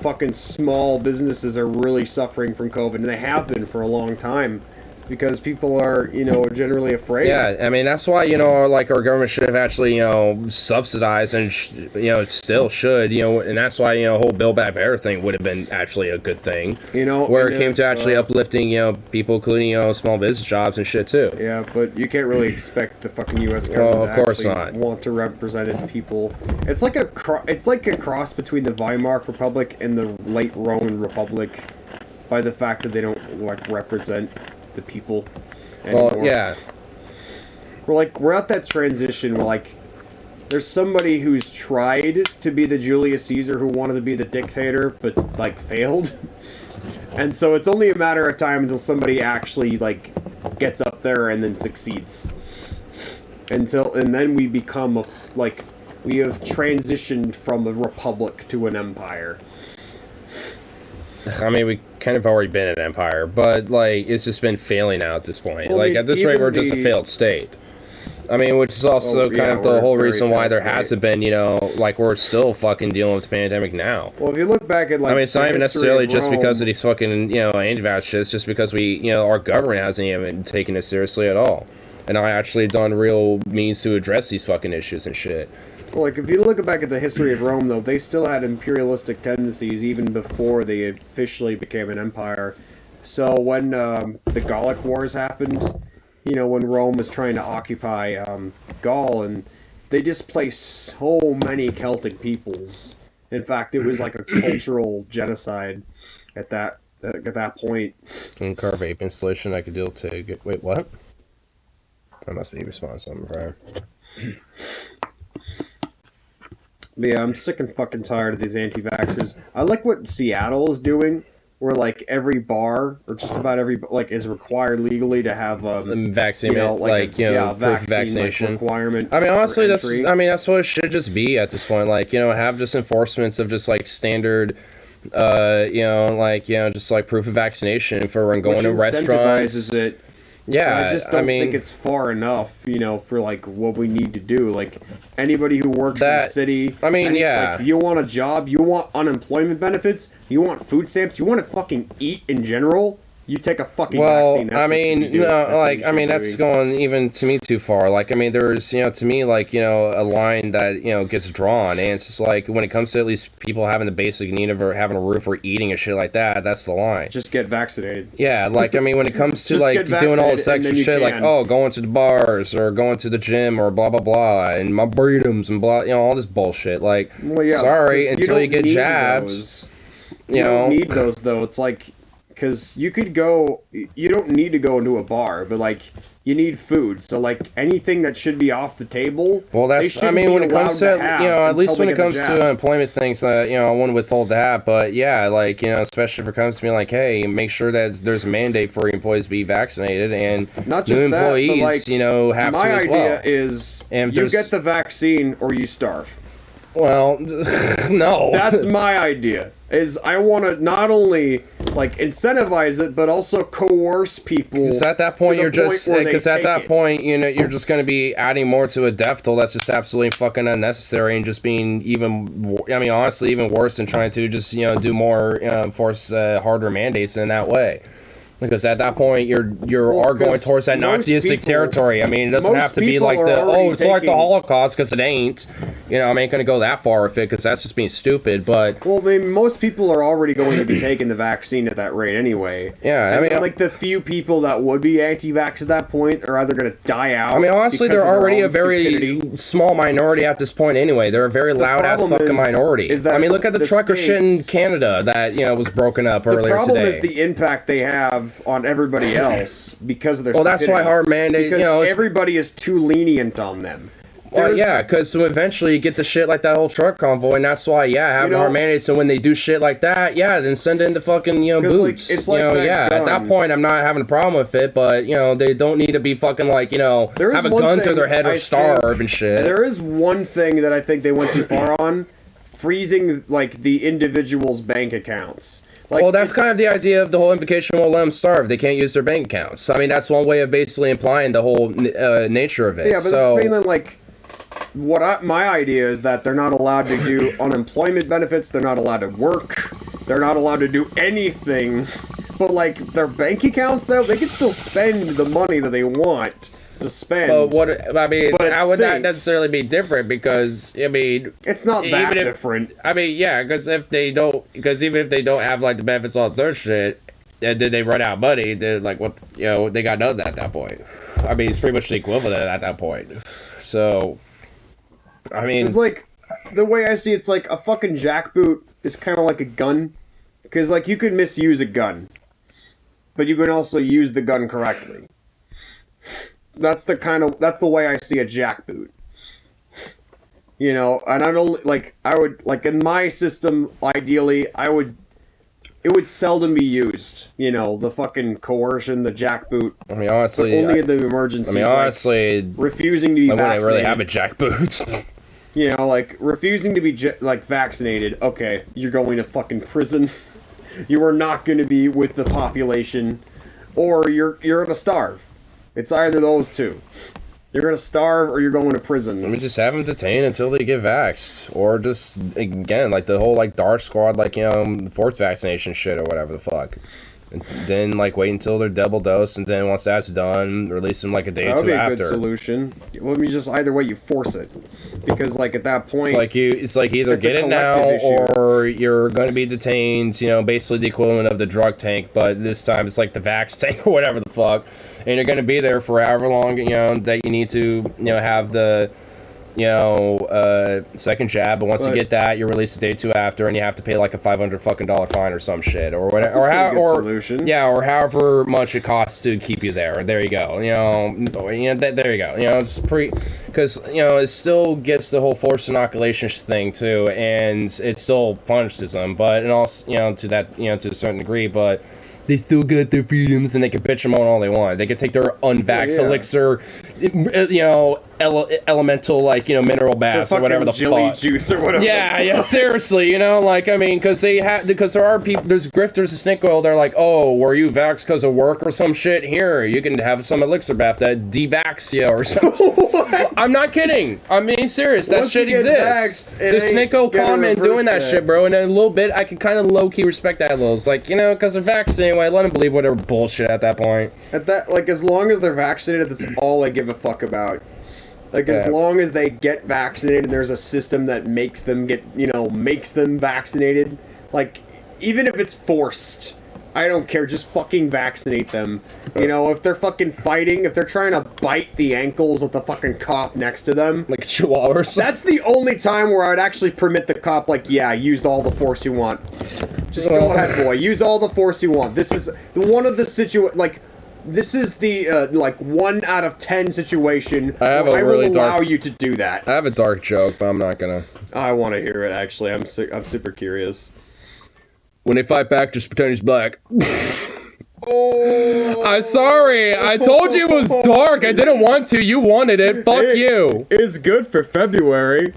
Fucking small businesses are really suffering from COVID, and they have been for a long time. Because people are, you know, generally afraid. Yeah, I mean, that's why, you know, like, our government should have actually, you know, subsidized and, you know, it still should, you know, and that's why, you know, the whole Build Back Better thing would have been actually a good thing. You know, where and it came if, to actually uplifting, you know, people, including, you know, small business jobs and shit, too. Yeah, but you can't really expect the fucking U.S. government Well, of course to not. actually want to represent its people. It's like a cross between the Weimar Republic and the late Roman Republic, by the fact that they don't, like, represent the people anymore. Well, yeah. We're at that transition where, like, there's somebody who's tried to be the Julius Caesar who wanted to be the dictator, but, like, failed. And so it's only a matter of time until somebody actually, like, gets up there and then succeeds. And then we become, we have transitioned from a republic to an empire. I mean, we kind of already been an empire, but, like, it's just been failing now at this point. Well, like, at this rate, even we're just a failed state. I mean, which is also kind of the whole reason why there hasn't been, you know, like, we're still fucking dealing with the pandemic now. Well, if you look back at, like, I mean, it's not even the history necessarily of just because Rome- of these fucking, you know, anti-vax shit. It's just because we, you know, our government hasn't even taken it seriously at all. And I actually done real means to address these fucking issues and shit. Well, like, if you look back at the history of Rome, though, they still had imperialistic tendencies even before they officially became an empire. So when the Gallic Wars happened, you know, when Rome was trying to occupy Gaul, and they displaced so many Celtic peoples. In fact, it was like a cultural genocide at that point. And car vape installation, I could deal to wait, what? That must be response on fire. But yeah, I'm sick and fucking tired of these anti-vaxxers. I like what Seattle is doing, where, like, every bar, or just about every, like, is required legally to have vaccine, you know, like, you know, proof of vaccination. Like, requirement. I mean, honestly, for that's entry. I mean, that's what it should just be at this point. Like, you know, have just enforcements of just like standard, you know, like, you know, just like proof of vaccination for when going Which to restaurants. incentivizes it. Yeah, But I just don't mean, think it's far enough, you know, for, like, what we need to do. Like, anybody who works in the city... I mean, yeah. Like, you want a job, you want unemployment benefits, you want food stamps, you want to fucking eat in general, you take a fucking vaccine. That's I what you mean, should do. no, That's what like, you I mean, should that's do. going even to me too far. Like, I mean, there's, you know, to me, like, you know, a line that, you know, gets drawn, and it's just like, when it comes to at least people having the basic need of or having a roof or eating and shit like that, that's the line. Just get vaccinated. Yeah, like, I mean, when it comes to, Just like, get doing all this vaccinated and extra then you shit, like, can. oh, going to the bars, or going to the gym, or blah, blah, blah, and my freedoms, and blah, you know, all this bullshit. Like, Well, yeah, sorry, 'cause until you don't get need jabs, those. you know. don't need those, though. It's like, because you could go, you don't need to go into a bar, but, like, you need food. So, like, anything that should be off the table, Well, they that's, I shouldn't mean, be when it comes to, allowed have you know, at least until when it they comes get the to jab. employment things, you know, I wouldn't withhold that, but yeah, like, you know, especially if it comes to me like, hey, make sure that there's a mandate for employees to be vaccinated, and Not new just that, but, employees, like, you know, have my to as idea well. is And you there's- get the vaccine or you starve. Well, no. That's my idea. Is I want to not only, like, incentivize it, but also coerce people. Because at that point, to you're the just, where they because at take that it. point, you know, you're just going to be adding more to a death toll that's just absolutely fucking unnecessary and just being even, I mean, honestly, even worse than trying to just, you know, do more, force harder mandates in that way. Because at that point, you're Well, going towards that most Nazistic people- territory. I mean, it doesn't most have to be people like are the already it's like the taking- Holocaust, because it ain't. You know, I ain't gonna go that far with it, because that's just being stupid. But Well, I mean, most people are already going to be taking the vaccine at that rate anyway. yeah, I And mean, like the few people that would be anti-vax at that point are either going to die out. I mean, honestly, because they're of their already own a very stupidity. small minority at this point anyway. They're a very loud ass problem fucking is minority. that I mean, look at the the trucker shit in states- Canada that was broken up The earlier problem today. is the impact they have on everybody else because of their Well, that's why stupidity. hard mandate. Because it's- everybody is too lenient on them. Well, There's- yeah, because so eventually you get the shit like that whole truck convoy, and that's why, having know- hard mandates. So when they do shit like that, then send in the fucking, 'Cause, like, boots. it's like that at that gun. point, I'm not having a problem with it, but, they don't need to be fucking, like, There is have a one gun to thing their head or I starve think- and shit. There is one thing that I think they went too far on: freezing like the individual's bank accounts. Like, Well, that's it's- kind of the idea of the whole implication will let them starve. They can't use their bank accounts. I mean, that's one way of basically implying the whole nature of it. Yeah, but so, it's mainly like my idea is that they're not allowed to do unemployment benefits. They're not allowed to work. They're not allowed to do anything. But like their bank accounts, though, they can still spend the money that they want to spend. But how would that sinks. necessarily be different? Because It's not that even if- different. I mean, yeah, because even if they don't have like the benefits, all this other shit, and then they run out of money, they're like, what? They got nothing at that point. I mean, it's pretty much the equivalent at that point. So, I mean, It's like the way I see it's like a fucking jackboot is kind of like a gun, because like you could misuse a gun, but you can also use the gun correctly. That's the way I see a jackboot. And I don't I would like in my system ideally it would seldom be used. The fucking coercion, the jackboot. I mean, honestly, only in the emergencies. I mean, honestly, refusing to be I vaccinated. wouldn't really have a jackboot. Refusing to be vaccinated. Okay, you're going to fucking prison. You are not going to be with the population, or you're gonna starve. It's either those two. You're gonna starve, or you're going to prison. Let me just have them detained until they get vaxxed, or just again like the whole Dark Squad, fourth vaccination shit or whatever the fuck. And then wait until they're double dosed, and then once that's done, release them a day That or would two be a after. good solution. Well, I mean, just either way you force it, because at that point, It's like either it's a get it now collective issue. or you're going to be detained. Basically the equivalent of the drug tank, but this time it's like the vax tank or whatever the fuck, and you're going to be there for however long that you need to have the second jab. But once you get that, you're released a day or two after, and you have to pay like a $500 fucking fine or some shit or whatever, solution. or however much it costs to keep you there. There you go. There you go. It's because it still gets the whole forced inoculation thing too, and it still punishes them, but and also to that to a certain degree, but they still got their freedoms, and they can bitch them on all they want. They can take their unvaxxed elixir, elemental mineral baths or whatever the jelly fuck. juice or whatever. Yeah, seriously, because there are people, there's grifters and snake oil. They're like, oh, were you vaxxed because of work or some shit? Here, you can have some elixir bath that devax you or something. I'm not kidding. I'm being serious. That Once shit you get exists. vaxxed, it The ain't snake oil gonna comment reverse doing that that. shit, bro. And in a little bit, I can kind of low key respect that a little. It's like because they're vaxxed anyway. Let them believe whatever bullshit at that point. At that, as long as they're vaccinated, that's all I give a fuck about. As long as they get vaccinated and there's a system that makes them makes them vaccinated, even if it's forced, I don't care, just fucking vaccinate them. If they're fucking fighting, if they're trying to bite the ankles of the fucking cop next to them. Like a chihuahua or something. That's the only time where I'd actually permit the cop, use all the force you want. Just go ahead, boy, use all the force you want. This is one of the this is the 1 out of 10 situation I where I really will allow you to do that. I have a dark joke, but I'm not gonna. I want to hear it, actually. I'm super curious. When they fight back, just pretend he's black. I'm sorry. I told you it was dark. I didn't want to. You wanted it. Fuck you. It's good for February.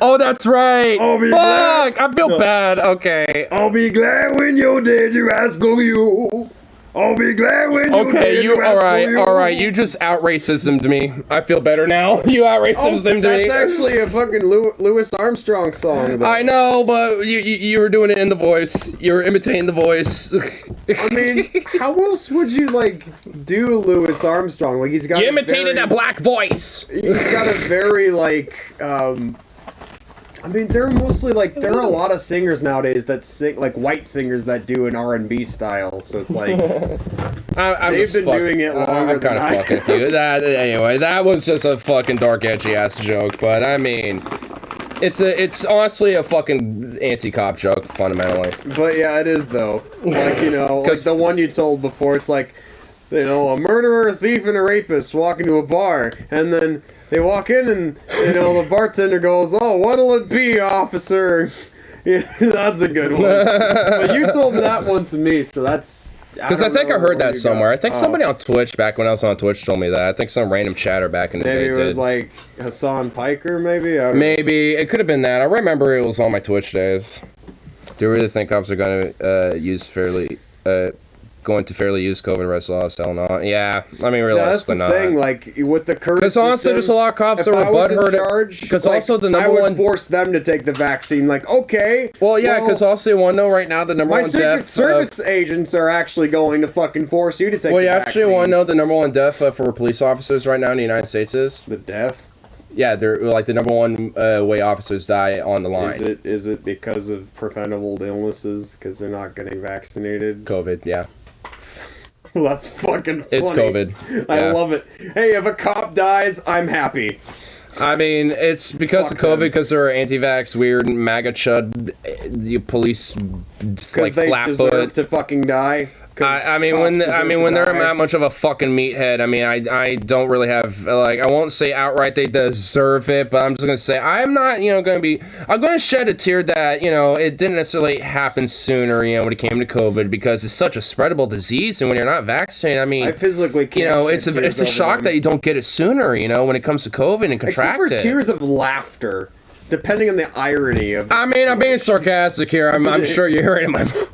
Oh, that's right. I'll be Fuck. glad. I feel bad. Okay. I'll be glad when you're dead, you rascal, you. I'll be glad when Okay, you all right. You just out racism to me. I feel better now. You out racism to me. That's actually a fucking Louis Armstrong song, though. I know, but you were doing it in the voice. You were imitating the voice. I mean, how else would you like do Louis Armstrong? Like he's got. You imitated a black voice. He's got a very like. I mean, they're mostly like there are a lot of singers nowadays that sing like white singers that do an R&B style. So it's like they've been doing it longer. I'm kind of fucking with you. Anyway, that was just a fucking dark, edgy ass joke. But I mean, it's honestly a fucking anti-cop joke fundamentally. But yeah, it is though. Like like the one you told before. It's like a murderer, a thief, and a rapist walk into a bar, and then they walk in and, the bartender goes, "Oh, what'll it be, officer?" Yeah, that's a good one. But you told that one to me, so that's... Because I think I heard that somewhere. I think somebody on Twitch, back when I was on Twitch, told me that. I think some random chatter back in the day Maybe it was did. like Hassan Piker, maybe? I don't know. Maybe. It could have been that. I remember it was on my Twitch days. Do you really think cops are going to going to fairly use COVID rest laws? Hell no. Yeah, I mean, realistically not. That's the thing, like, with the current Because honestly, there's a lot of cops that were butthurt. Because also the number one... I would force them to take the vaccine, like, okay. Well, yeah, because also you want to know right now the number one death... My Secret Service agents are actually going to fucking force you to take the vaccine. Well, you actually want to know the number one death for police officers right now in the United States is? The death? Yeah, they're like the number one way officers die on the line. Is it because of preventable illnesses? Because they're not getting vaccinated? COVID, yeah. That's fucking funny. It's COVID. I love it. Hey, if a cop dies, I'm happy. I mean, it's because of COVID, because they're anti-vax, weird, MAGA chud, the police, like, they flat-foot. deserve to fucking die. I mean, when they're that much of a fucking meathead, I mean, I don't really have, like, I won't say outright they deserve it, but I'm just gonna say I'm not, I'm gonna shed a tear that, it didn't necessarily happen sooner, when it came to COVID, because it's such a spreadable disease, and when you're not vaccinated, I mean, I physically can't. It's a shock that you don't get it sooner, when it comes to COVID and contract Except for tears of laughter, depending on the irony of. I mean, I'm being sarcastic here. I'm sure you hear it in my.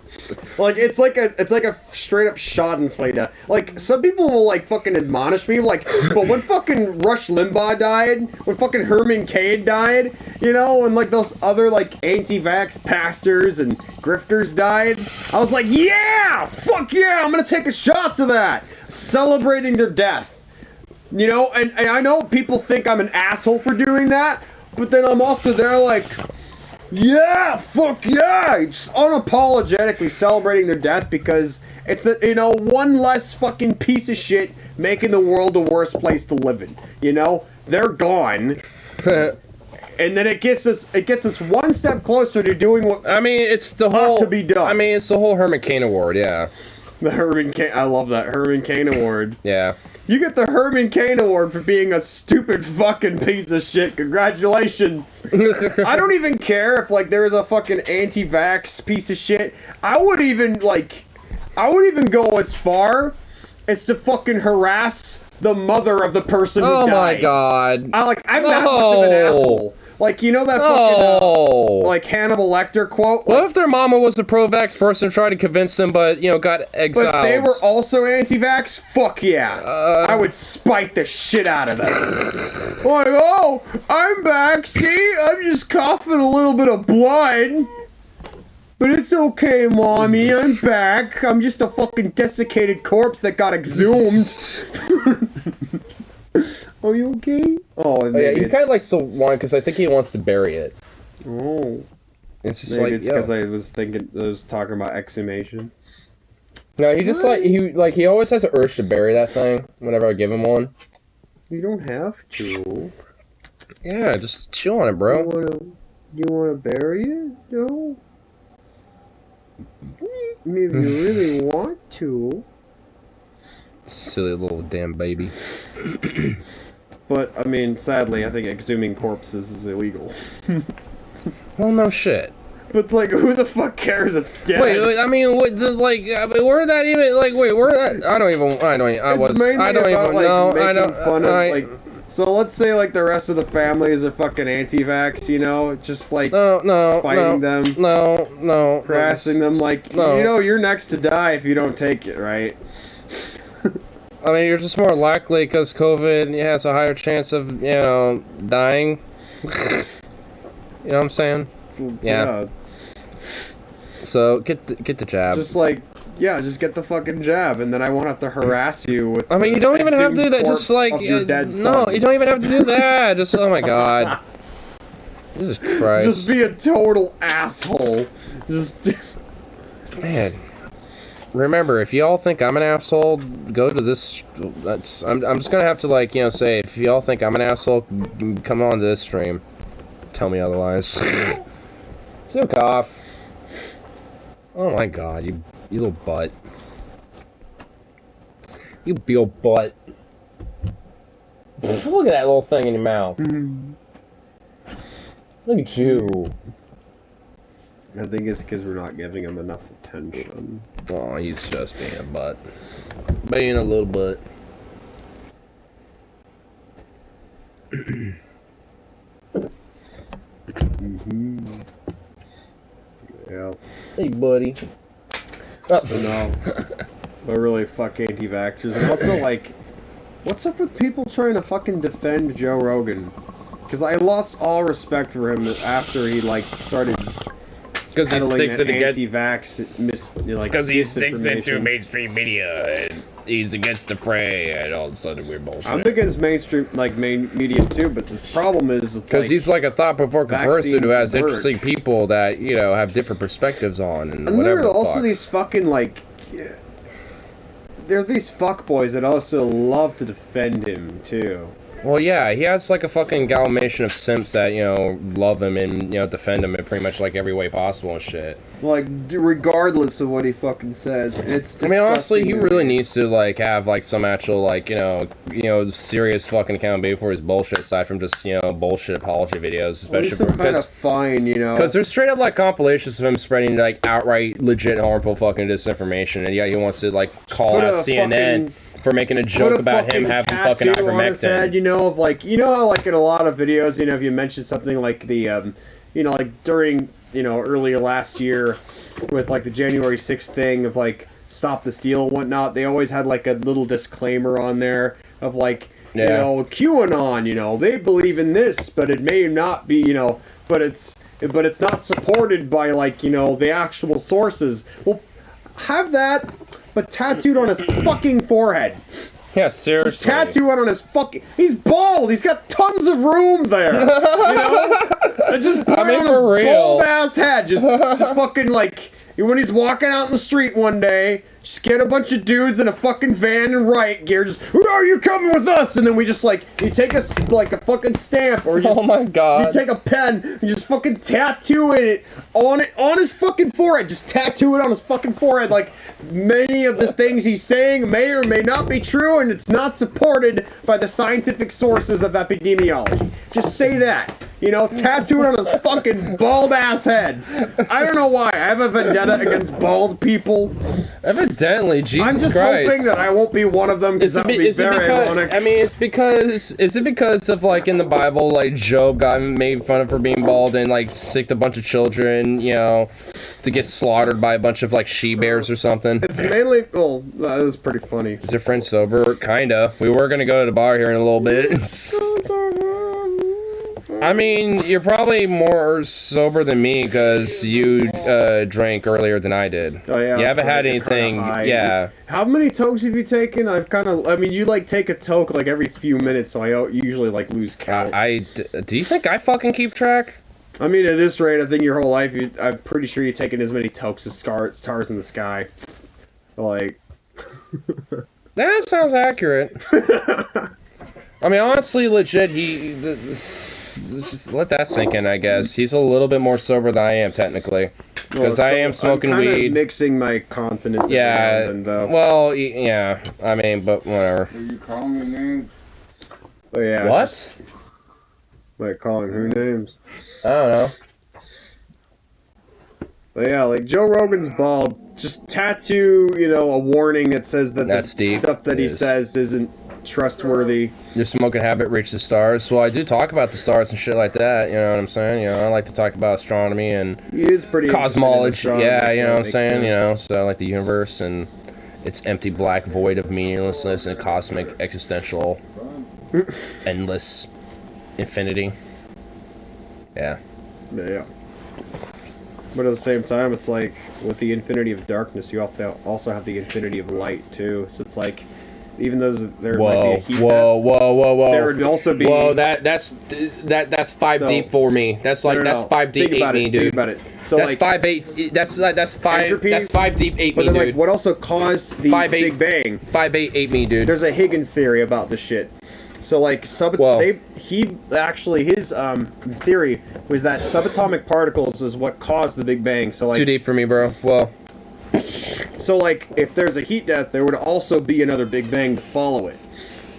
Like it's like a straight up Schadenfreude. Like some people will like fucking admonish me, like, but when fucking Rush Limbaugh died, when fucking Herman Cain died, and like those other like anti-vax pastors and grifters died, I was like, yeah, fuck yeah, I'm gonna take a shot to that, celebrating their death. And I know people think I'm an asshole for doing that, but then I'm also there like. Yeah, fuck yeah! It's unapologetically celebrating their death because it's one less fucking piece of shit making the world a worse place to live in. They're gone. And then it gets us one step closer to doing what it's the whole to be done. It's the whole Herman Cain Award, yeah. The Herman Cain, I love that Herman Cain Award. Yeah. You get the Herman Cain Award for being a stupid fucking piece of shit. Congratulations. I don't even care if like there is a fucking anti-vax piece of shit. I would even go as far as to fucking harass the mother of the person who died. Oh my god. I'm that much of an asshole. Like, that fucking, like, Hannibal Lecter quote? What if their mama was a pro-vax person trying to convince them, but, got exiled? But if they were also anti-vax, fuck yeah. I would spite the shit out of them. Like, oh, I'm back, see? I'm just coughing a little bit of blood. But it's okay, Mommy, I'm back. I'm just a fucking desiccated corpse that got exhumed. Are you okay? Oh, yeah, he kind of likes to want, because I think he wants to bury it. Oh. It's just maybe it's because I was talking about exhumation. No, he just he always has an urge to bury that thing whenever I give him one. You don't have to. Yeah, just chill on it, bro. You wanna bury it? No? Maybe you really want to. Silly little damn baby. But, sadly, I think exhuming corpses is illegal. Well, no shit. But, like, who the fuck cares? It's dead. Wait, where that even, where that, I don't even know. So let's say like the rest of the families are fucking anti-vax, you know, just like No, spiting them, no, harassing them, like no. you know, you're next to die if you don't take it, right? I mean, you're just more likely because COVID has a higher chance of, you know, dying. You know what I'm saying? Yeah. So get the jab. Just like, yeah, just get the fucking jab, and then I won't have to harass you with. I mean, you don't even have to do that. Just like, your dead no, son. you don't even have to do that. Just, oh my god. Jesus Christ. Just be a total asshole. Just. Man. Remember, if y'all think I'm an asshole, go to this. I'm just gonna have to, like, you know, say, if y'all think I'm an asshole, come on to this stream. Tell me otherwise. So cough. Oh my god, you little butt. You Beal butt. Look at that little thing in your mouth. Look at you. I think it's because we're not giving him enough attention. Oh, he's just being a butt. Being a little butt. Yeah. Hey, buddy. But no. But really, fuck anti-vaxxers. And also, like, what's up with people trying to fucking defend Joe Rogan? Because I lost all respect for him after he, like, started... Because he sticks it against anti-vax, because he sticks into mainstream media and he's against the fray and all this other weird bullshit. I'm against mainstream, like, main media too, but the problem is because he's like a thought-provoking person who has work. interesting people that, you know, have different perspectives on and And whatever. there are also fuck. these fucking, like, there are these fuckboys that also love to defend him too. Well, yeah, he has like a fucking gallimation of simps that, you know, love him and, you know, defend him in pretty much like every way possible and shit. Like, regardless of what he fucking says, it's. I mean, honestly, he disgusting. really needs to like have like some actual like you know serious fucking accountability for his bullshit aside from just, you know, bullshit apology videos, especially Well, some kind because of fine, you know. because there's straight up like compilations of him spreading like outright legit harmful fucking disinformation, and yeah, he wants to like call Put out a CNN fucking- for making a joke about him having fucking tattoo on his head, ivermectin. you know, of like, you know how like in a lot of videos, you know, if you mention something like the, you know, like during, you know, earlier last year with like the January 6th thing of like stop the steal and whatnot, they always had like a little disclaimer on there of like, you know, QAnon, you know, they believe in this, but it may not be, you know, but it's not supported by like, you know, the actual sources. Well, have that, but tattooed on his fucking forehead. Yeah, seriously. Just tattoo it on his fucking... He's bald! He's got tons of room there! You know? And just put it on his bald-ass head. Just fucking, like... When he's walking out in the street one day, just get a bunch of dudes in a fucking van in riot gear, just, who are you coming with us? And then we just, like, you take a fucking stamp, or just... Oh my god. You take a pen, and just fucking tattoo it on his fucking forehead. Just tattoo it on his fucking forehead, like, many of the things he's saying may or may not be true, and it's not supported by the scientific sources of epidemiology. Just say that. You know, tattoo it on his fucking bald-ass head. I don't know why. I have a vendetta against bald people. Evidently, Jesus I'm just Christ. hoping that I won't be one of them, because that would be very ironic. I mean, is it because of, like, in the Bible, like, Job got made fun of for being bald and, like, sicked a bunch of children, you know, to get slaughtered by a bunch of, like, she-bears or something? It's mainly... Well, that is pretty funny. Is your friend sober? Kinda. We were gonna go to the bar here in a little bit. I mean, you're probably more sober than me because you drank earlier than I did. Oh, yeah. You haven't had You're anything, kinda high. yeah. How many tokes have you taken? I mean, you, like, take a toke, like, every few minutes, so I usually, like, lose count. Do you think I fucking keep track? I mean, at this rate, I think your whole life, I'm pretty sure you've taken as many tokes as stars in the sky. Like... That sounds accurate. I mean, honestly, legit, just let that sink in, I guess. He's a little bit more sober than I am, technically. Because I am smoking I'm weed. Mixing my continents. Yeah, and, though. well, yeah, I mean, but whatever. Are you calling me names? Oh, yeah. What? Like, calling who names? I don't know. But yeah, like, Joe Rogan's bald. Just tattoo, you know, a warning that says that That's the deep. stuff that he Yes. says isn't trustworthy. Your smoking habit reached the stars. Well, I do talk about the stars and shit like that. You know what I'm saying? You know, I like to talk about astronomy and He is pretty cosmology. interested in Yeah, astronomy, you know so what I'm it makes saying? You know, sense. so I like the universe and its empty black void of meaninglessness and cosmic existential endless infinity. Yeah. Yeah. But at the same time, it's like with the infinity of darkness, you also have the infinity of light too. So it's like, even though there might be a heat death, there would also be. Whoa, that's 5 So- deep for me. That's like No, no, that's no. 5 deep Think about 8 me, it, dude. think about it. So that's like, 5 8. That's 5. Entropy, That's 5 deep 8 But me, then, like, dude. what also caused the 5 8 Big Bang? 5 8 8 me, dude. There's a Higgins theory about this shit. So like his theory was that subatomic particles was what caused the Big Bang. So like Too deep for me, bro. Well, so like if there's a heat death, there would also be another Big Bang to follow it,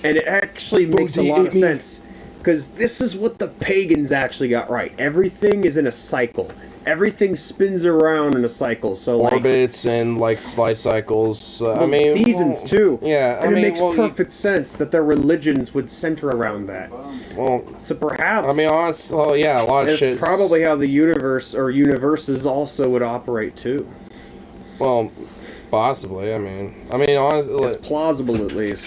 and it actually makes a lot of sense because this is what the pagans actually got right. Everything is in a cycle. Everything spins around in a cycle. So like orbits and like life cycles. I well, mean, seasons too. Yeah, and it makes perfect sense that their religions would center around that. Well, so perhaps. I mean, honestly, well, yeah, a lot of it's shit. probably how the universe or universes also would operate too. Well, possibly. I mean, honestly, It's plausible at least.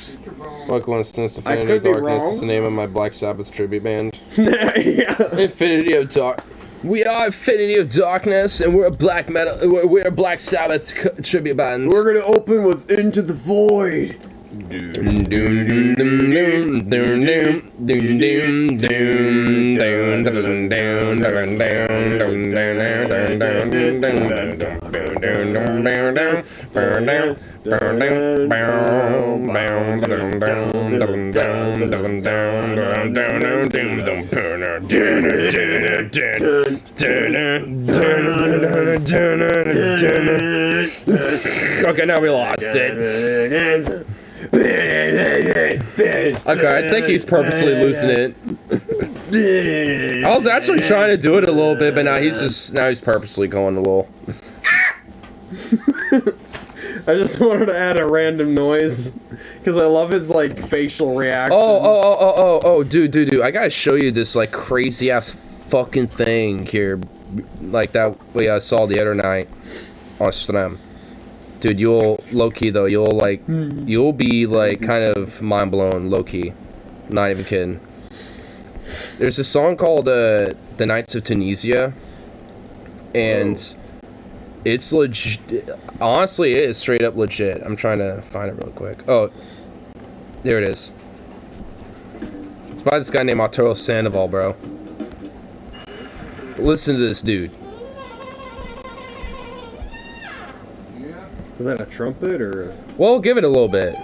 Look, Winston's I Infinity could be Darkness wrong. is the name of my Black Sabbath tribute band. Yeah. Infinity of Dark. We are Infinity of Darkness, and we're a black metal. We're a Black Sabbath tribute band. We're gonna open with Into the Void. Okay, now we lost it. Okay, I think he's purposely losing it. I was actually trying to do it a little bit, but now he's purposely going a little. I just wanted to add a random noise because I love his like facial reactions. Oh, dude! I gotta show you this like crazy ass fucking thing here, like that we saw the other night on stream. Dude, you'll low-key though, you'll be like kind of mind blown low-key. Not even kidding. There's a song called The Knights of Tunisia, and it's legit. Honestly, it is straight up legit. I'm trying to find it real quick. Oh, there it is. It's by this guy named Arturo Sandoval, bro. Listen to this dude. Is that a trumpet or? Well, give it a little bit.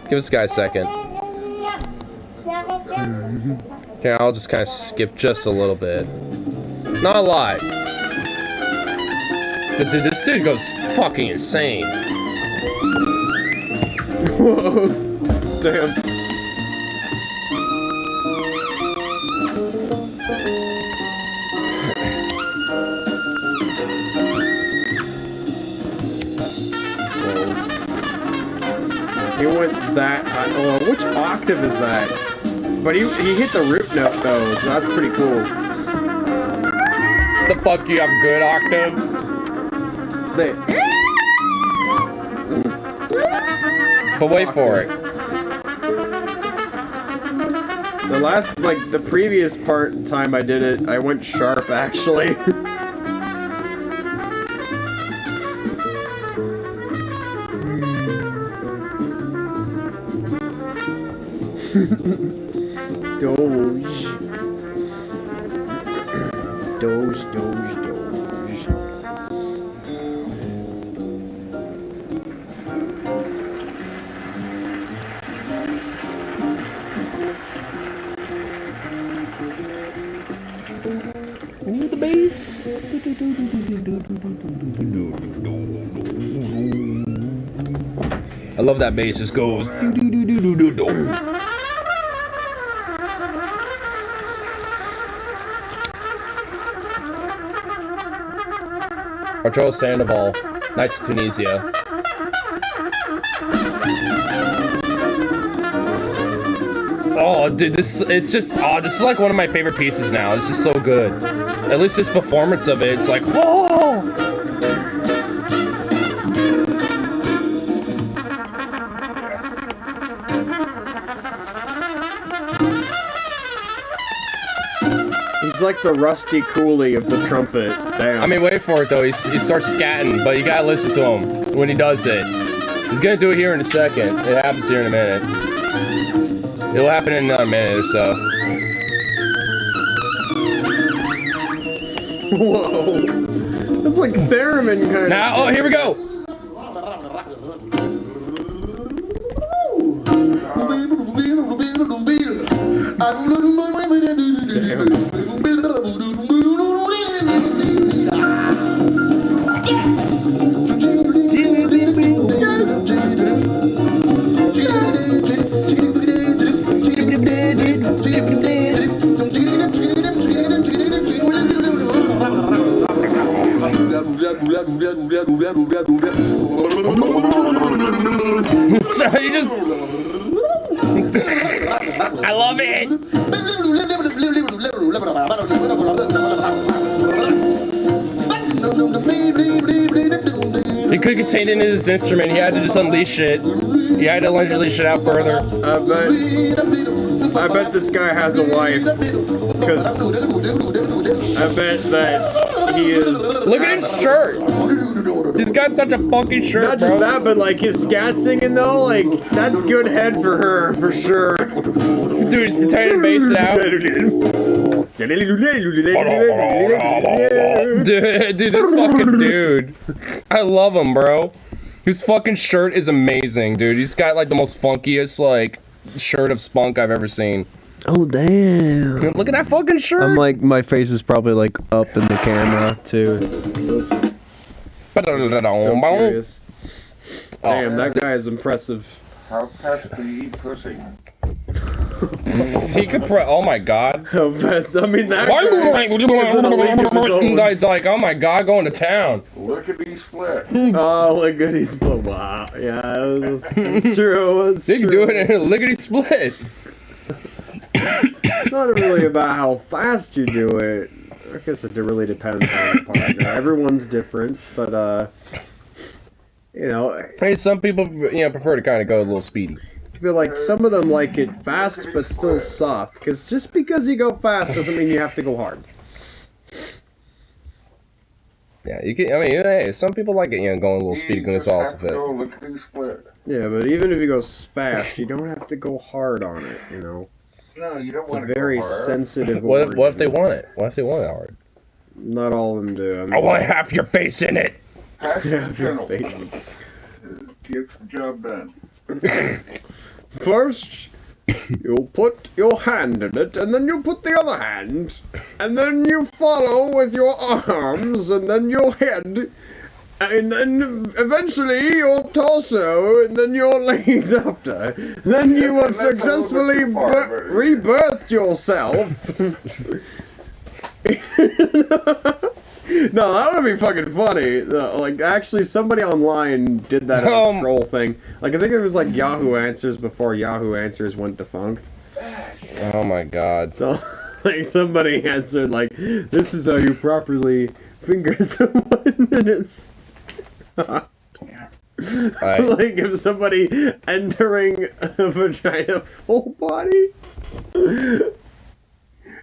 Give this guy a second. Okay, I'll just kind of skip just a little bit. Not a lot. But dude, this dude goes fucking insane. Whoa. Damn. He went that high. Oh, which octave is that? But he hit the root note though. So that's pretty cool. The fuck you have good octave? But wait for it. The last, the previous time I did it, I went sharp actually. Doge. Ooh, the bass. I love that bass. Just goes. Arturo Sandoval, Knights of Tunisia. Oh, dude, this is like one of my favorite pieces now. It's just so good. At least this performance of it, it's like, oh! He's like the Rusty Cooley of the trumpet. Damn. I mean, wait for it though. He starts scatting, but you gotta listen to him when he does it. He's gonna do it here in a second. It happens here in a minute. It'll happen in another minute or so. Whoa. That's like theremin kind of. Now, oh, here we go. So you just I love it. He couldn't contain it in his instrument. He had to just unleash it. He had to unleash it out further. I bet this guy has a wife. Because I bet that he is. Look at his shirt. He's got such a funky shirt, Not just that, but like his scat singing though, like that's good head for her, for sure. Dude, he's pretending to bass it out. Dude, this fucking dude. I love him, bro. His fucking shirt is amazing, dude. He's got like the most funkiest like shirt of spunk I've ever seen. Oh damn! Look at that fucking shirt. I'm like, my face is probably like up in the camera too. Oops. So curious. Damn, that guy is impressive. How fast do you eat pussy? He could oh my god. How fast? I mean, that guy is in a league of his own. It's like, oh my god, going to town. Look at these split. Oh, look at these split. Wow. Yeah, that's true. That's They can do it in a lickety split. It's not really about how fast you do it. I guess it really depends on the partner. Everyone's different, but you know. Hey, some people prefer to kind of go a little speedy. I feel like some of them like it fast, but still soft. Because just because you go fast doesn't mean you have to go hard. Yeah, you can. I mean, hey, some people like it, going a little speedy because it's also fit. Yeah, but even if you go fast, you don't have to go hard on it. You know. No, you don't want to It's a very go hard. sensitive. What if they want it? What if they want it hard? Not all of them do. I mean, I want half your face in it. Half half your your face. Get the job done. First, you put your hand in it, and then you put the other hand, and then you follow with your arms, and then your head, and then eventually your torso, and then your legs after. Then you have successfully rebirthed yourself. No, that would be fucking funny. Like, actually, somebody online did that as a troll thing. Like, I think it was like Yahoo Answers before Yahoo Answers went defunct. Oh my god. So, like, somebody answered, like, this is how you properly finger someone, and it's... Like, if somebody entering a vagina full body?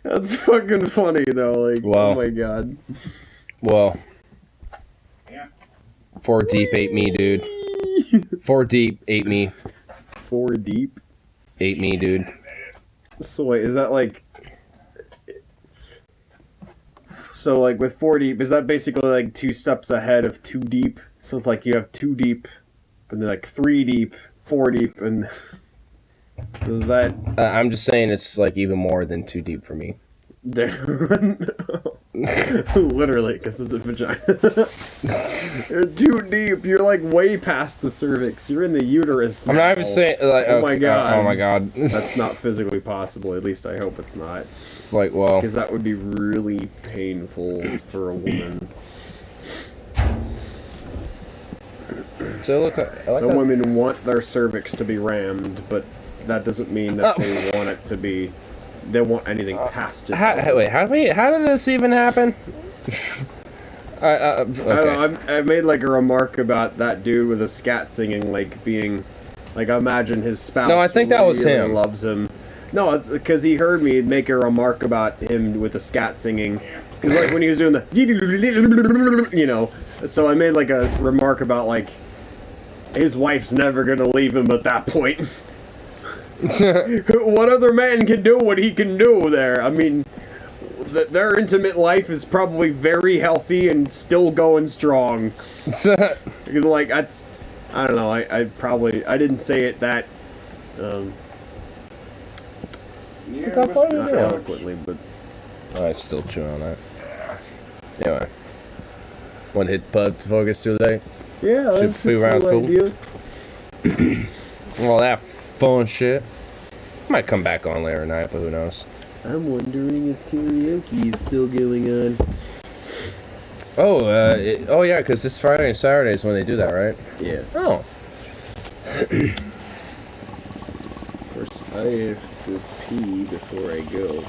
That's fucking funny, though. Like, wow. Oh my god. Well, 4 deep ate me, dude. 4 deep ate me. 4 deep? Ate me, dude. So wait, is that like... So like with 4 deep, is that basically like 2 steps ahead of 2 deep? So it's like you have 2 deep, and then like 3 deep, 4 deep, and... Is that... I'm just saying it's like even more than 2 deep for me. Literally, because it's a vagina. You're too deep. You're like way past the cervix. You're in the uterus now. I'm not even saying like. Oh my god. Oh my god. That's not physically possible. At least I hope it's not. It's like, well, because that would be really painful for a woman. So look, I like Some that. women want their cervix to be rammed, but that doesn't mean that they want it to be. They want anything past it. Wait, how did this even happen? Okay. I don't know, I made like a remark about that dude with the scat singing, like being, like I imagine his spouse. No, I think that was really him. Loves him. No, it's because he heard me make a remark about him with the scat singing. Because like when he was doing the, you know, so I made like a remark about like his wife's never gonna leave him at that point. What other man can do what he can do there? I mean, their intimate life is probably very healthy and still going strong. Like that's, I don't know. I didn't say it that not eloquently, but I'm still chewing on that. Anyway, one hit pub to focus today. yeah, that's a Should be around cool cool. idea. All that fun shit. Might come back on later tonight, but who knows? I'm wondering if karaoke is still going on. Oh, oh yeah, because this Friday and Saturday is when they do that, right? Yeah. Oh. Of course, I have to pee before I go.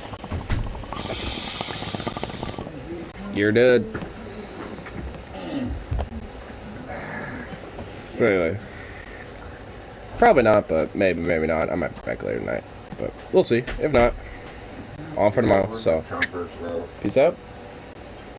You're dead. Anyway. Probably not, but maybe not. I might be back later tonight. But we'll see. If not, on for tomorrow. So, peace out.